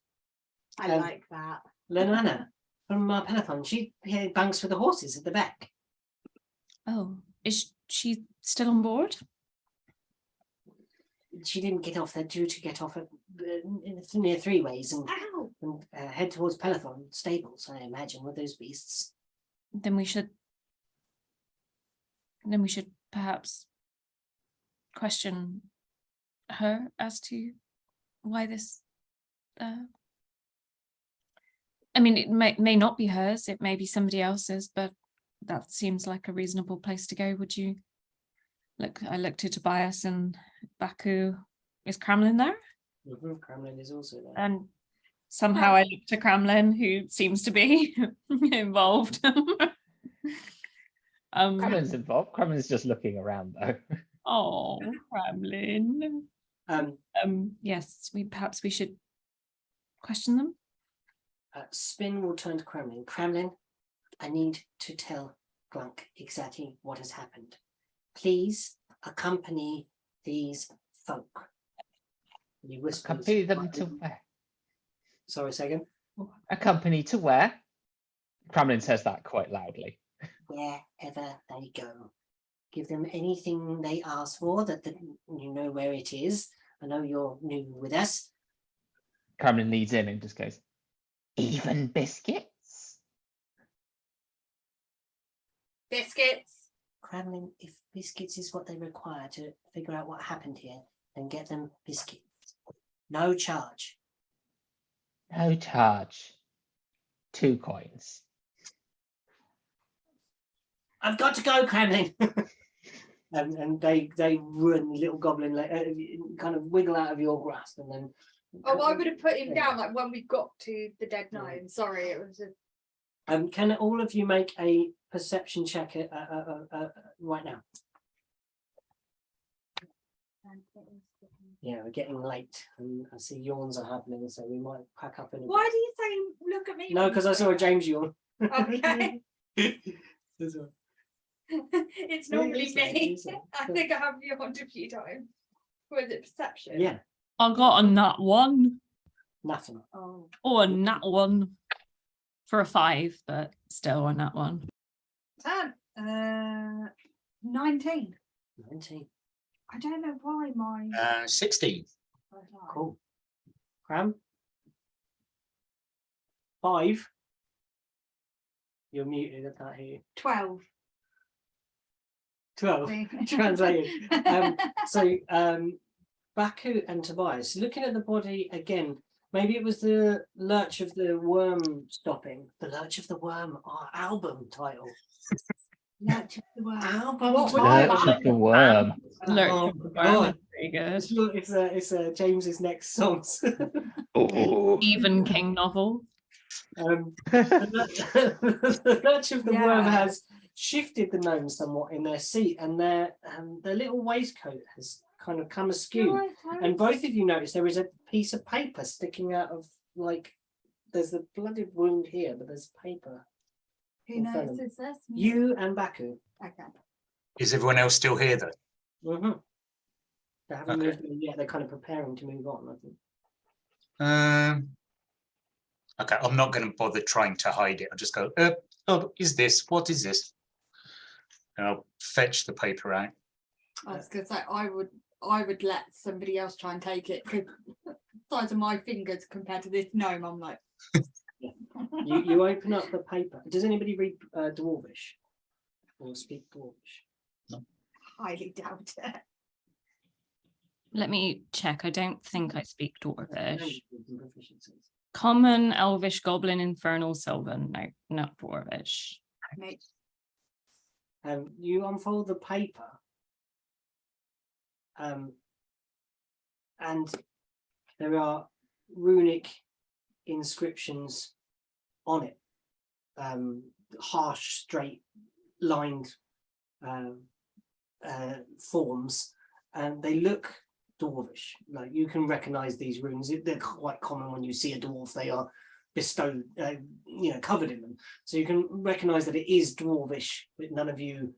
I like that. Lenana from Peloton. She banks for the horses at the back. Oh, is she still on board? She didn't get off. They're due to get off at near Three Ways and, Ow. head towards Peloton stables, I imagine, with those beasts. Then we should perhaps question her as to why this. I mean, it may not be hers. It may be somebody else's, but that seems like a reasonable place to go. Would you look? I looked to Tobias and Baku. Is Kremlin there? Kremlin is also there. And somehow I look to Kremlin, who seems to be involved. Kremlin's involved. Kremlin's just looking around though. Oh, Kremlin. Yes, we should question them. Spin will turn to Kremlin. Kremlin, I need to tell Glunk exactly what has happened. Please accompany these folk. You whisper. Accompany them to where? Sorry, say again. Accompany to where? Kremlin says that quite loudly. Wherever they go. Give them anything they ask for, that you know where it is. I know you're new with us. Kremlin leads in and just goes, even biscuits? Biscuits. Kremlin, if biscuits is what they require to figure out what happened here, then get them biscuits. No charge. No charge. 2 coins. I've got to go, Kremlin. and they run, little goblin, kind of wiggle out of your grasp, and then. Oh, I would have put him down like when we got to the dead gnome. Sorry, it was a. Can all of you make a perception check right now? Yeah, we're getting late, and I see yawns are happening, so we might pack up in a Why bit. do you say look at me? No, because I saw a James yawn. Okay. That's all. It's normally It is, me. it is. I think I have yawned a few times. Was it perception? Yeah, I got a nat 1. nothing. Oh. Oh, a nat 1 for a 5, but still a nat 1. 19. 19. I don't know why my. 16. Cool. Cram. 5. You're muted, I can't hear you. 12. 12. Translated. Baku and Tobias, looking at the body again, maybe it was the lurch of the worm stopping. The Lurch of the Worm, our album title. Lurch of the Worm. Album What would title. Lurch of the Worm. Lurch Oh, of the Worm God. is pretty good. It's James's next songs. Oh. Stephen King novel. The Lurch of the Worm Yeah. has shifted the gnomes somewhat in their seat, and their little waistcoat has kind of come askew. And both of you notice there is a piece of paper sticking out of, like, there's a blooded wound here, but there's paper. Who in front of notices this? You and Baku. Okay. Is everyone else still here though? Mm-hmm. They haven't Okay. moved in yet. They're kind of preparing to move on, I think. Okay, I'm not going to bother trying to hide it. I'll just go, Oh, what is this? And I'll fetch the paper out. I was gonna say I would let somebody else try and take it because the size of my fingers compared to this gnome, I'm like. You open up the paper. Does anybody read Dwarvish or speak Dwarvish? Highly doubt it. Let me check. I don't think I speak Dwarvish. Proficiencies. Common, Elvish, Goblin, Infernal, Sylvan. No, not Dwarvish. Mate, You unfold the paper, and there are runic inscriptions on it, harsh, straight lined forms, and they look dwarvish. Like you can recognize these runes. They're quite common when you see a dwarf. They are bestowed, covered in them. So you can recognize that it is dwarvish, but none of you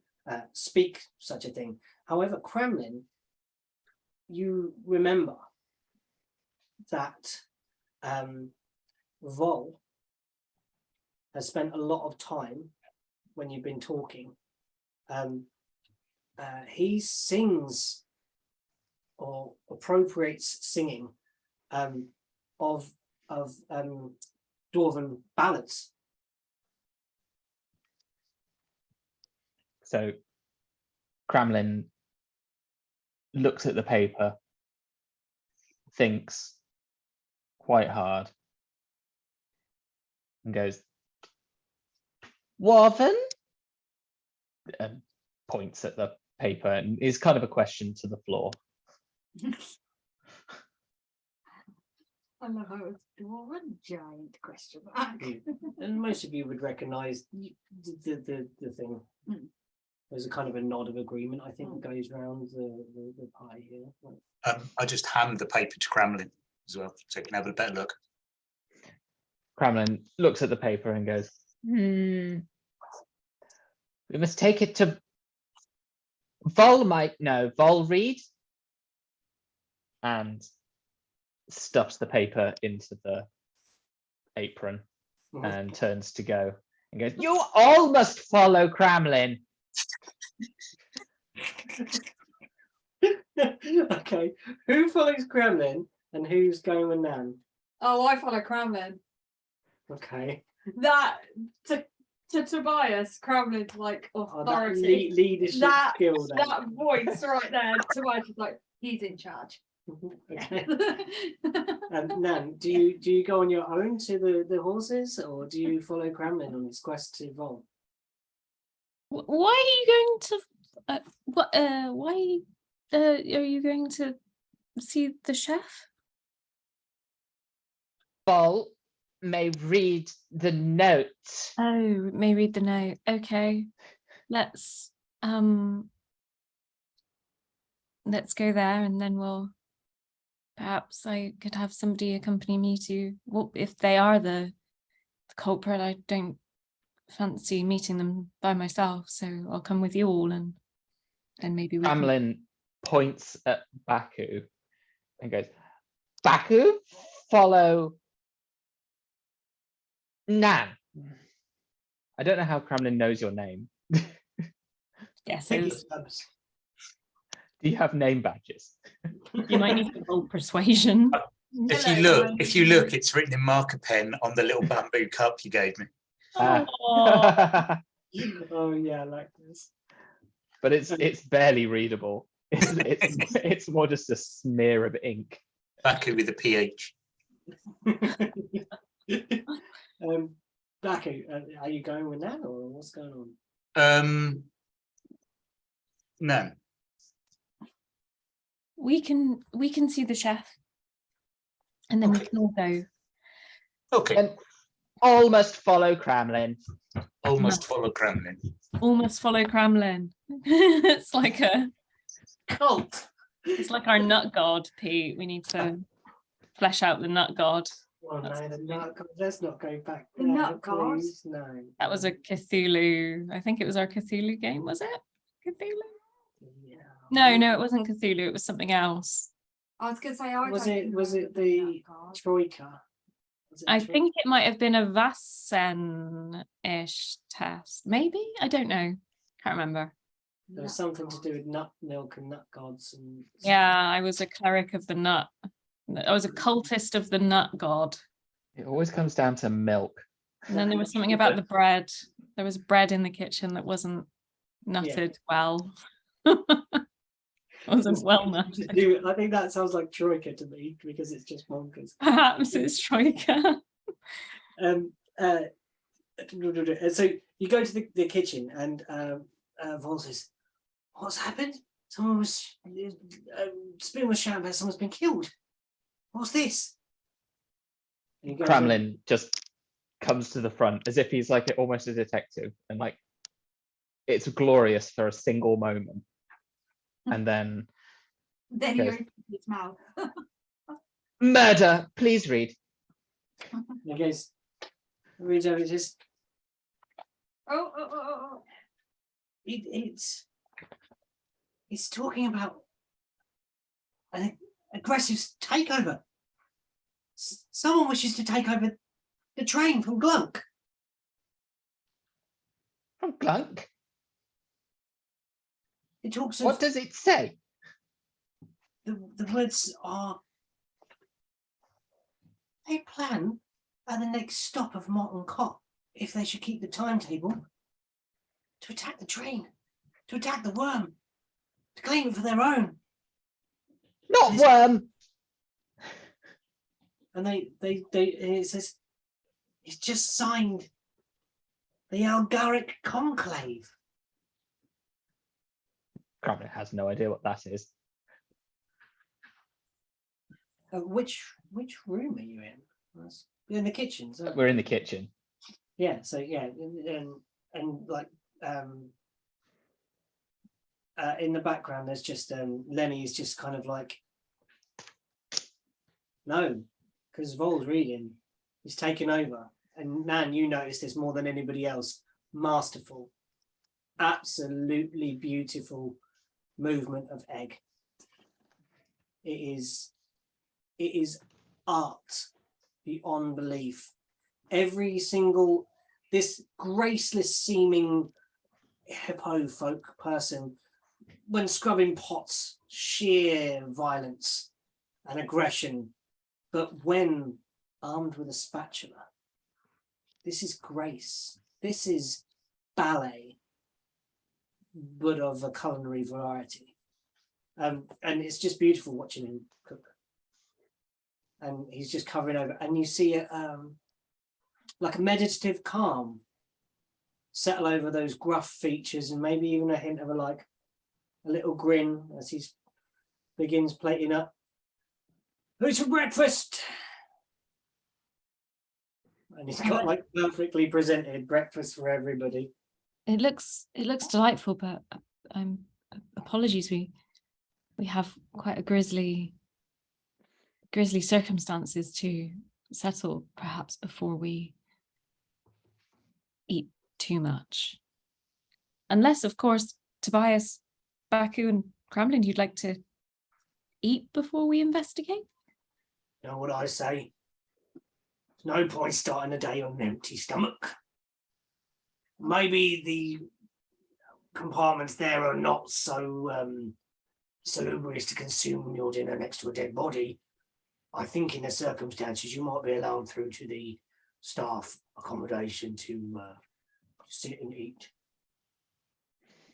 speak such a thing. However, Kremlin, you remember that Vol has spent a lot of time when you've been talking. He sings or appropriates singing of Dwarven ballads. So Kremlin looks at the paper, thinks quite hard, and goes, Dwarven? And points at the paper and is kind of a question to the floor. I love how it's dwarven giant question mark. And most of you would recognize the thing. Mm. There's a kind of a nod of agreement, I think, that goes around the pie here. I just hand the paper to Kremlin as well, so you can have a better look. Kremlin looks at the paper and goes, We must take it to Vol read, and stuffs the paper into the apron and turns to go and goes, You all must follow Kremlin. Okay, who follows Kremlin and who's going with Nan? Oh, I follow Kremlin. Okay. That to Tobias, Kremlin's like Oh, that authority. leadership that skill then. that voice right there, Tobias is like, he's in charge. Okay. Nan, do you go on your own to the horses, or do you follow Kremlin on his quest to Vol? Why are you going to? Why are you going to see the chef? Vol may read the note. Oh, may read the note. Okay, let's go there, and then we'll. Perhaps I could have somebody accompany me to. Well, if they are the culprit, I don't fancy meeting them by myself, so I'll come with you all, and then maybe we can. Kremlin points at Baku and goes, Baku, follow Nan. I don't know how Kremlin knows your name. Guesses. Do you have name badges? You might need to roll persuasion. If you look, it's written in marker pen on the little bamboo cup you gave me. Oh, Oh yeah, I like this. But it's barely readable. It's more just a smear of ink. Baku with a PH. Baku, are you going with Nan, or what's going on? No. we can see the chef, and then we Okay. can all go. Okay. And all must follow Kremlin. Almost follow Kremlin. Almost follow Kremlin. It's like Cult. it's like our nut god, Pete. We need to flesh out the nut god. Oh no, the nut god. Let's not go back The there, nut god? please. No. That was a Cthulhu. I think it was our Cthulhu game, was it? Cthulhu? Yeah. No, it wasn't Cthulhu. It was something else. I was gonna say, I Was don't it remember the nut card. Troika? Was it I true? think it might have been a Vassen-ish test. Maybe? I don't know. Can't remember. There was something to do with nut milk and nut gods and Yeah, I was a cleric of the nut. I was a cultist of the nut god. It always comes down to milk. And then there was something about the bread. There was bread in the kitchen that wasn't nutted well. Wasn't well nutted. I think that sounds like Troika to me because it's just bonkers. Perhaps it's Troika. So you go to the kitchen and Vol says, "What's happened? Someone was Spin was shouting about someone's been killed. What's this?" And he goes, Kremlin just comes to the front as if he's like almost a detective, and like it's glorious for a single moment, and then Then he Yes. opens his mouth. murder. Please read. He goes, reads over, it says, Oh. it's talking about an aggressive takeover. Someone wishes to take over the train from Glunk. From Glunk. It talks of What does it say? the words are they plan at the next stop of Mott and Cott, if they should keep the timetable, to attack the train, to attack the worm, to claim it for their own. Not worm. And it says it's just signed the Algaric Conclave. Kremlin has no idea what that is. Which room are you in? You're in the kitchen. So We're in the kitchen. yeah. So yeah, and like in the background, there's just Lenny is just kind of like no, because Vol's reading. He's taken over, and man, you notice this more than anybody else. Masterful, absolutely beautiful movement of egg. It is art beyond belief. Every single this graceless seeming hippo folk person, when scrubbing pots, sheer violence and aggression, but when armed with a spatula, this is grace. This is ballet, but of a culinary variety. And it's just beautiful watching him cook. And he's just covering over, and you see it like a meditative calm settle over those gruff features, and maybe even a hint of a little grin as he begins plating up. Who's for breakfast? And he's got like perfectly presented breakfast for everybody. It looks delightful, but apologies. We have quite a grisly circumstances to settle, perhaps before we eat too much. Unless, of course, Tobias, Baku, and Kremlin, you'd like to eat before we investigate? You know what I say? There's no point starting a day on an empty stomach. Maybe the compartments there are not so salubrious to consume your dinner next to a dead body. I think in the circumstances you might be allowed through to the staff accommodation to sit and eat.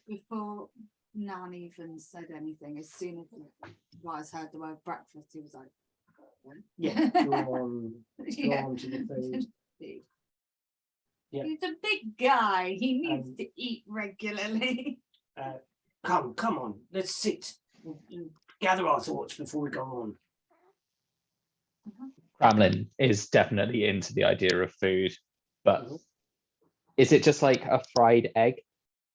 Before Nan even said anything, as soon as Wise heard the word breakfast, he was like, Yeah, go on to the food. Yeah. He's a big guy. He needs to eat regularly. Come on, let's sit and gather our thoughts before we go on. Kremlin is definitely into the idea of food, but Mhm. is it just like a fried egg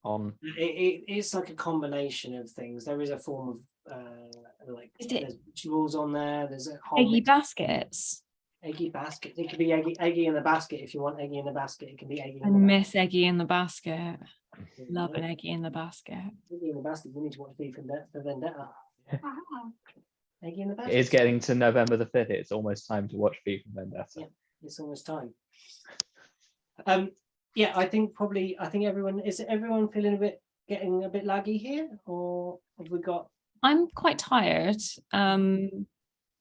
on? It's like a combination of things. There is a form of Is it- there's vegetables on there. There's a whole Eggy mix- baskets. eggy basket. It could be eggy in the basket if you want eggy in the basket. It can be eggy I in the miss Eggy in the basket. basket. Love an Eggy in the basket. Eggy in the basket. You need to watch V for Vendetta. Wow. Eggy in the It basket. is getting to November the 5th. It's almost time to watch V for Vendetta. Yeah. It's almost time. Yeah, I think everyone feeling getting a bit laggy here, or have we got? I'm quite tired.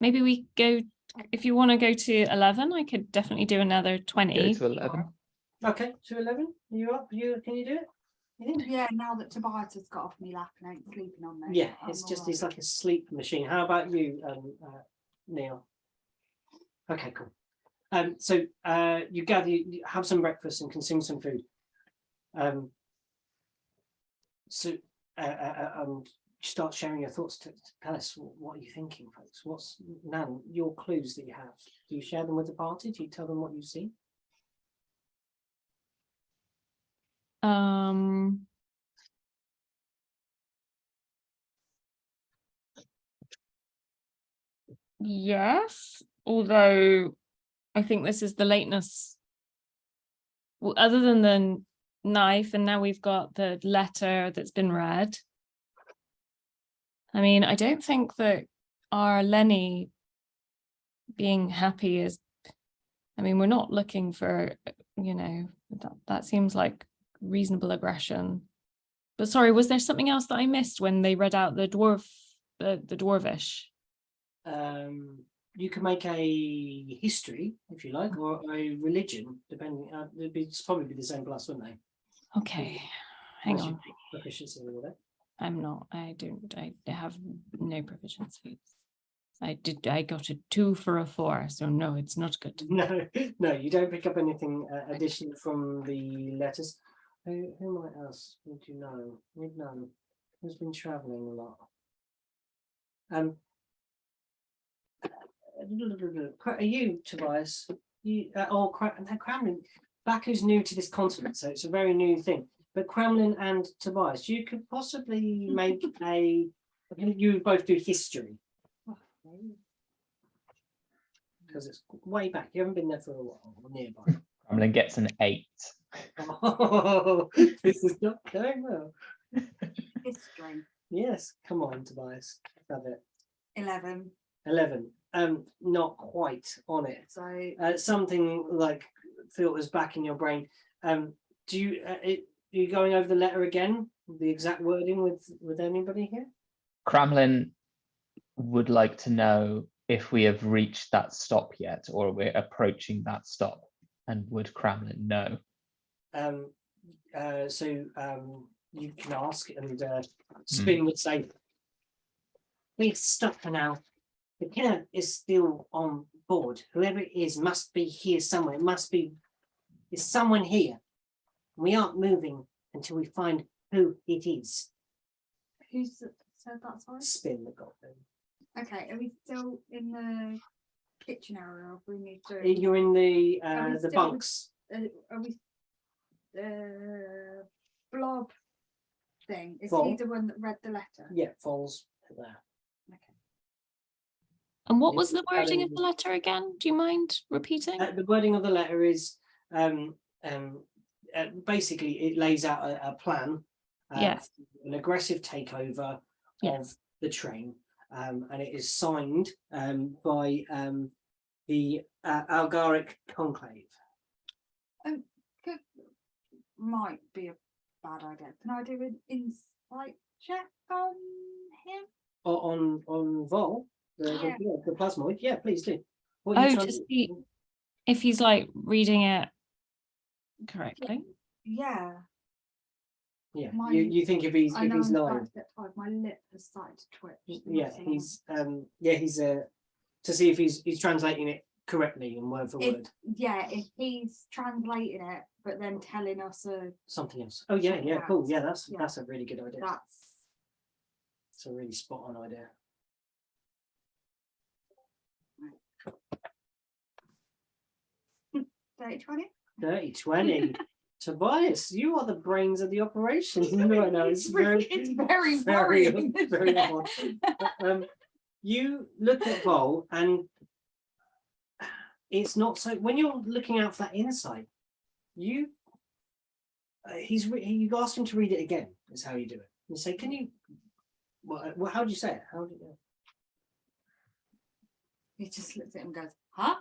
Maybe we go, if you want to go to 11, I could definitely do another Go 20. to 11. Okay, to 11. You up? Can you do it? You think? Yeah, now that Tobias has got off me lap and ain't sleeping on me. Yeah, I'm it's alright. like a sleep machine. How about you, Neil? Okay, cool. So you have some breakfast and consume some food. So start sharing your thoughts. Tell us what are you thinking, folks. What's Nan, your clues that you have? Do you share them with the party? Do you tell them what you see? Yes, although I think this is the lateness. Well, other than the knife, and now we've got the letter that's been read. I mean, I don't think that our Lenny being happy is, I mean, we're not looking for, that seems like reasonable aggression. But sorry, was there something else that I missed when they read out the dwarvish? You can make a history if you like, or a religion, depending. It's probably be the same plus, wouldn't they? Okay, hang on. Proficiency with it. I'm not. I have no proficiency. I got a 2 for a 4, so no, it's not good. No, you don't pick up anything additional from the letters. Who might else would you know? You'd know who's been travelling a lot. Are you, Tobias? You or Kremlin? Baku's new to this continent, so it's a very new thing. But Kremlin and Tobias, you could possibly make a. You both do history because it's way back. You haven't been there for a while, or nearby. Kremlin gets an 8. Oh, this is not going well. History. Yes, come on, Tobias. Have it. 11. 11. Not quite on it. So Something like filters back in your brain. Do you are you going over the letter again? The exact wording with anybody here? Kremlin would like to know if we have reached that stop yet, or we're approaching that stop, and would Kremlin know? You can ask, and Spin would say, "We've stopped for now. The killer is still on board. Whoever it is must be here somewhere. There's someone here. We aren't moving until we find who it is." who said that, sorry? Spin the goblin. Okay, are we still in the kitchen area, or have we moved to? You're in the still- bunks. Are we blob thing? Is Vol. he the one that read the letter? Yeah, falls there. Okay. And what It's was the wording of the letter again? Do you mind repeating? The wording of the letter is basically it lays out a plan. Yes. An aggressive takeover Yes. of the train, and it is signed by the Algaric Conclave. Might be a bad idea. Can I do an insight check on him? Or on Vol, Yeah. the plasmoid. Yeah, please do. What are you Oh, trying to see if he's like reading it correctly. Yeah. Yeah, my- you think if he's I know I'm lying. starting to get tired. My lip has started to twitch. Yeah, he's to see if he's translating it correctly and word for word. If he's translating it but then telling us Something else. Oh yeah, Something yeah, cool. else. Yeah, Yeah. that's a really good idea. that's It's a really spot on idea. dirty 20. 30-20. Tobias, you are the brains of the operation. No, it's very worrying, isn't very it? odd. You look at Vol, and it's not so. When you're looking out for that insight, you asked him to read it again. Is how you do it. You say, "Can you?" Well, how do you say it? How do you? He just looks at him and goes, huh?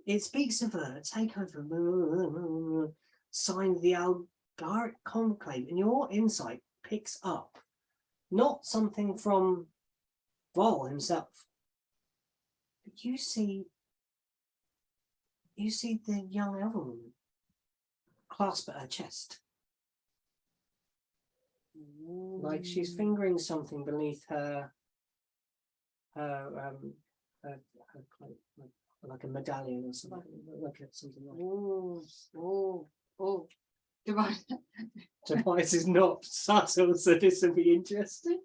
It speaks of a takeover, signed the Algaric Conclave, and your insight picks up not something from Vol himself, but you see the young elven woman clasp at her chest, like she's fingering something beneath her cloak, like a medallion or something, something like. Oh. Device. Device is not subtle, so this will be interesting.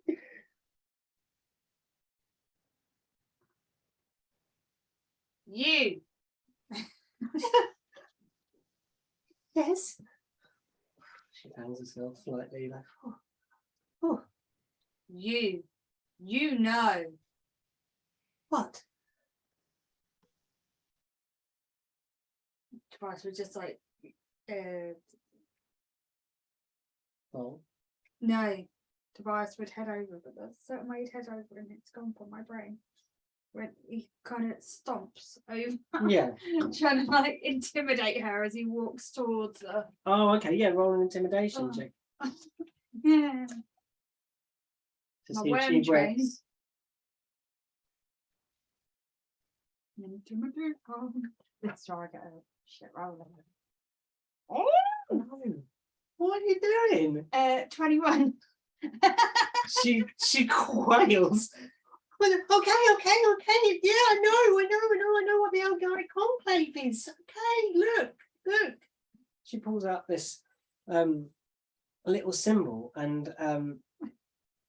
You. Yes. She hangs herself slightly, like, oh, You know. what? Device was just like, Oh, no. Tobias would head over, but there's a certain way he'd head over and it's gone from my brain. When he kind of stomps over, yeah. trying to like intimidate her as he walks towards her. Oh, okay. Yeah, roll an intimidation Oh. check. Yeah. To My see if worm she train. breaks. Let's try and get a shit roll. Oh, what are you doing? 21. She quails. Well, okay. Yeah, I know what the Algaric Conclave is. Okay, look. She pulls out this little symbol, and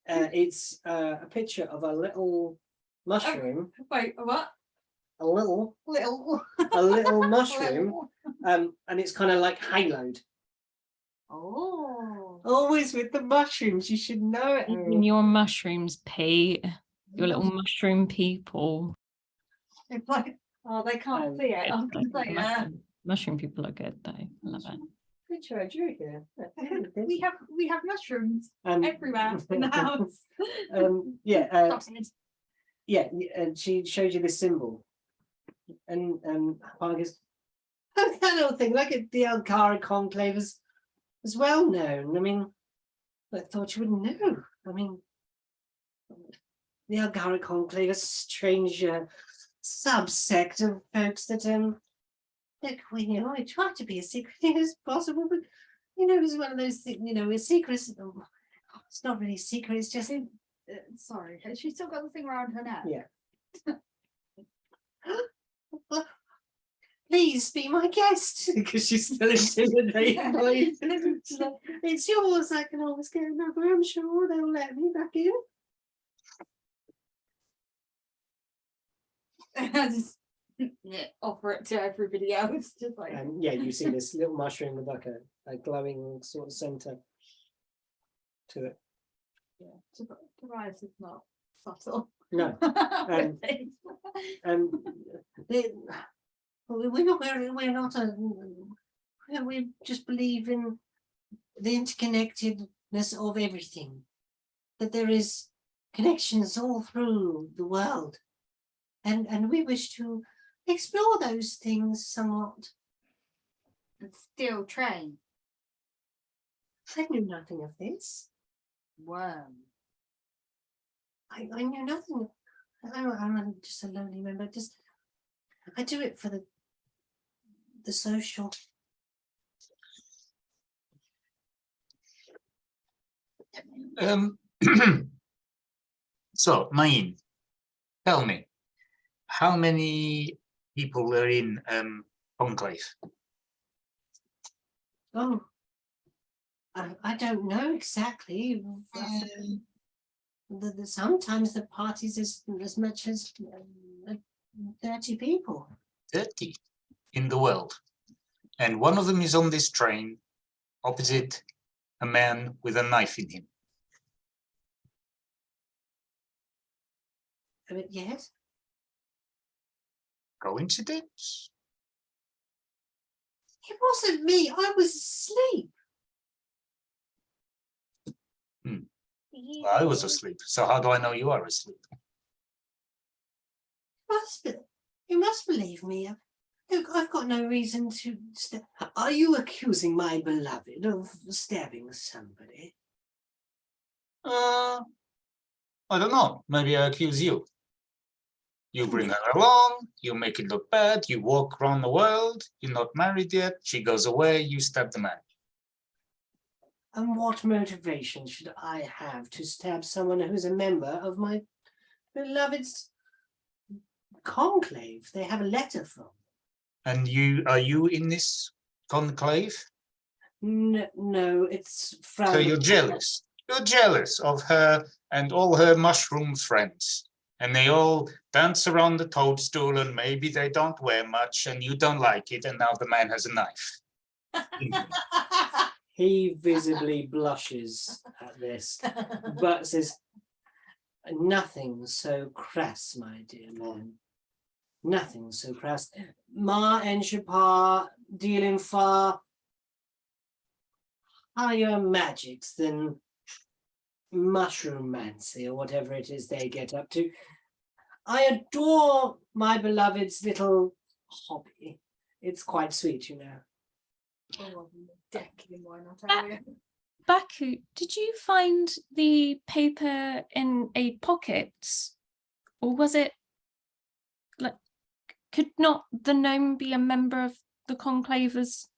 it's a picture of a little mushroom. Wait, what? A little Little. mushroom, and it's kind of like haloed. Oh. Always with the mushrooms, you should know it. In your mushrooms, Pete. Your little mushroom people. It's like, oh, they can't see it. I'm just like, Mushroom people are good though. I love it. Good try, Drew here. we have mushrooms Um, everywhere in the house. And she showed you this symbol, and Hana goes, "Oh, that little thing, like at the Algaric Conclave is well known. I mean, I thought you would know. I mean, the Algaric Conclave is a strange subsect of folks that look, we try to be as secretive as possible, but it's one of those things. We're secrets. It's not really secret. It's just Sorry, has she still got the thing around her neck? yeah." Well, please be my guest, because she's still intimidated by it. She's like, it's yours. I can always get another. I'm sure they'll let me back in. Just offer it to everybody else, just like. And yeah, you see this little mushroom with like a glowing sort of center to it. Yeah, Tobias is not subtle. No, With things. we're not we just believe in the interconnectedness of everything. That there is connections all through the world, and we wish to explore those things somewhat. And steel train. I knew nothing of this. Worm. I knew nothing. I'm just a lonely member. I do it for the social. So, Nain, tell me, how many people are in Conclave? Oh, I don't know exactly. Sometimes the party's as much as 30 people. 30 in the world. And one of them is on this train, opposite a man with a knife in him. Yes. Coincidence? It wasn't me. I was asleep. Well, I was asleep, so how do I know you are asleep? You must believe me. Look, I've got no reason to. Are you accusing my beloved of stabbing somebody? I don't know. Maybe I accuse you. You bring her along, you make it look bad, you walk around the world, you're not married yet, she goes away, you stab the man. And what motivation should I have to stab someone who's a member of my beloved's conclave? They have a letter from. And are you in this conclave? No, it's from. So you're jealous. You're jealous of her and all her mushroom friends. And they all dance around the toadstool and maybe they don't wear much and you don't like it. And now the man has a knife. He visibly blushes at this, but says, nothing so crass, my dear man. Nothing so crass. Ma and Shapar deal in far higher magics than mushroom-mancy or whatever it is they get up to. I adore my beloved's little hobby. It's quite sweet, you know. Oh, decking one, I'll tell you. Baku, did you find the paper in a pocket? Or was it like, could not the gnome be a member of the conclave as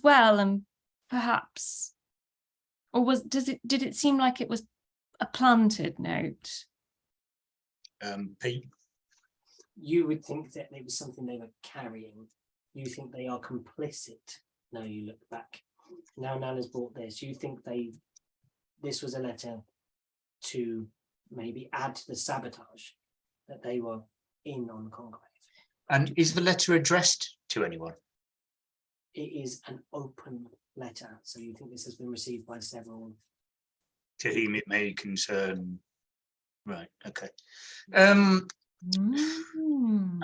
well? And perhaps, or did it seem like it was a planted note? Pete. You would think that it was something they were carrying. You think they are complicit. Now you look back. Now Nana's bought this. You think this was a letter to maybe add to the sabotage that they were in on Conclave. And is the letter addressed to anyone? It is an open letter. So you think this has been received by several. To whom it may concern. Right, okay. I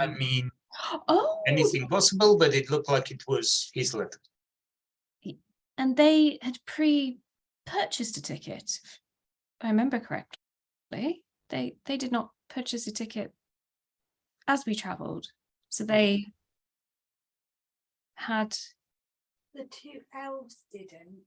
mean, Oh, anything possible, but it looked like it was his letter. and they had pre-purchased a ticket, if I remember correctly. They did not purchase a ticket as we travelled, so they had. The two elves didn't.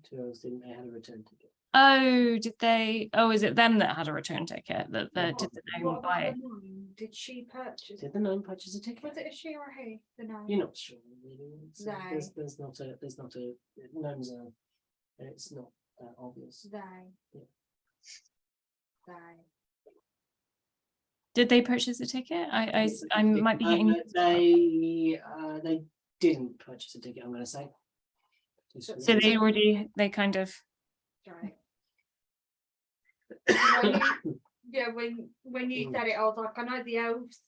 Two elves didn't. They had a return ticket. Oh, did they? Oh, is it them that had a return ticket? That did the gnome What buy about it? the gnome? Did she purchase Did it? the gnome purchase a ticket? Was it a she or a he? The gnome. You're not sure, really. They. There's not a gnomes are. It's not obvious. They. Yeah. They. Did they purchase a ticket? I might be getting. They didn't purchase a ticket. I'm going to say. So they kind of. Right. when you said it, I was like, I know the elves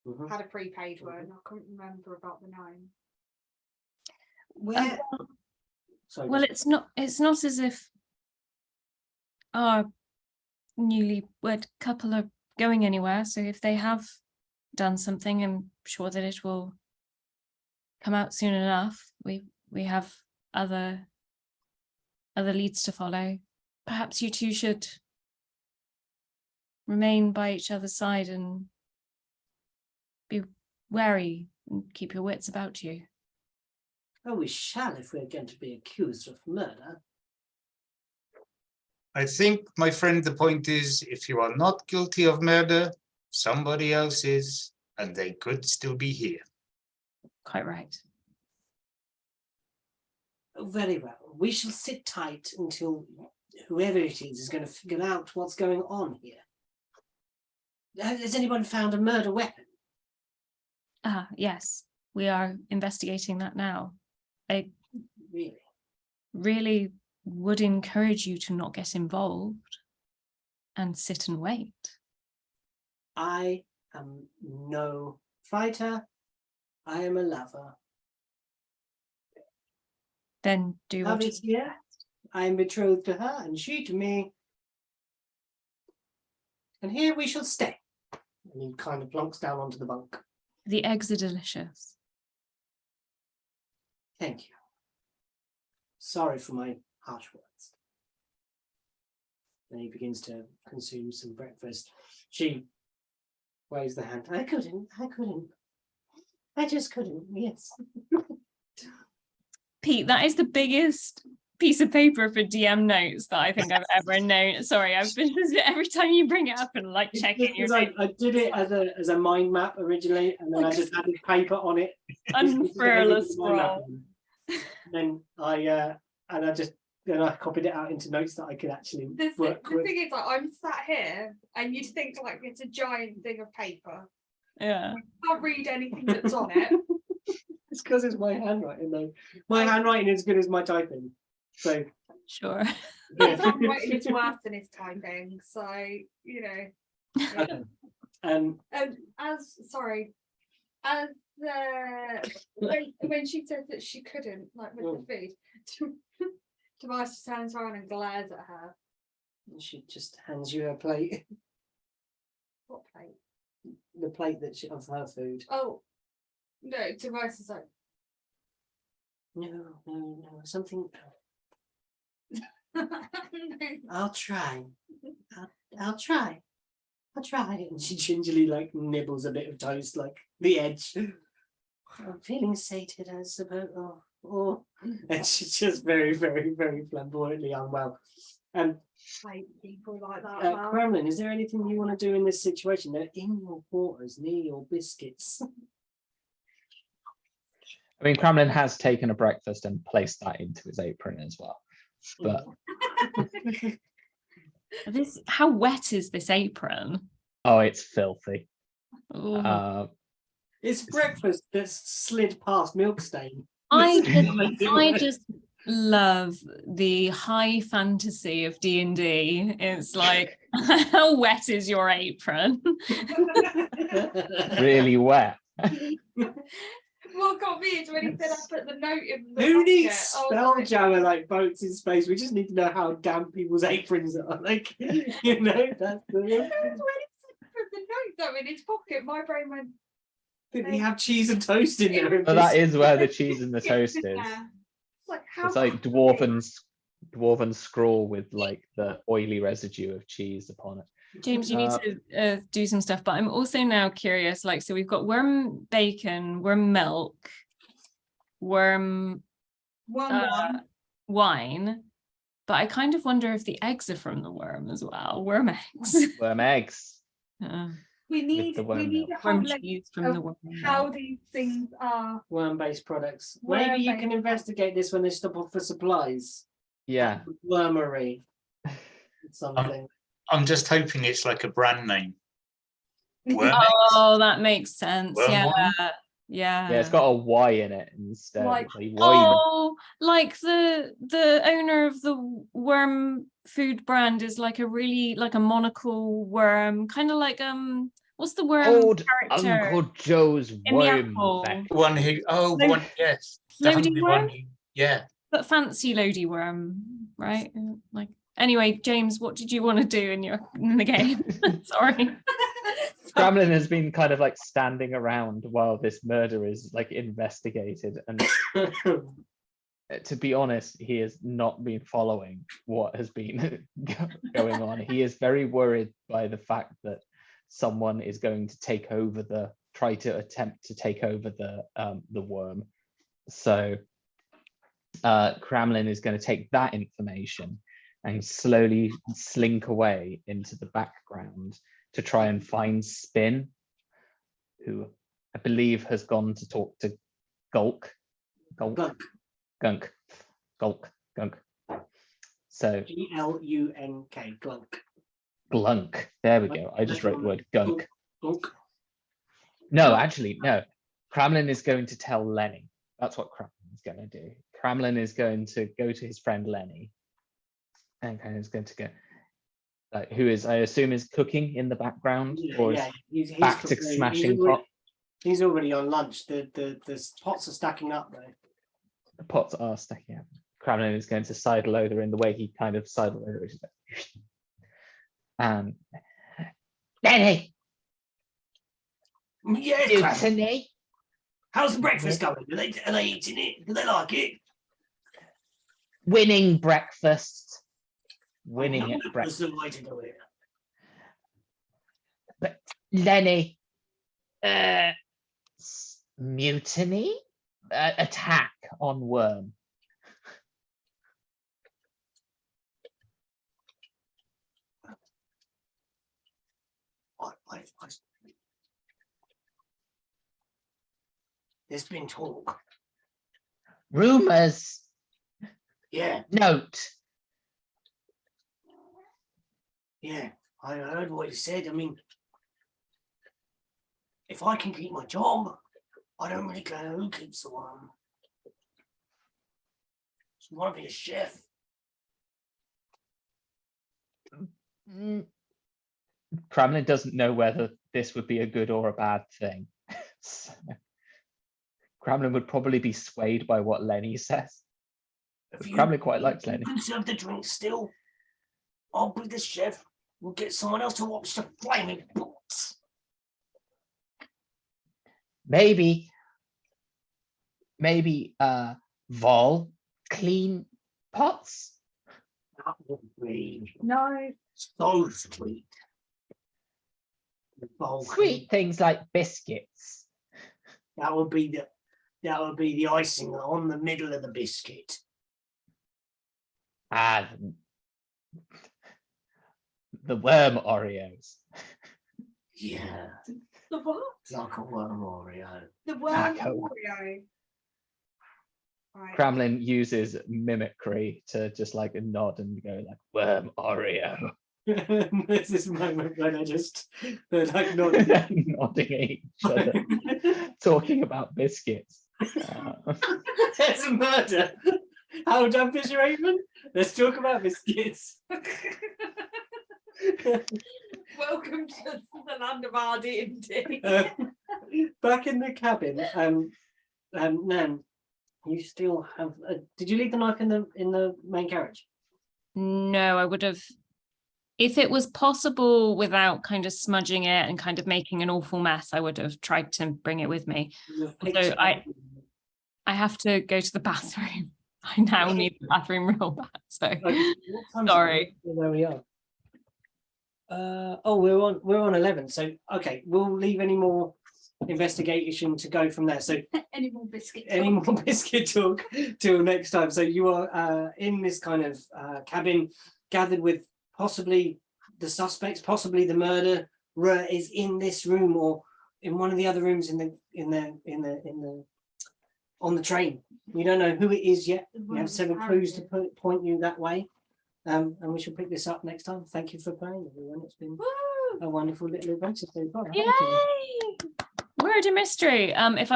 Mhm. had a prepaid one. I couldn't remember about the gnome. Where? Sorry. Well, it's not as if our newlywed couple are going anywhere. So if they have done something, I'm sure that it will come out soon enough. We have other leads to follow. Perhaps you two should remain by each other's side and be wary and keep your wits about you. Oh, we shall if we're going to be accused of murder. I think, my friend, the point is, if you are not guilty of murder, somebody else is, and they could still be here. Quite right. Oh, very well. We shall sit tight until whoever it is going to figure out what's going on here. Has anyone found a murder weapon? Ah, yes, we are investigating that now. I really would encourage you to not get involved and sit and wait. I am no fighter. I am a lover. Then do Love what you is here. I am betrothed to her and she to me. And here we shall stay. And he kind of plonks down onto the bunk. The eggs are delicious. Thank you. Sorry for my harsh words. Then he begins to consume some breakfast. She waves the hand. I couldn't. I just couldn't. Yes. Pete, that is the biggest piece of paper for DM notes that I think I've ever known. Sorry, I've been every time you bring it up and like checking your I did it as a mind map originally, and then I just added paper on it. unfurl a scroll. Then I copied it out into notes that I could actually The work with. thing is, like, I'm sat here, and you'd think like it's a giant thing of paper. Yeah. I can't read anything that's on it. It's because it's my handwriting, though. My handwriting is as good as my typing. So Sure. His handwriting is worse than his typing, so you know. um, And as when she said that she couldn't, like with the food, Tobias just turns around and glares at her. she just hands you her plate. What plate? The plate of her food. Oh no, Tobias is like, No, something. no. I'll try. I'll try. And she gingerly like nibbles a bit of toast, like the edge. I'm feeling sated, I suppose. Oh. And she's just very, very, very flamboyantly unwell. And Hate people like that. Kremlin, is there anything you want to do in this situation? They're in your quarters, near your biscuits. I mean, Kremlin has taken a breakfast and placed that into his apron as well. But How wet is this apron? oh, it's filthy. Ooh. It's breakfast that's slid past milk stain. I just love the high fantasy of D&D. It's like, how wet is your apron? Really wet. What got me is when he said I put the note in the Who needs bucket. I was like, spelljammer like boats in space? We just need to know how damp people's aprons are. Like, you know, that's the. when he said put the note though in his pocket, my brain went, Did he have cheese and toast in there? But that is where the cheese and the toast is. yeah. Like, how It's like dwarven scroll with like the oily residue of cheese upon it. James, you need to do some stuff, but I'm also now curious, like, so we've got worm bacon, worm milk, worm wine, but I kind of wonder if the eggs are from the worm as well. Worm eggs. Worm eggs. we need the worm a whole Worm list cheese from of the worm. how these things are. Worm-based products. Maybe you can Worm-based. investigate this when they stop off for supplies. Yeah. Wormery. Something. I'm just hoping it's like a brand name. Worm Oh, that makes sense. Worm Yeah. wine? Yeah. Yeah, it's got a Y in it instead. Like- It's like wine. Oh, like the owner of the worm food brand is like a really like a monocle worm, kind of like what's the worm Old character Uncle Joe's in the worm. apple? Factory. One who, oh, Lo- one, yes. The Lodi hungry worm? one who, yeah. But fancy Lodi worm, right? Like anyway, James, what did you want to do in the game? Sorry. Gremlin has been kind of like standing around while this murder is like investigated, and to be honest, he has not been following what has been going on. He is very worried by the fact that someone is going to attempt to take over the worm. So Kremlin is going to take that information and slowly slink away into the background to try and find Spin, who I believe has gone to talk to Gunk. So Glunk. Glunk. Glunk. There we go. I just wrote the word Gunk. Glunk. No, actually, no. Kremlin is going to tell Lenny. That's what Kremlin is going to do. Kremlin is going to go to his friend Lenny, and kind of is going to go. Who is, I assume, is cooking in the background, or is he's back to cooking. smashing pot. He's already on lunch. The pots are stacking up though. The pots are stacking up. Kremlin is going to sidle over in the way he kind of sidled over, which is like, Lenny, Yes, Anthony, how's the breakfast going? Are they eating it? Do they like it? winning breakfast. Winning at That's breakfast. the way to do it. Lenny, mutiny, attack on worm. There's been talk. Rumors. Yeah, Note. yeah. I heard what he said. I mean, if I can keep my job, I don't really care who keeps the one. Just want to be a chef. Kremlin doesn't know whether this would be a good or a bad thing. So, Kremlin would probably be swayed by what Lenny says. If Kremlin quite likes you Lenny. can serve the drink still, I'll be the chef. We'll get someone else to watch the flaming pots. Maybe Vol clean pots. That would be No, so sweet. The bulk. Sweet things like biscuits. That would be the icing on the middle of the biscuit. Ah, the worm Oreos. Yeah, the what? like a worm Oreo. The worm Taco. Oreo. Right. Kremlin uses mimicry to just like nod and go like worm Oreo. There's this moment when they're like nodding. Nodding at each other, talking about biscuits. There's a murder. How done, Fisher Raven? Let's talk about biscuits. Welcome to the land of our D&D. Back in the cabin, Nan, you still have. Did you leave the knife in the main carriage? No, I would have, if it was possible without kind of smudging it and kind of making an awful mess, I would have tried to bring it with me. So I have to go to the bathroom. I now need the bathroom real bad. So sorry. Where we are. We're on 11. So okay, we'll leave any more investigation to go from there. So Any more biscuits? any more biscuit talk till next time. So you are in this kind of cabin, gathered with possibly the suspects, possibly the murderer is in this room or in one of the other rooms on the train. We don't know who it is yet. We have several clues to point you that way. And we shall pick this up next time. Thank you for playing, everyone. It's been a wonderful little adventure so far. Yay! Murder mystery. If I